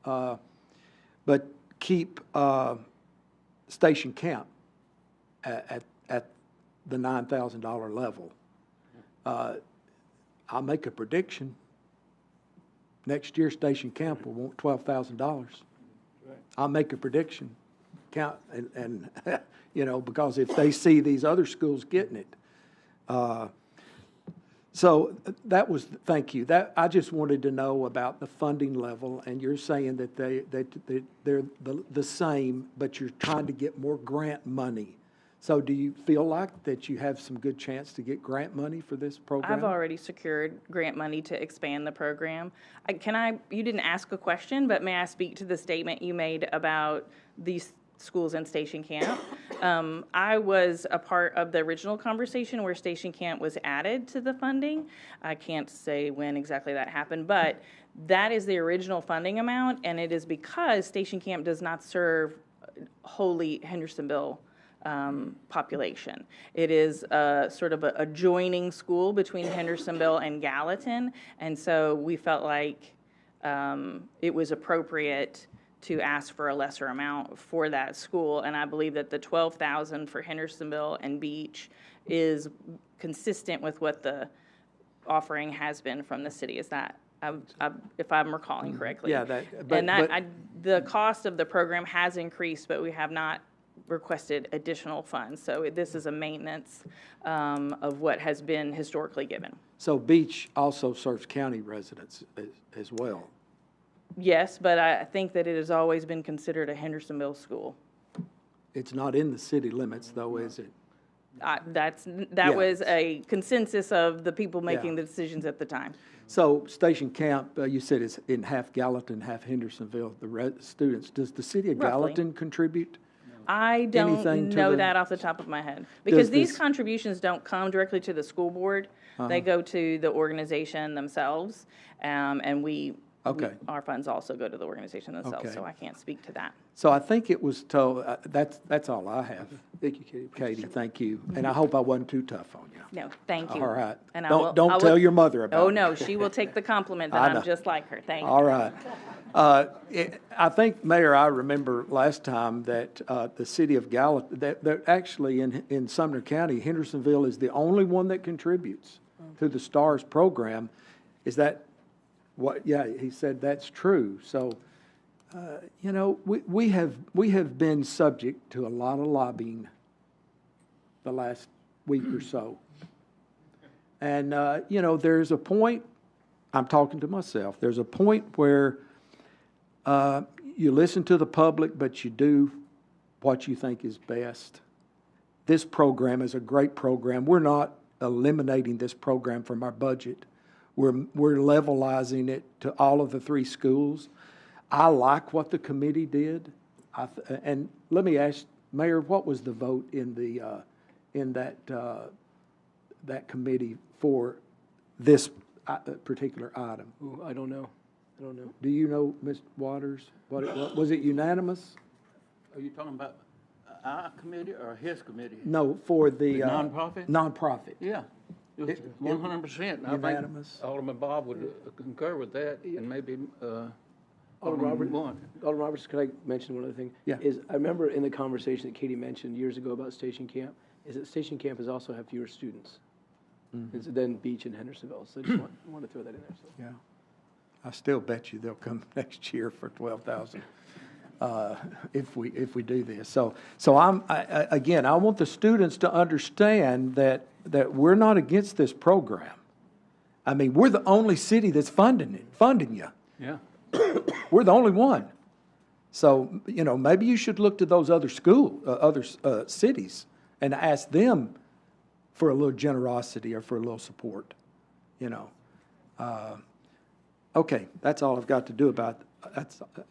but keep Station Camp at the $9,000 level. I'll make a prediction. Next year, Station Camp will want $12,000. I'll make a prediction. Count and you know, because if they see these other schools getting it. So that was, thank you. That I just wanted to know about the funding level, and you're saying that they're the same, but you're trying to get more grant money. So do you feel like that you have some good chance to get grant money for this program? I've already secured grant money to expand the program. You didn't ask a question, but may I speak to the statement you made about these schools and Station Camp? I was a part of the original conversation where Station Camp was added to the funding. I can't say when exactly that happened, but that is the original funding amount, and it is because Station Camp does not serve wholly Hendersonville population. It is sort of a adjoining school between Hendersonville and Gallatin, and so we felt like it was appropriate to ask for a lesser amount for that school, and I believe that the $12,000 for Hendersonville and Beach is consistent with what the offering has been from the city. Is that, if I'm recalling correctly? Yeah, the cost of the program has increased, but we have not requested additional funds. So this is a maintenance of what has been historically given. So Beach also serves county residents as well? Yes, but I think that it has always been considered a Hendersonville school. It's not in the city limits, though, is it? That was a consensus of the people making Yeah. the decisions at the time. So Station Camp, you said is in half Gallatin, half Hendersonville, the students. Does the city of Roughly. Gallatin contribute? I don't Anything to know the- that off the top of my head. Because these this- contributions don't come directly to the school board. They go to the organization themselves, and Okay. our funds also go to the organization themselves, Okay. so I can't speak to that. So I think it was told, that's all I have. Thank you, Katie. Katie, thank you. And I hope I wasn't too tough on you. No, thank you. All right. And Don't tell your mother about it. Oh, no, she will take the compliment that I know. I'm just like her. Thank you. All right. I think, Mayor, I remember last time that the city of Gallatin, that actually in Sumner County, Hendersonville is the only one that contributes to the STARS program. Is that what? Yeah, he said that's true. So, you know, we have been subject to a lot of lobbying the last week or so. And, you know, there's a point, I'm talking to myself, there's a point where you listen to the public, but you do what you think is best. This program is a great program. We're not eliminating this program from our budget. We're levelizing it to all of the three schools. I like what the committee did. And let me ask, Mayor, what was the vote in that committee for this particular item? Ooh, I don't know. Do you know, Ms. Waters? Was it unanimous? Are you talking about our committee or his committee? No, for the The nonprofit? Nonprofit. Yeah, it was 100%. I think Unanimous? Alderman Bob would concur with that, and maybe Alderman one. Roberts, could I mention one other thing? Yeah. I remember in the conversation that Katie mentioned years ago about Station Camp, is that Station Camp has also have fewer students than Beach and Hendersonville. So I just want to throw that in there. So. Yeah. I still bet you they'll come next year for 12,000 if we do this. So again, I want the students to understand that we're not against this program. I mean, we're the only city that's funding you. Yeah. We're the only one. So, you know, maybe you should look to those other cities and ask them for a little generosity or for a little support, you know. Okay, that's all I've got to do about,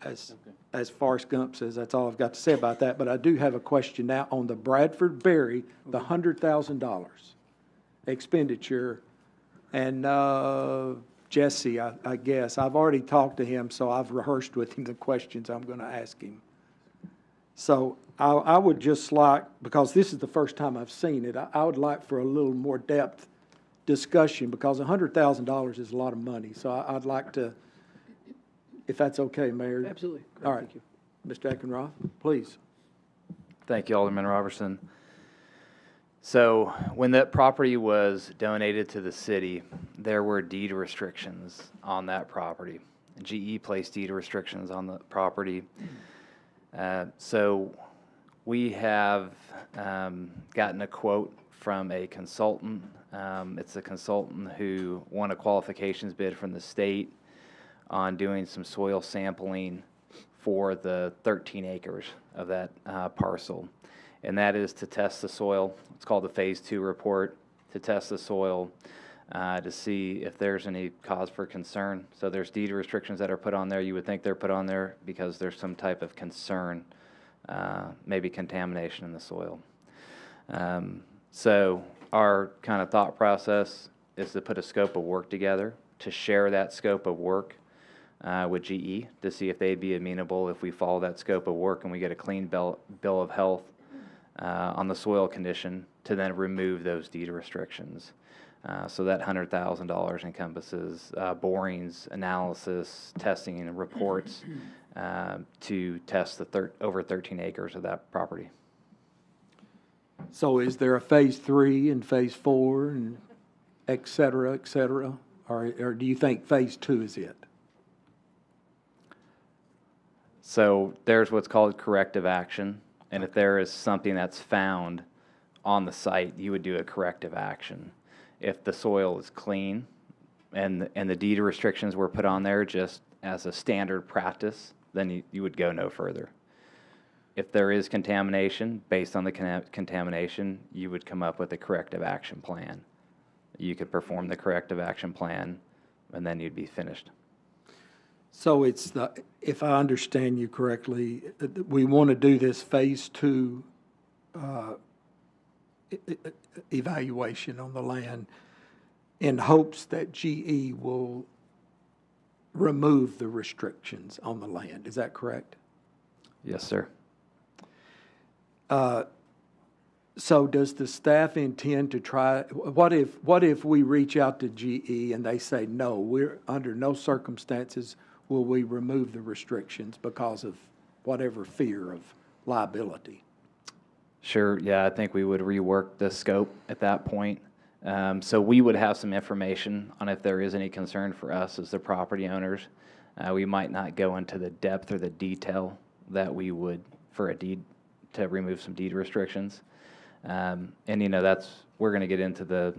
as Forrest Gump says, that's all I've got to say about that. But I do have a question now on the Bradford Berry, the $100,000 expenditure. And Jesse, I guess, I've already talked to him, so I've rehearsed with him the questions I'm going to ask him. So I would just like, because this is the first time I've seen it, I would like for a little more depth discussion, because $100,000 is a lot of money. So I'd like to, if that's okay, Mayor. Absolutely. Great, All right. thank you. Mr. Eckenroth, please. Thank you, Alderman Robertson. So when that property was donated to the city, there were deed restrictions on that property. GE placed deed restrictions on the property. So we have gotten a quote from a consultant. It's a consultant who won a qualifications bid from the state on doing some soil sampling for the 13 acres of that parcel. and that is to test the soil. It's called the Phase 2 report, to test the soil, to see if there's any cause for concern. So there's deed restrictions that are put on there. You would think they're put on there because there's some type of concern, maybe contamination in the soil. So our kind of thought process is to put a scope of work together, to share that scope of work with GE, to see if they'd be amenable if we follow that scope of work and we get a clean bill of health on the soil condition, to then remove those deed restrictions. So that $100,000 encompasses borings, analysis, testing, and reports to test the over 13 acres of that property. So is there a phase 3 and phase 4 and et cetera, or do you think phase 2 is it? So there's what's called corrective action, and if there is something that's found on the site, you would do a corrective action. If the soil is clean and the deed restrictions were put on there just as a standard practice, then you would go no further. If there is contamination, based on the contamination, you would come up with a corrective action plan. You could perform the corrective action plan, and then you'd be finished. So it's if I understand you correctly, we want to do this phase 2 evaluation on the land in hopes that GE will remove the restrictions on the land. Is that correct? Yes, sir. So does the staff intend to try, what if we reach out to GE and they say, no, we're under no circumstances will we remove the restrictions because of whatever fear of liability? Sure, yeah, I think we would rework the scope at that point. So we would have some information on if there is any concern for us as the property owners. We might not go into the depth or the detail that we would for a deed to remove some deed restrictions. And, we're going to get into the,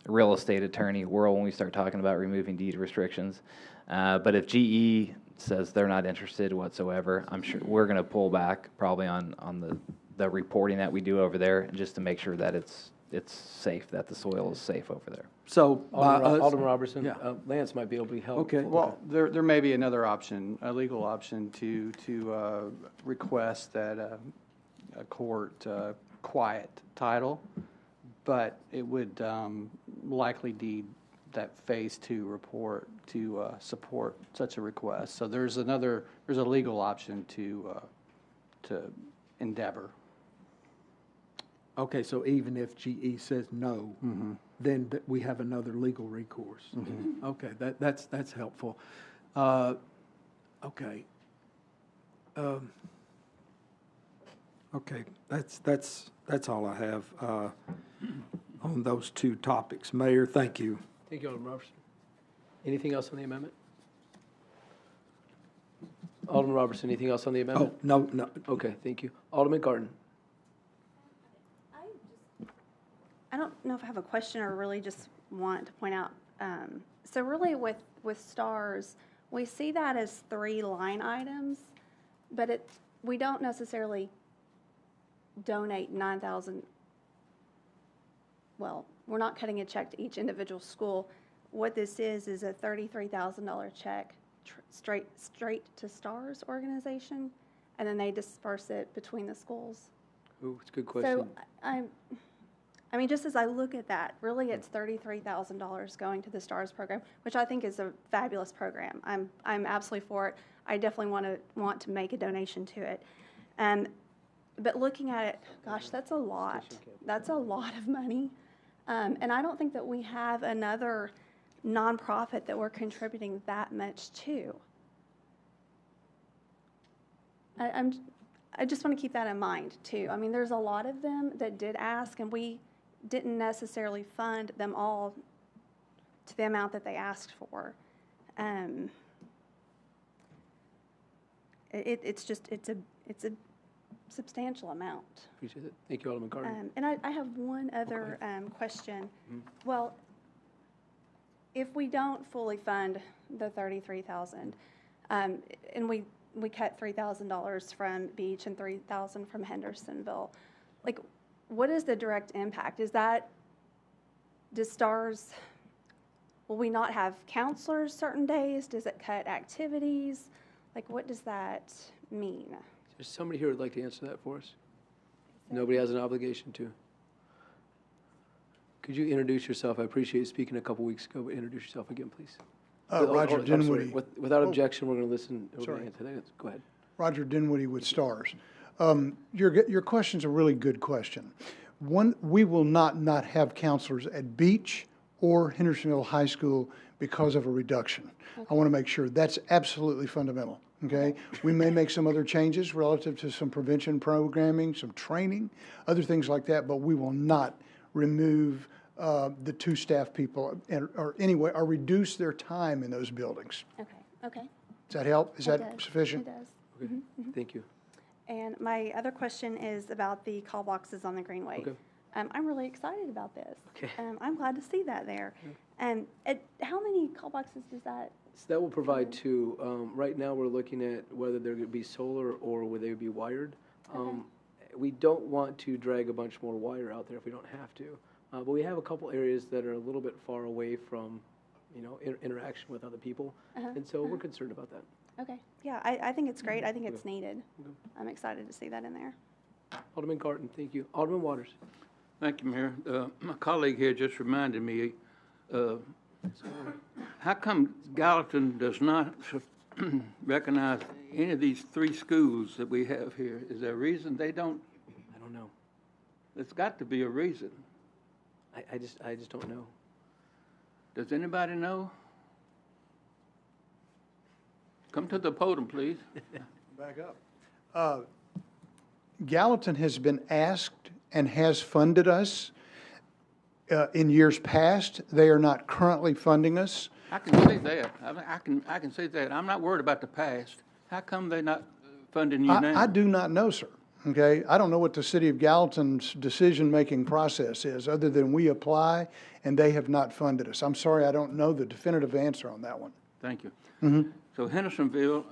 real estate attorney world when we start talking about removing deed restrictions. But if GE says they're not interested whatsoever, I'm sure we're going to pull back probably on the reporting that we do over there, just to make sure that it's safe, that the soil is safe over there. So, Alderman Robertson, yeah. Lance might be able to be helpful. Okay. Well, there may be another option, a legal option to request that a court quiet title, but it would likely deed that phase 2 report to support such a request. So there's a legal option to endeavor. Okay, so even if GE says no, then we have another legal recourse. Okay, that's helpful. Okay. Okay, that's all I have on those 2 topics. Mayor, thank you. Thank you, Alderman Robertson. Anything else on the amendment? Alderman Robertson, anything else on the amendment? Oh, no. Okay, thank you. Alderman Garten. I don't know if I have a question or really just want to point out. So really with STARS, we see that as 3 line items, but we don't necessarily donate 9,000. Well, we're not cutting a check to each individual school. What this is a $33,000 check straight to STARS organization, and then they disperse it between the schools. Ooh, it's a good question. So I mean, just as I look at that, really it's $33,000 going to the STARS program, which I think is a fabulous program. I'm absolutely for it. I definitely want to make a donation to it. But looking at it, gosh, that's a lot. That's a lot of money. And I don't think that we have another nonprofit that we're contributing that much to. I just want to keep that in mind, too. I mean, there's a lot of them that did ask, and we didn't necessarily fund them all to the amount that they asked for. It's a substantial amount. Appreciate it. Thank you, Alderman Carter. And I have one other question. Well, if we don't fully fund the $33,000, and we cut $3,000 from Beach and $3,000 from Hendersonville. Like, what is the direct impact? Does STARS, will we not have counselors certain days? Does it cut activities? Like, what does that mean? There's somebody here who'd like to answer that for us. Nobody has an obligation to. Could you introduce yourself? I appreciate you speaking a couple weeks ago, but introduce yourself again, please. Roger I'm sorry. Dinwiddie. Without objection, we're going to listen. Sorry. Go ahead. Roger Dinwiddie with STARS. Your question's a really good question. One, we will not have counselors at Beach or Hendersonville High School because of a reduction. I want to make sure that's absolutely fundamental, okay? We may make some other changes relative to some prevention programming, some training, other things like that, but we will not remove the 2 staff people or reduce their time in those buildings. Okay. Does that help? Is that It does. sufficient? It does. Okay. Thank you. And my other question is about the call boxes on the Greenway. Okay. I'm really excited about this. Okay. I'm glad to see that there. And how many call boxes does that? So that will provide 2. Right now, we're looking at whether they're going to be solar or would they be wired. We don't want to drag a bunch more wire out there if we don't have to. But we have a couple areas that are a little bit far away from, interaction with other people. And so we're concerned about that. Okay. Yeah, I think it's great. I think it's needed. I'm excited to see that in there. Alderman Garten, thank you. Alderman Waters. Thank you, Mayor. My colleague here just reminded me, how come Gallatin does not recognize any of these 3 schools that we have here? Is there a reason they don't? I don't know. There's got to be a reason. I just don't know. Does anybody know? Come to the podium, please. Back up. Gallatin has been asked and has funded us in years past. They are not currently funding us. I can say that. I can say that. I'm not worried about the past. How come they're not funding you now? I do not know, sir. Okay, I don't know what the city of Gallatin's decision-making process is, other than we apply and they have not funded us. I'm sorry, I don't know the definitive answer on that one. Thank you. So Hendersonville,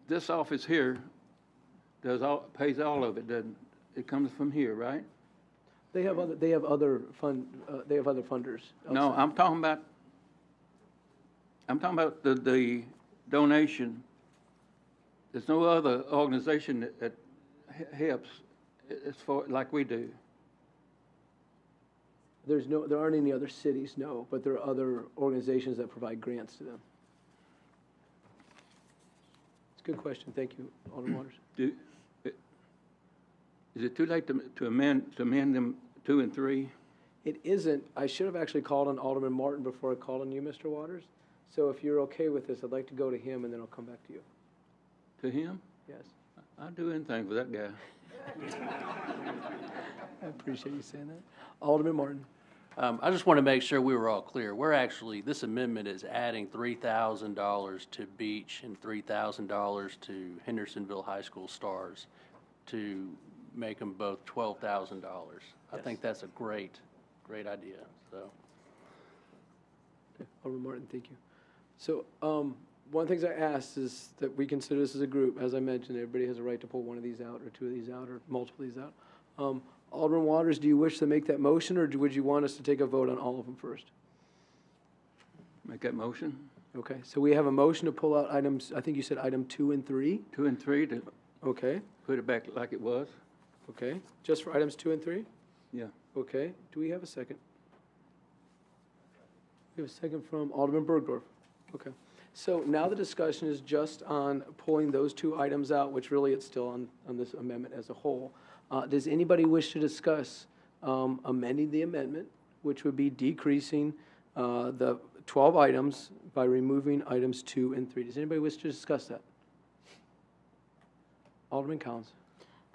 this office here pays all of it, doesn't it? It comes from here, right? They have other funders. No, outside. I'm talking about the donation. There's no other organization that helps as far like we do. There aren't any other cities, no, but there are other organizations that provide grants to them. It's a good question. Thank you, Alderman Waters. Is it too late to amend them 2 and 3? It isn't. I should have actually called on Alderman Martin before I called on you, Mr. Waters. So if you're okay with this, I'd like to go to him and then I'll come back to you. To him? Yes. I'd do anything for that guy. I appreciate you saying that. Alderman Martin. I just want to make sure we were all clear. This amendment is adding $3,000 to Beach and $3,000 to Hendersonville High School STARS to make them both $12,000. I think that's a great idea, so. Okay. Alderman Martin, thank you. So, one of the things I asked is that we consider this as a group. As I mentioned, everybody has a right to pull one of these out or 2 of these out or multiple of these out. Alderman Waters, do you wish to make that motion or would you want us to take a vote on all of them first? Make that motion. Okay, so we have a motion to pull out items, I think you said item 2 and 3? 2 and 3 to Okay, put it back like it was. okay. Just for items 2 and 3? Yeah. Okay, do we have a second? We have a second from Alderman Bergdorf. Okay. So now the discussion is just on pulling those 2 items out, which really it's still on this amendment as a whole. Does anybody wish to discuss amending the amendment, which would be decreasing the 12 items by removing items 2 and 3? Does anybody wish to discuss that? Alderman Collins.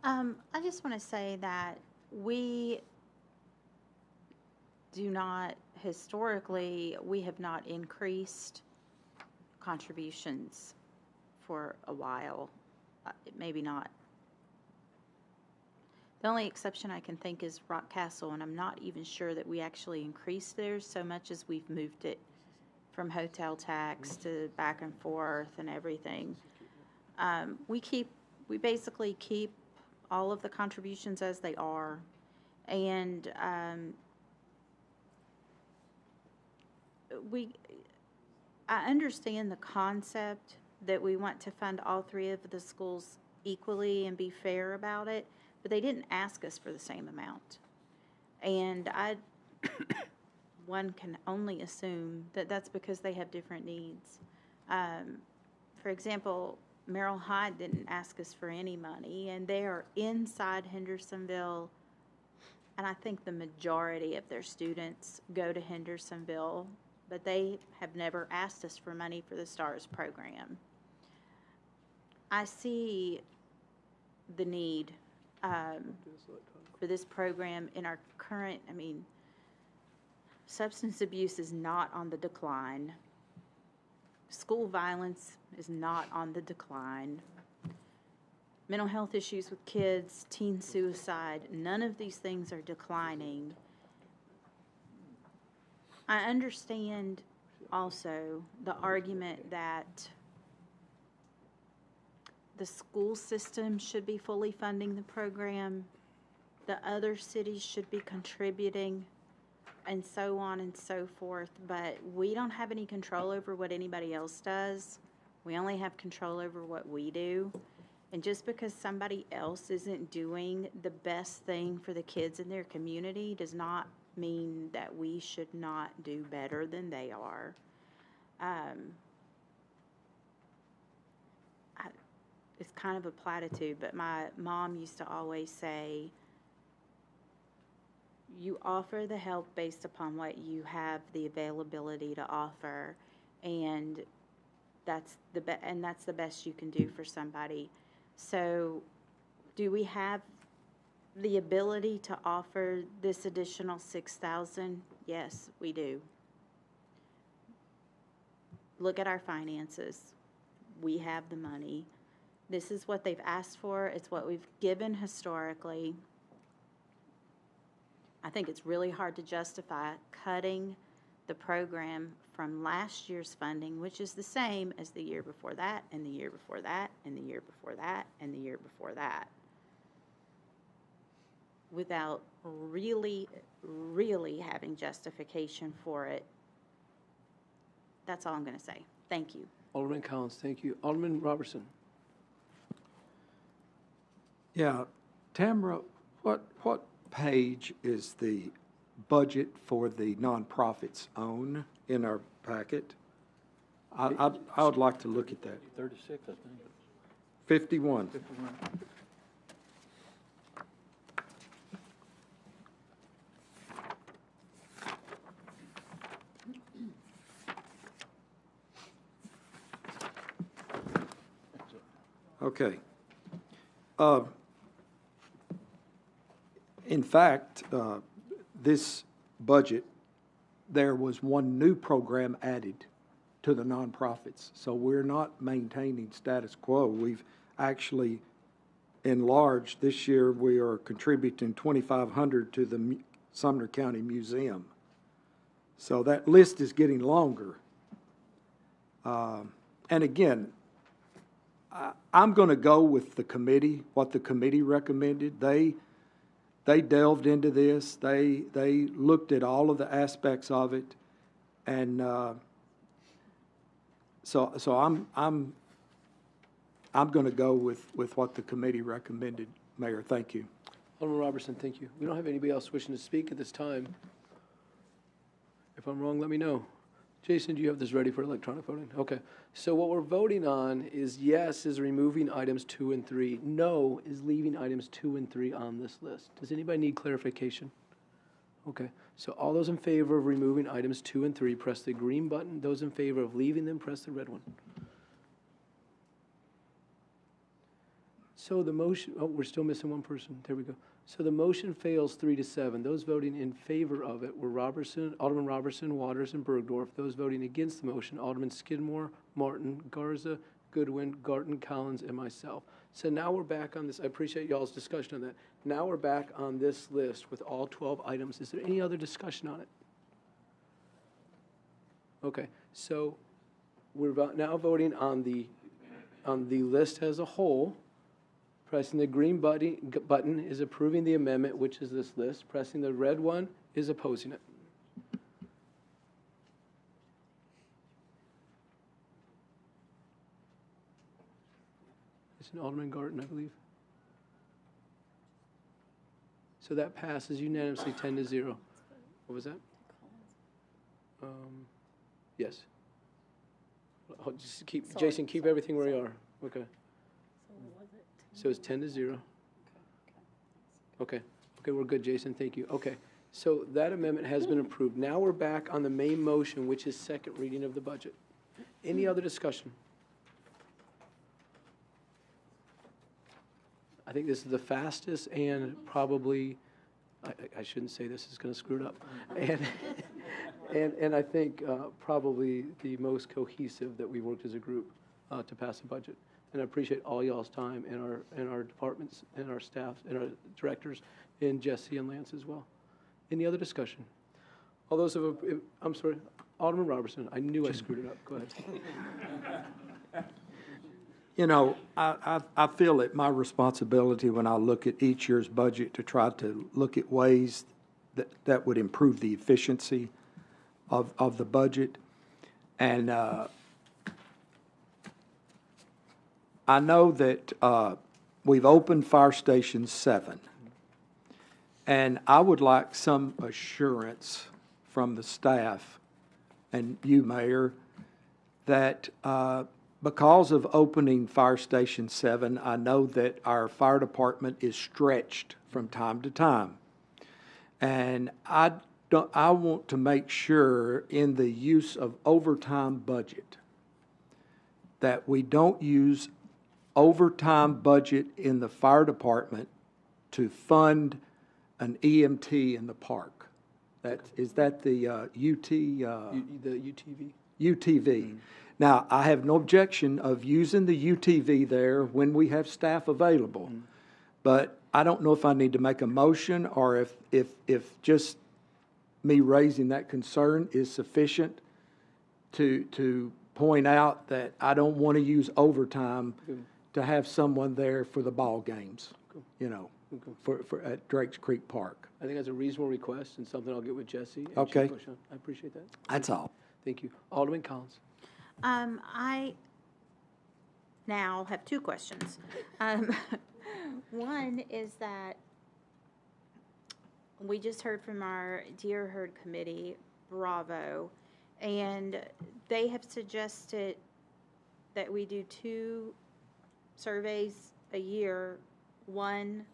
I just want to say that we do not, historically, we have not increased contributions for a while. Maybe not. The only exception I can think is Rock Castle, and I'm not even sure that we actually increased theirs so much as we've moved it from hotel tax to back and forth and everything. We basically keep all of the contributions as they are. And I understand the concept that we want to fund all three of the schools equally and be fair about it, but they didn't ask us for the same amount. And one can only assume that that's because they have different needs. For example, Merrill Hyde didn't ask us for any money, and they are inside Hendersonville, and I think the majority of their students go to Hendersonville, but they have never asked us for money for the STARS program. I see the need for this program in our current, substance abuse is not on the decline. School violence is not on the decline. Mental health issues with kids, teen suicide, none of these things are declining. I understand also the argument that the school system should be fully funding the program, the other cities should be contributing, and so on and so forth, but we don't have any control over what anybody else does. We only have control over what we do. And just because somebody else isn't doing the best thing for the kids in their community does not mean that we should not do better than they are. It's kind of a platitude, but my mom used to always say, you offer the help based upon what you have the availability to offer, and that's the best you can do for somebody. So do we have the ability to offer this additional $6,000? Yes, we do. Look at our finances. We have the money. This is what they've asked for. It's what we've given historically. I think it's really hard to justify cutting the program from last year's funding, which is the same as the year before that, and the year before that, and the year before that, and the year before that, without really, really having justification for it. That's all I'm going to say. Thank you. Alderman Collins, thank you. Alderman Robertson. Yeah, Tamara, what page is the budget for the nonprofits on in our packet? I would like to look at that. 36, I think. 51. 51. Okay. In fact, this budget, there was one new program added to the nonprofits. So we're not maintaining status quo. We've actually enlarged. This year we are contributing $2,500 to the Sumner County Museum. So that list is getting longer. And again, I'm going to go with the committee, what the committee recommended. They delved into this. They looked at all of the aspects of it, and so I'm going to go with what the committee recommended. Mayor, thank you. Alderman Robertson, thank you. We don't have anybody else wishing to speak at this time. If I'm wrong, let me know. Jason, do you have this ready for electronic voting? Okay. So what we're voting on is yes is removing items 2 and 3. No is leaving items 2 and 3 on this list. Does anybody need clarification? Okay. So all those in favor of removing items 2 and 3, press the green button. Those in favor of leaving them, press the red one. So the motion, oh, we're still missing one person. There we go. So the motion fails 3-7. Those voting in favor of it were Alderman Robertson, Waters, and Bergdorf. Those voting against the motion, Alderman Skidmore, Martin, Garza, Goodwin, Garten, Collins, and myself. So now we're back on this. I appreciate y'all's discussion on that. Now we're back on this list with all 12 items. Is there any other discussion on it? Okay, so we're now voting on the list as a whole. Pressing the green button is approving the amendment, which is this list. Pressing the red one is opposing it. It's an Alderman Garten, I believe. So that passes unanimously 10-0. What was that? Yes. I'll just keep, Jason, keep everything where you are. Okay. So it's 10-0. Okay. Okay, we're good, Jason. Thank you. Okay. So that amendment has been approved. Now we're back on the main motion, which is second reading of the budget. Any other discussion? I think this is the fastest and probably, I shouldn't say this is going to screw it up. And I think probably the most cohesive that we worked as a group to pass the budget. And I appreciate all y'all's time and our departments and our staff and our directors and Jesse and Lance as well. Any other discussion? All those of, I'm sorry, Alderman Robertson, I knew I screwed it up. Go ahead. You know, I feel it my responsibility when I look at each year's budget to try to look at ways that would improve the efficiency of the budget. And I know that we've opened Fire Station 7. And I would like some assurance from the staff and you, Mayor, that because of opening Fire Station 7, I know that our fire department is stretched from time to time. And I want to make sure in the use of overtime budget that we don't use overtime budget in the fire department to fund an EMT in the park. Is that the UT? The UTV. UTV. Now, I have no objection of using the UTV there when we have staff available, but I don't know if I need to make a motion or if just me raising that concern is sufficient to point out that I don't want to use overtime to have someone there for the ball games, you know, for at Drake's Creek Park. I think that's a reasonable request and something I'll get with Jesse. And Okay. push on. I appreciate that. That's all. Thank you. Alderman Collins. I now have two questions. One is that we just heard from our Deer Herd Committee, Bravo, and they have suggested that we do 2 surveys a year, one,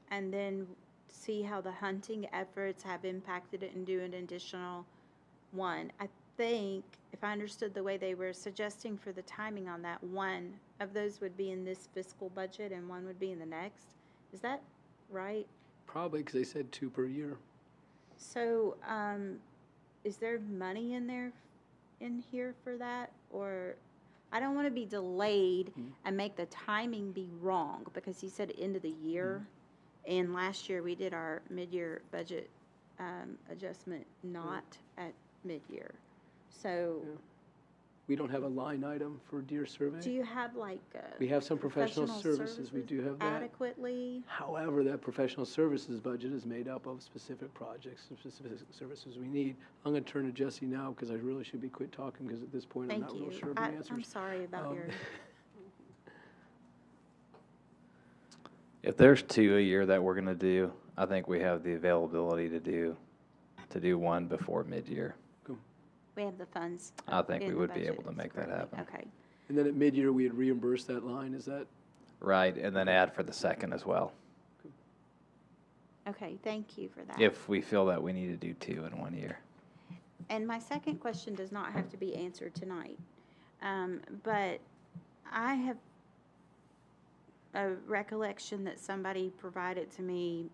and then see how the hunting efforts have impacted it and do an additional one. I think, if I understood the way they were suggesting for the timing on that, one of those would be in this fiscal budget and one would be in the next. Is that right? Probably, because they said 2 per year. So, is there money in here for that? Or, I don't want to be delayed and make the timing be wrong, because he said end of the year. And last year, we did our mid-year budget adjustment not at mid-year. So, We don't have a line item for deer survey. do you have like We have some professional services. We do have that. adequately? However, that professional services budget is made up of specific projects and specific services we need. I'm going to turn to Jesse now because I really should be quit talking because at this point I'm Thank not real you. sure of the answers. I'm sorry about your. If there's 2 a year that we're gonna do, I think we have the availability to do one before mid-year. We have the funds. I think we in the would be budget able to make that happen. Okay. And then at mid-year, we'd reimburse that line. Is that? Right, and then add for the second as well, Okay, thank you for that. if we feel that we need to do 2 in 1 year. And my second question does not have to be answered tonight. But I have a recollection that somebody provided to me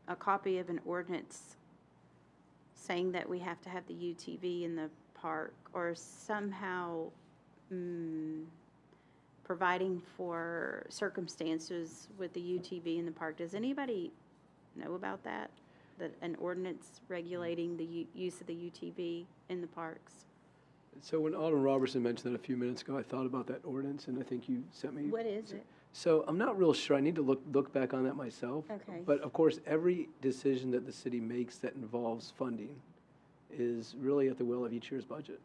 a copy of an ordinance saying that we have to have the UTV in the park, or somehow providing for circumstances with the UTV in the park. Does anybody know about that? That an ordinance regulating the use of the UTV in the parks? So when Alderman Robertson mentioned that a few minutes ago, I thought about that ordinance, and I think you sent me. What is it? So I'm not real sure. I need to look back on that myself. Okay. But of course, every decision that the city makes that involves funding is really at the will of each year's budget.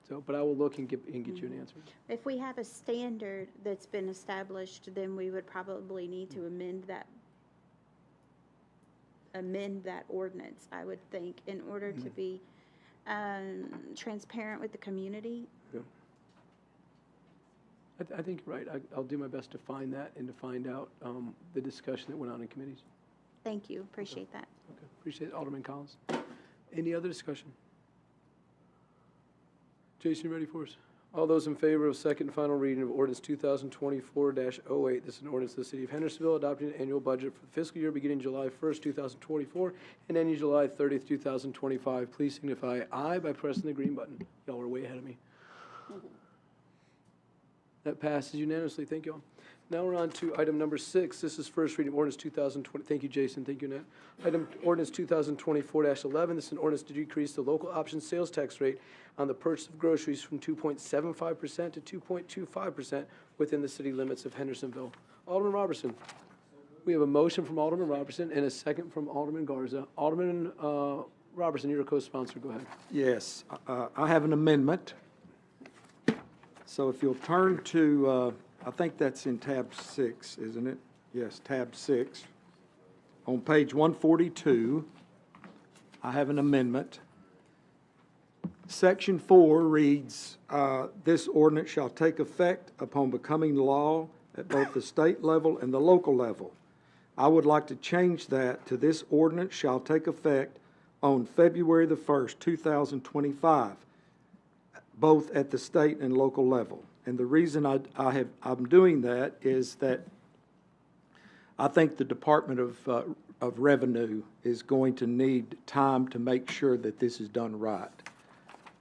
So, but I will look and get you an answer. If we have a standard that's been established, then we would probably need to amend that ordinance, I would think, in order to be transparent with the community. Yeah. I think you're right. I'll do my best to find that and to find out the discussion that went on in committees. Thank you, appreciate that. Okay, appreciate it, Alderman Collins. Any other discussion? Jason, you ready for us? All those in favor of second and final reading of ordinance 2024-08, this is an ordinance of the City of Hendersonville adopting an annual budget for the fiscal year beginning July 1st, 2024, and ending July 30th, 2025. Please signify aye by pressing the green button. Y'all are way ahead of me. That passes unanimously. Thank you all. Now we're on to item number 6. This is first reading of ordinance 2020. Thank you, Jason. Thank you, Nat. Ordinance 2024-11. This is an ordinance to decrease the local option sales tax rate on the purchase of groceries from 2.75% to 2.25% within the city limits of Hendersonville. Alderman Robertson. We have a motion from Alderman Robertson and a second from Alderman Garza. Alderman Robertson, you're a co-sponsor. Go ahead. Yes, I have an amendment. So if you'll turn to, I think that's in tab 6, isn't it? Yes, tab 6. On page 142, I have an amendment. Section 4 reads, this ordinance shall take effect upon becoming law at both the state level and the local level. I would like to change that to this ordinance shall take effect on February the 1st, 2025, both at the state and local level. And the reason I'm doing that is that I think the Department of Revenue is going to need time to make sure that this is done right.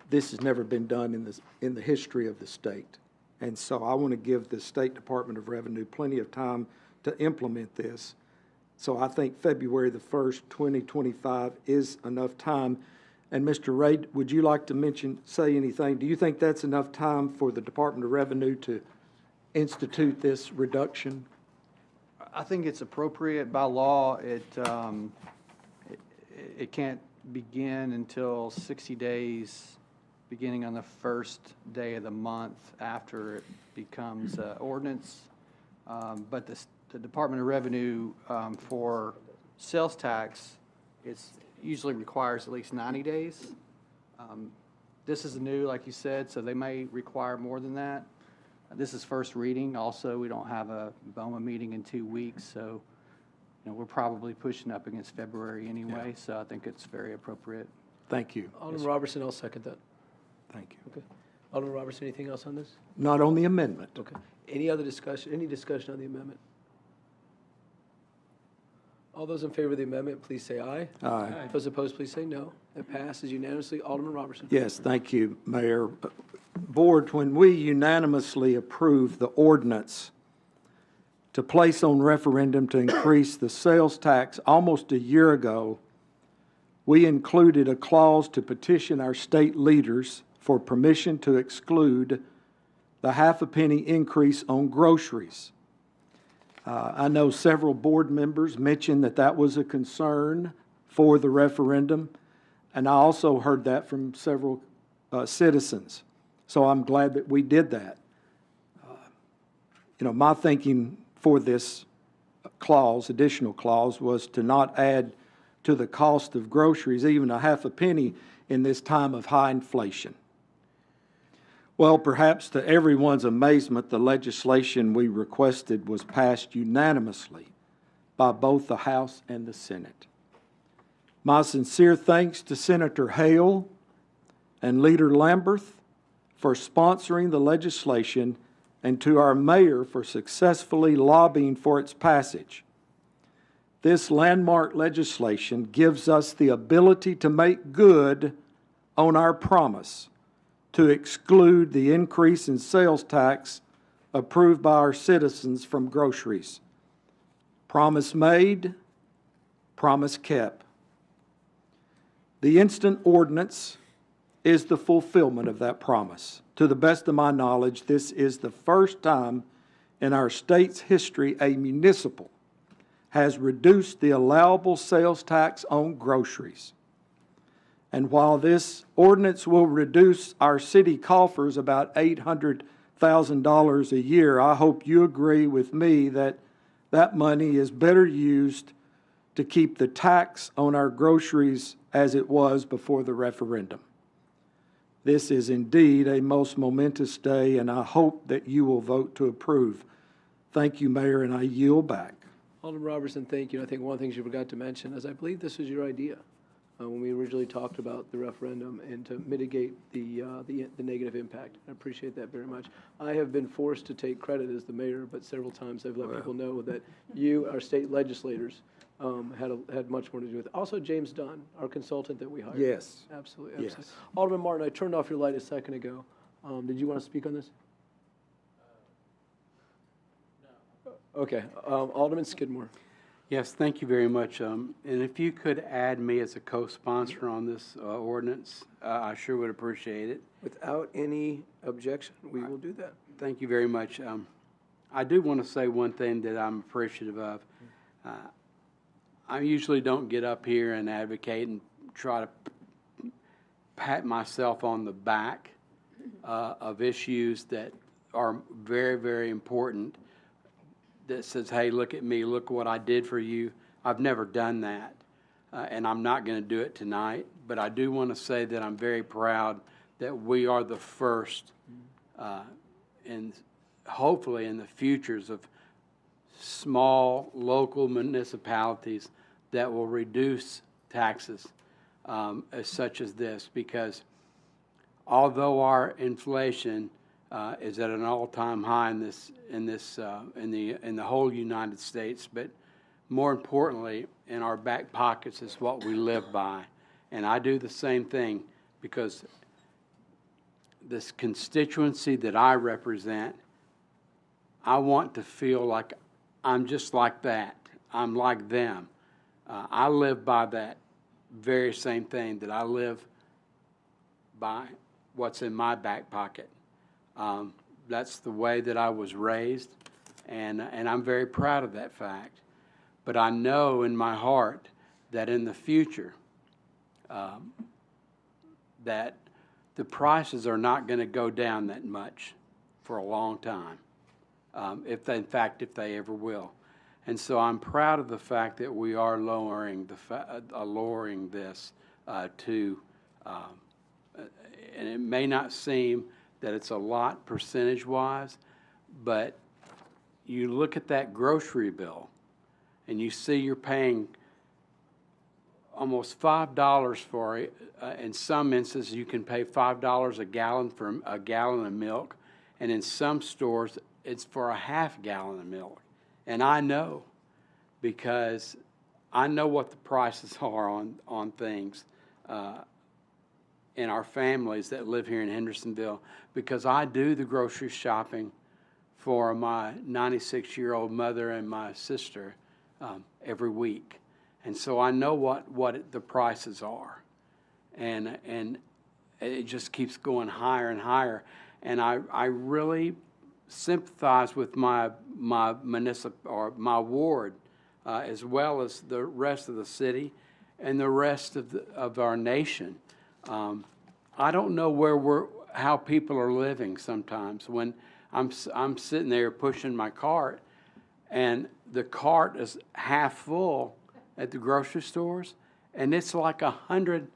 This has never been done in the history of the state. And so I want to give the State Department of Revenue plenty of time to implement this. So I think February the 1st, 2025 is enough time. And Mr. Ray, would you like to say anything? Do you think that's enough time for the Department of Revenue to institute this reduction? I think it's appropriate by law. It can't begin until 60 days, beginning on the first day of the month after it becomes ordinance. But the Department of Revenue for sales tax, it's usually requires at least 90 days. This is new, like you said, so they may require more than that. This is first reading. Also, we don't have a BOMA meeting in 2 weeks, so we're probably pushing up against February anyway, yeah. So I think it's very appropriate. Thank you. Alderman Robertson, I'll second that. Thank you. Okay. Alderman Robertson, anything else on this? Not on the amendment. Okay. Any other discussion? Any discussion on the amendment? All those in favor of the amendment, please say aye. Aye. Those opposed, please say no. It passes unanimously. Alderman Robertson. Yes, thank you, Mayor. Board, when we unanimously approved the ordinance to place on referendum to increase the sales tax almost a year ago, we included a clause to petition our state leaders for permission to exclude the half-a-penny increase on groceries. I know several board members mentioned that was a concern for the referendum, and I also heard that from several citizens. So I'm glad that we did that. My thinking for this clause, additional clause, was to not add to the cost of groceries even a half a penny in this time of high inflation. Well, perhaps to everyone's amazement, the legislation we requested was passed unanimously by both the House and the Senate. My sincere thanks to Senator Hale and Leader Lamberth for sponsoring the legislation and to our mayor for successfully lobbying for its passage. This landmark legislation gives us the ability to make good on our promise to exclude the increase in sales tax approved by our citizens from groceries. Promise made, promise kept. The instant ordinance is the fulfillment of that promise. To the best of my knowledge, this is the first time in our state's history a municipal has reduced the allowable sales tax on groceries. And while this ordinance will reduce our city coffers about $800,000 a year, I hope you agree with me that that money is better used to keep the tax on our groceries as it was before the referendum. This is indeed a most momentous day, and I hope that you will vote to approve. Thank you, Mayor, and I yield back. Alderman Robertson, thank you. I think one of the things you forgot to mention is I believe this was your idea when we originally talked about the referendum and to mitigate the negative impact. I appreciate that very much. I have been forced to take credit as the mayor, but several times I've let people know that you, our state legislators, had much more to do with it. Also, James Dunn, our consultant that we hired. Yes. Absolutely. Yes. Absolutely. Alderman Martin, I turned off your light a second ago. Did you want to speak on this? No. Okay. Alderman Skidmore. Yes, thank you very much. And if you could add me as a co-sponsor on this ordinance, I sure would appreciate it. Without any objection, we will do that. Thank you very much. I do want to say one thing that I'm appreciative of. I usually don't get up here and advocate and try to pat myself on the back of issues that are very, very important, that says, hey, look at me, look what I did for you. I've never done that, and I'm not going to do it tonight. But I do want to say that I'm very proud that we are the first, and hopefully in the futures of small local municipalities that will reduce taxes as such as this, because although our inflation is at an all-time high in the whole United States, but more importantly, in our back pockets is what we live by. And I do the same thing because this constituency that I represent, I want to feel like I'm just like that. I'm like them. I live by that very same thing, that I live by what's in my back pocket. That's the way that I was raised, and I'm very proud of that fact. But I know in my heart that in the future, that the prices are not going to go down that much for a long time, if they ever will. And so I'm proud of the fact that we are lowering this to, and it may not seem that it's a lot percentage-wise, but you look at that grocery bill and you see you're paying almost $5 for it. In some instances, you can pay $5 a gallon for a gallon of milk, and in some stores, it's for a half gallon of milk. And I know, because I know what the prices are on things in our families that live here in Hendersonville, because I do the grocery shopping for my 96-year-old mother and my sister every week. And so I know what the prices are. And it just keeps going higher and higher. And I really sympathize with my municipal, or my ward, as well as the rest of the city and the rest of our nation. I don't know how people are living sometimes. When I'm sitting there pushing my cart, and the cart is half full at the grocery stores, and it's like $120,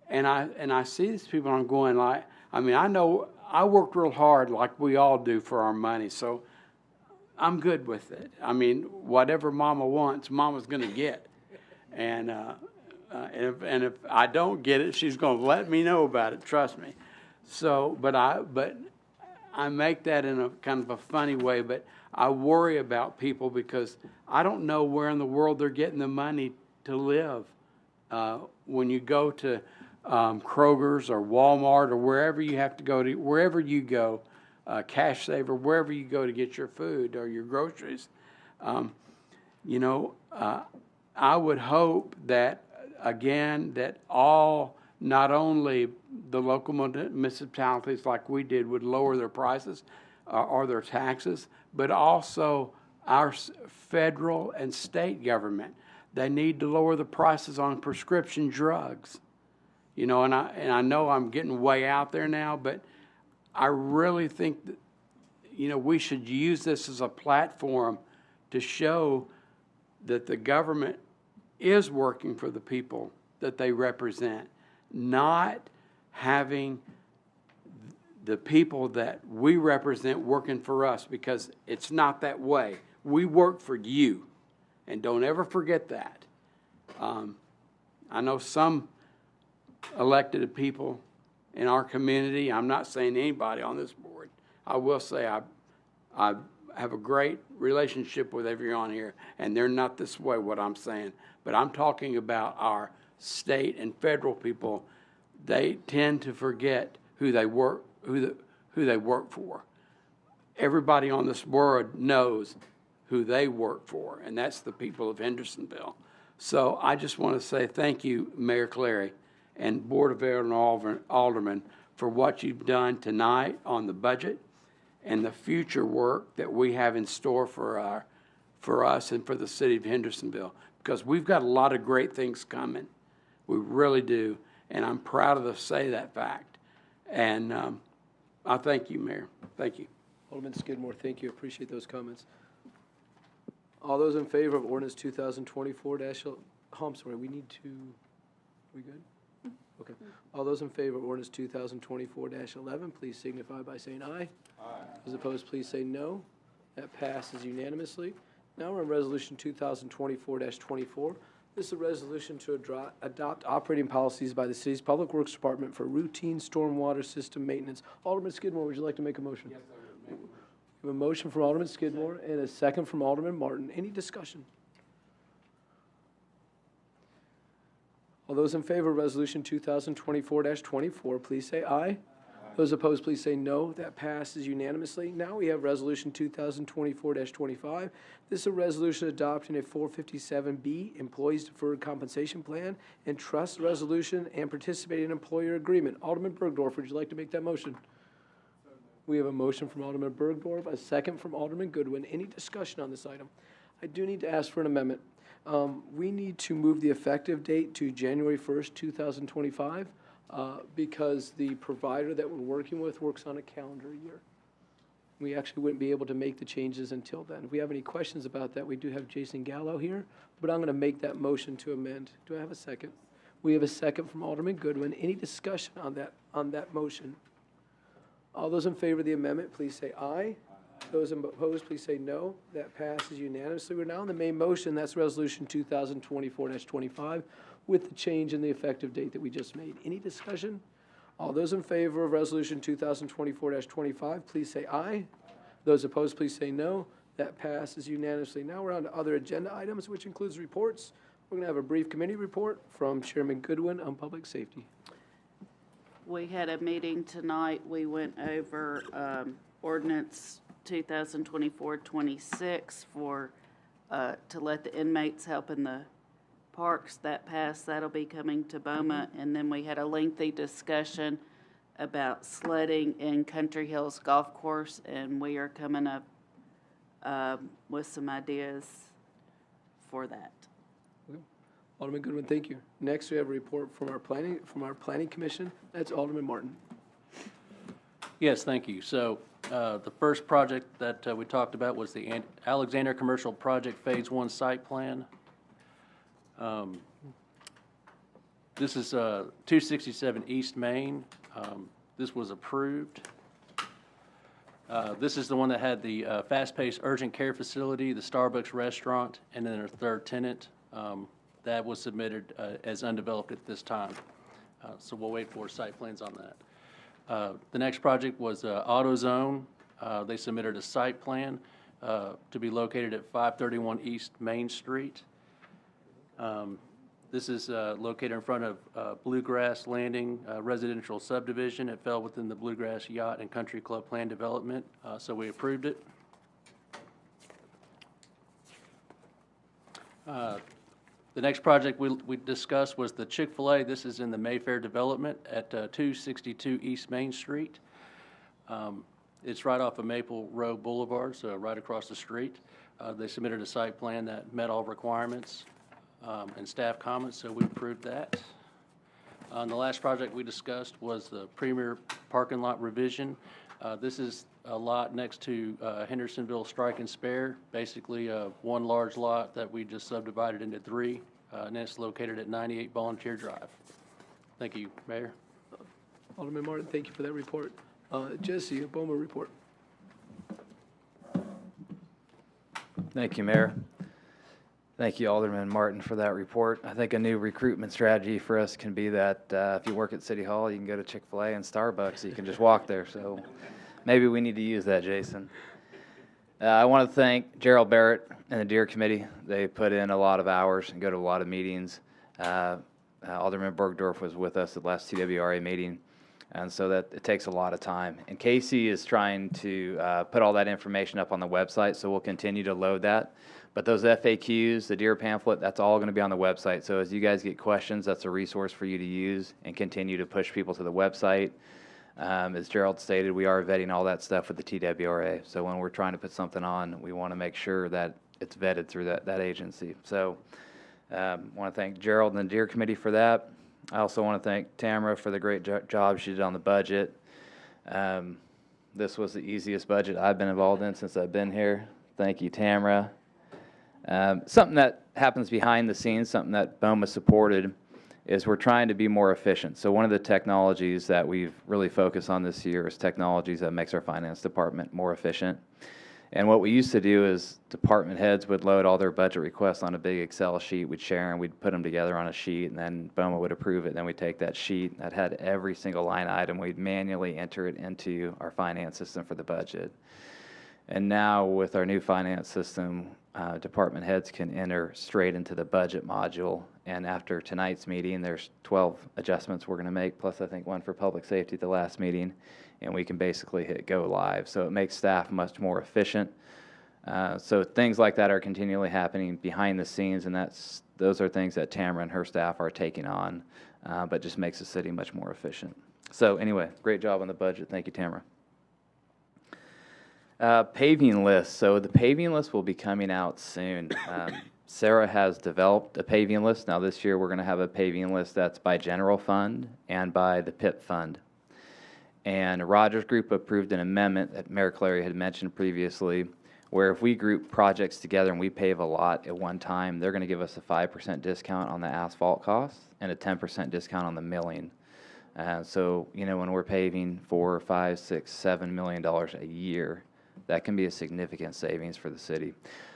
and I see these people, and I'm going like, I mean, I know I worked real hard like we all do for our money, so I'm good with it. I mean, whatever Mama wants, Mama's going to get. And if I don't get it, she's going to let me know about it, trust me. So, but I make that in a kind of a funny way, but I worry about people because I don't know where in the world they're getting the money to live. When you go to Kroger's or Walmart or wherever you have to go to, wherever you go, Cash Saver, wherever you go to get your food or your groceries, I would hope that, again, that all, not only the local municipalities like we did would lower their prices or their taxes, but also our federal and state government. They need to lower the prices on prescription drugs. You know, and I know I'm getting way out there now, but I really think that, you know, we should use this as a platform to show that the government is working for the people that they represent, not having the people that we represent working for us, because it's not that way. We work for you, and don't ever forget that. I know some elected people in our community, I'm not saying anybody on this board, I will say I have a great relationship with everyone here, and they're not this way, what I'm saying. But I'm talking about our state and federal people. They tend to forget who they work for. Everybody on this board knows who they work for, and that's the people of Hendersonville. So I just want to say thank you, Mayor Clary and Board of Aldermen, for what you've done tonight on the budget and the future work that we have in store for us and for the city of Hendersonville, because we've got a lot of great things coming. We really do, and I'm proud to say that fact. And I thank you, Mayor. Thank you. Alderman Skidmore, thank you. Appreciate those comments. All those in favor of ordinance 2024 I'm sorry, we good? Okay. All those in favor of ordinance 2024-11, please signify by saying aye. Aye. Those opposed, please say no. That passes unanimously. Now we're on resolution 2024-24. This is a resolution to adopt operating policies by the city's Public Works Department for routine stormwater system maintenance. Alderman Skidmore, would you like to make a motion? Yes, I would. We have a motion from Alderman Skidmore and a second from Alderman Martin. Any discussion? All those in favor of resolution 2024-24, please say aye. Aye. Those opposed, please say no. That passes unanimously. Now we have resolution 2024-25. This is a resolution adopting a 457B Employees Deferred Compensation Plan and Trust Resolution and Participating Employer Agreement. Alderman Bergdorf, would you like to make that motion? We have a motion from Alderman Bergdorf, a second from Alderman Goodwin. Any discussion on this item? I do need to ask for an amendment. We need to move the effective date to January 1st, 2025, because the provider that we're working with works on a calendar year. We actually wouldn't be able to make the changes until then. If we have any questions about that, we do have Jason Gallo here, but I'm going to make that motion to amend. Do I have a second? We have a second from Alderman Goodwin. Any discussion on that motion? All those in favor of the amendment, please say aye. Those opposed, please say no. That passes unanimously. We're now on the main motion. That's resolution 2024-25 with the change in the effective date that we just made. Any discussion? All those in favor of resolution 2024-25, please say aye. Those opposed, please say no. That passes unanimously. Now we're on to other agenda items, which includes reports. We're going to have a brief committee report from Chairman Goodwin on public safety. We had a meeting tonight. We went over ordinance 2024-26 for to let the inmates help in the parks. That passed. That'll be coming to BOMA. And then we had a lengthy discussion about sledding in Country Hills Golf Course, and we are coming up with some ideas for that. Okay. Alderman Goodwin, thank you. Next, we have a report from our planning commission. That's Alderman Martin. Yes, thank you. So the first project that we talked about was the Alexander Commercial Project Phase 1 site plan. This is 267 East Main. This was approved. This is the one that had the fast-paced urgent care facility, the Starbucks restaurant, and then a third tenant. That was submitted as undeveloped at this time. So we'll wait for site plans on that. The next project was AutoZone. They submitted a site plan to be located at 531 East Main Street. This is located in front of Bluegrass Landing residential subdivision. It fell within the Bluegrass Yacht and Country Club plan development, so we approved it. The next project we discussed was the Chick-fil-A. This is in the Mayfair development at 262 East Main Street. It's right off of Maple Road Boulevard, so right across the street. They submitted a site plan that met all requirements and staff comments, so we approved that. The last project we discussed was the Premier parking lot revision. This is a lot next to Hendersonville Strike and Spare, basically one large lot that we just subdivided into 3, and it's located at 98 Volunteer Drive. Thank you, Mayor. Alderman Martin, thank you for that report. Jesse, a BOMA report. Thank you, Mayor. Thank you, Alderman Martin, for that report. I think a new recruitment strategy for us can be that if you work at City Hall, you can go to Chick-fil-A and Starbucks. You can just walk there. So maybe we need to use that, Jason. I want to thank Gerald Barrett and the Deer Committee. They put in a lot of hours and go to a lot of meetings. Alderman Bergdorf was with us at the last TWRA meeting, and so that it takes a lot of time. And Casey is trying to put all that information up on the website, so we'll continue to load that. But those FAQs, the Deer pamphlet, that's all going to be on the website. So as you guys get questions, that's a resource for you to use and continue to push people to the website. As Gerald stated, we are vetting all that stuff with the TWRA. So when we're trying to put something on, we want to make sure that it's vetted through that agency. So I want to thank Gerald and the Deer Committee for that. I also want to thank Tamara for the great job she did on the budget. This was the easiest budget I've been involved in since I've been here. Thank you, Tamara. Something that happens behind the scenes, something that BOMA supported, is we're trying to be more efficient. So one of the technologies that we've really focused on this year is technologies that makes our finance department more efficient. And what we used to do is department heads would load all their budget requests on a big Excel sheet. We'd share them, we'd put them together on a sheet, and then BOMA would approve it. Then we'd take that sheet that had every single line item. We'd manually enter it into our finance system for the budget. And now with our new finance system, department heads can enter straight into the budget module. And after tonight's meeting, there's 12 adjustments we're going to make, plus I think one for public safety at the last meeting. And we can basically hit go live. So it makes staff much more efficient. So things like that are continually happening behind the scenes, and those are things that Tamara and her staff are taking on, but just makes the city much more efficient. So anyway, great job on the budget. Thank you, Tamara. Paving list. So the paving list will be coming out soon. Sarah has developed a paving list. Now this year we're going to have a paving list that's by general fund and by the PIP fund. And Rogers Group approved an amendment that Mayor Clary had mentioned previously, where if we group projects together and we pave a lot at one time, they're going to give us a 5% discount on the asphalt costs and a 10% discount on the milling. So, you know, when we're paving $4, $5, $6, $7 million a year, that can be a significant savings for the city.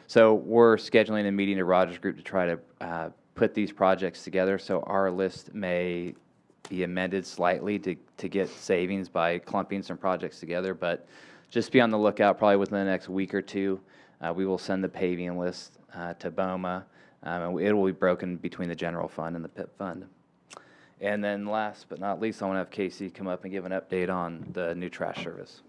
So we're scheduling a meeting at Rogers Group to try to put these projects together. So our list may be amended slightly to get savings by clumping some projects together, but just be on the lookout. Probably within the next week or two, we will send the paving list to BOMA. It will be broken between the general fund and the PIP fund. And then last but not least, I want to have Casey come up and give an update on the new trash service.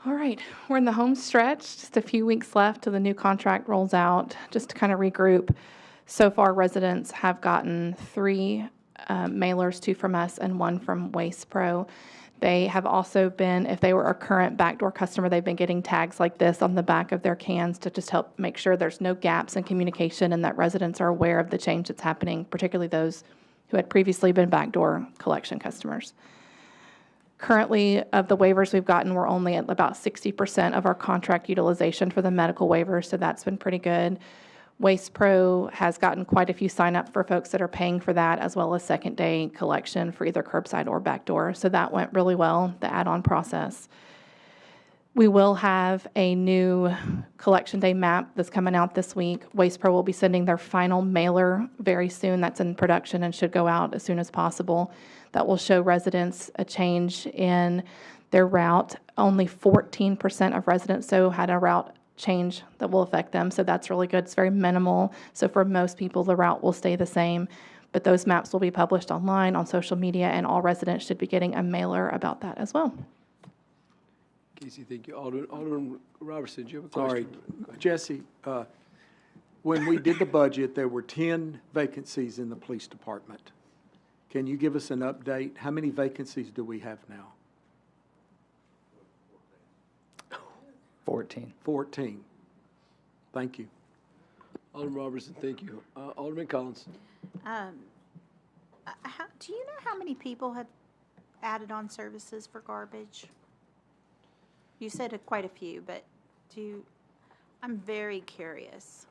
All right, we're in the home stretch, just a few weeks left till the new contract rolls out. Just to kind of regroup, so far residents have gotten 3 mailers, 2 from us and 1 from Waste Pro. They have also been, if they were a current backdoor customer, they've been getting tags like this on the back of their cans to just help make sure there's no gaps in communication and that residents are aware of the change that's happening, particularly those who had previously been backdoor collection customers. Currently, of the waivers we've gotten, we're only at about 60% of our contract utilization for the medical waivers, so that's been pretty good. Waste Pro has gotten quite a few sign-up for folks that are paying for that, as well as second-day collection for either curbside or backdoor. So that went really well, the add-on process. We will have a new collection day map that's coming out this week. Waste Pro will be sending their final mailer very soon. That's in production and should go out as soon as possible. That will show residents a change in their route. Only 14% of residents had a route change that will affect them, so that's really good. It's very minimal. So for most people, the route will stay the same, but those maps will be published online, on social media, and all residents should be getting a mailer about that as well. Casey, thank you. Alderman Robertson, do you have a Sorry, question? Jesse, when we did the budget, there were 10 vacancies in the police department. Can you give us an update? How many vacancies do we have now? 14. 14. Thank you. Alderman Robertson, thank you. Alderman Collins. Do you know how many people have added on services for garbage? You said quite a few, but I'm very curious.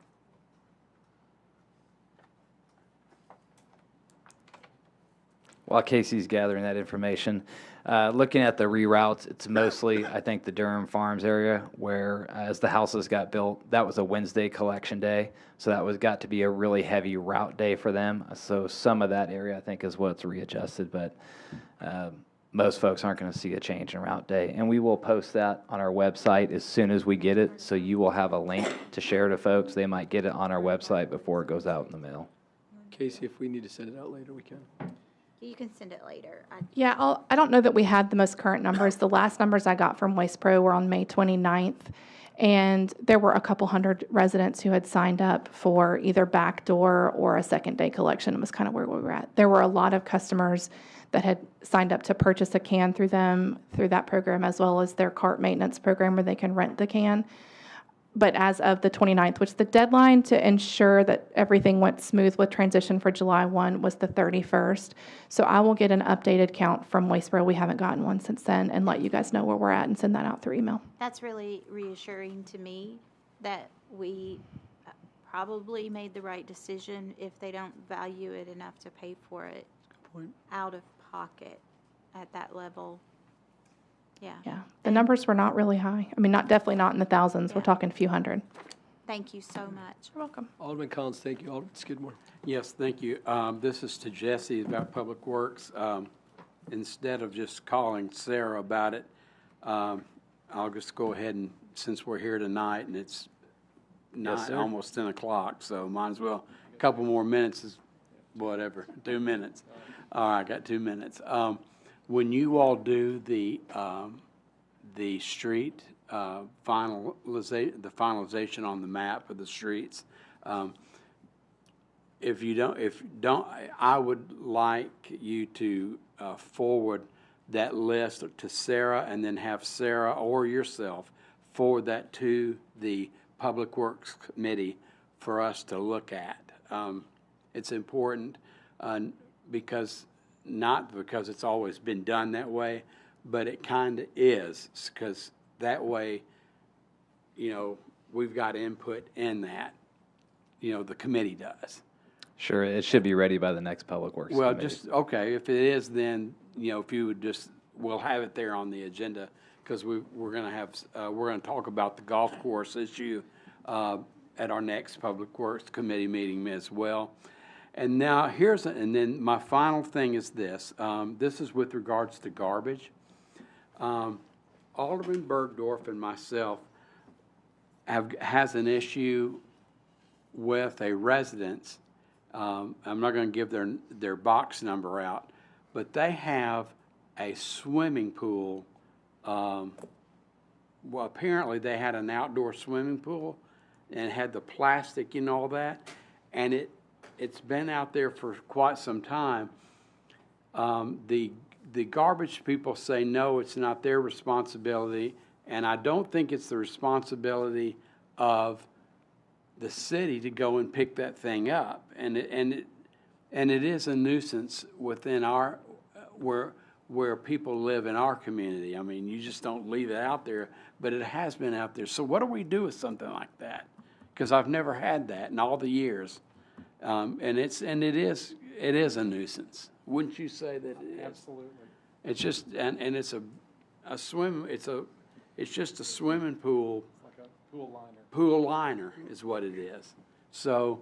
While Casey's gathering that information, looking at the reroutes, it's mostly, I think, the Durham Farms area where, as the houses got built, that was a Wednesday collection day. So that got to be a really heavy route day for them. So some of that area, I think, is what's readjusted. But most folks aren't going to see a change in route day. And we will post that on our website as soon as we get it. So you will have a link to share to folks. They might get it on our website before it goes out in the mail. Casey, if we need to send it out later, we can. You can send it later. Yeah, I don't know that we had the most current numbers. The last numbers I got from Waste Pro were on May 29th, and there were a couple hundred residents who had signed up for either backdoor or a second-day collection. It was kind of where we were at. There were a lot of customers that had signed up to purchase a can through that program, as well as their cart maintenance program where they can rent the can. But as of the 29th, which the deadline to ensure that everything went smooth with transition for July 1 was the 31st. So I will get an updated count from Wasteboro. We haven't gotten one since then, and let you guys know where we're at and send that out through email. That's really reassuring to me that we probably made the right decision if they don't value it enough to pay for it out of pocket at that level. Yeah. The numbers were not really high. I mean, definitely not in the thousands. We're talking a few hundred. Thank you so much. You're welcome. Alderman Collins, thank you. Alderman Skidmore. Yes, thank you. This is to Jesse about Public Works. Instead of just calling Sarah about it, I'll just go ahead and, since we're here tonight and it's almost 10 o'clock, so might as well, a couple more minutes is whatever, 2 minutes. All right, I got 2 minutes. When you all do the street finalization on the map of the streets, if you don't, I would like you to forward that list to Sarah, and then have Sarah or yourself forward that to the Public Works Committee for us to look at. It's important not because it's always been done that way, but it kind of is, because that way, we've got input in that, the committee does. Sure, it should be ready by the next Public Works Well, Committee. okay, if it is, then, if you would we'll have it there on the agenda, because we're going to talk about the golf course issue at our next Public Works Committee meeting as well. And now and then my final thing is this. This is with regards to garbage. Alderman Bergdorf and myself has an issue with a residence. I'm not going to give their box number out, but they have a swimming pool. Well, apparently they had an outdoor swimming pool and had the plastic and all that, and it's been out there for quite some time. The garbage people say, no, it's not their responsibility, and I don't think it's the responsibility of the city to go and pick that thing up. And it is a nuisance within where people live in our community. I mean, you just don't leave it out there, but it has been out there. So what do we do with something like that? Because I've never had that in all the years. And it is a nuisance. Wouldn't you say that it is? Absolutely. It's just and it's it's just a swimming pool. Like a pool liner. Pool liner is what it is. So,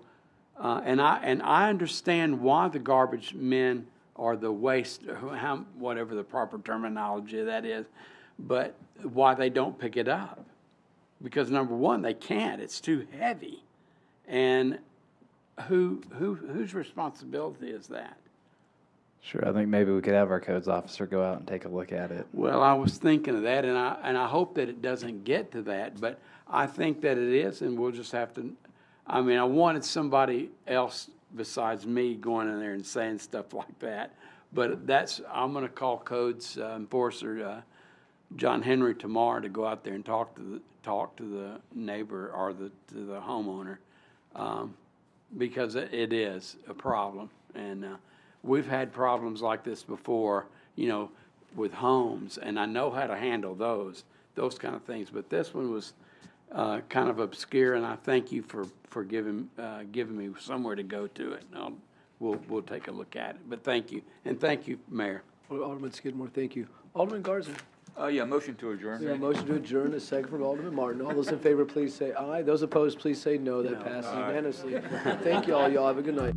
and I understand why the garbage men or the waste, whatever the proper terminology of that is, but why they don't pick it up. Because number one, they can't. It's too heavy. And whose responsibility is that? Sure, I think maybe we could have our codes officer go out and take a look at it. Well, I was thinking of that, and I hope that it doesn't get to that, but I think that it is, and we'll just have to, I mean, I wanted somebody else besides me going in there and saying stuff like that, but I'm gonna call codes enforcer, John Henry tomorrow to go out there and talk to the neighbor or to the homeowner, because it is a problem, and, we've had problems like this before, with homes, and I know how to handle those kind of things. But this one was kind of obscure, and I thank you for giving me somewhere to go to it. And we'll take a look at it. But thank you, and thank you, Mayor. Well, Alderman Skidmore, thank you. Alderman Garza. Yeah, motion to adjourn. We have a motion to adjourn, a second from Alderman Martin. All those in favor, please say aye. Those opposed, please say no. That passes unanimously. Thank you all. Y'all have a good night.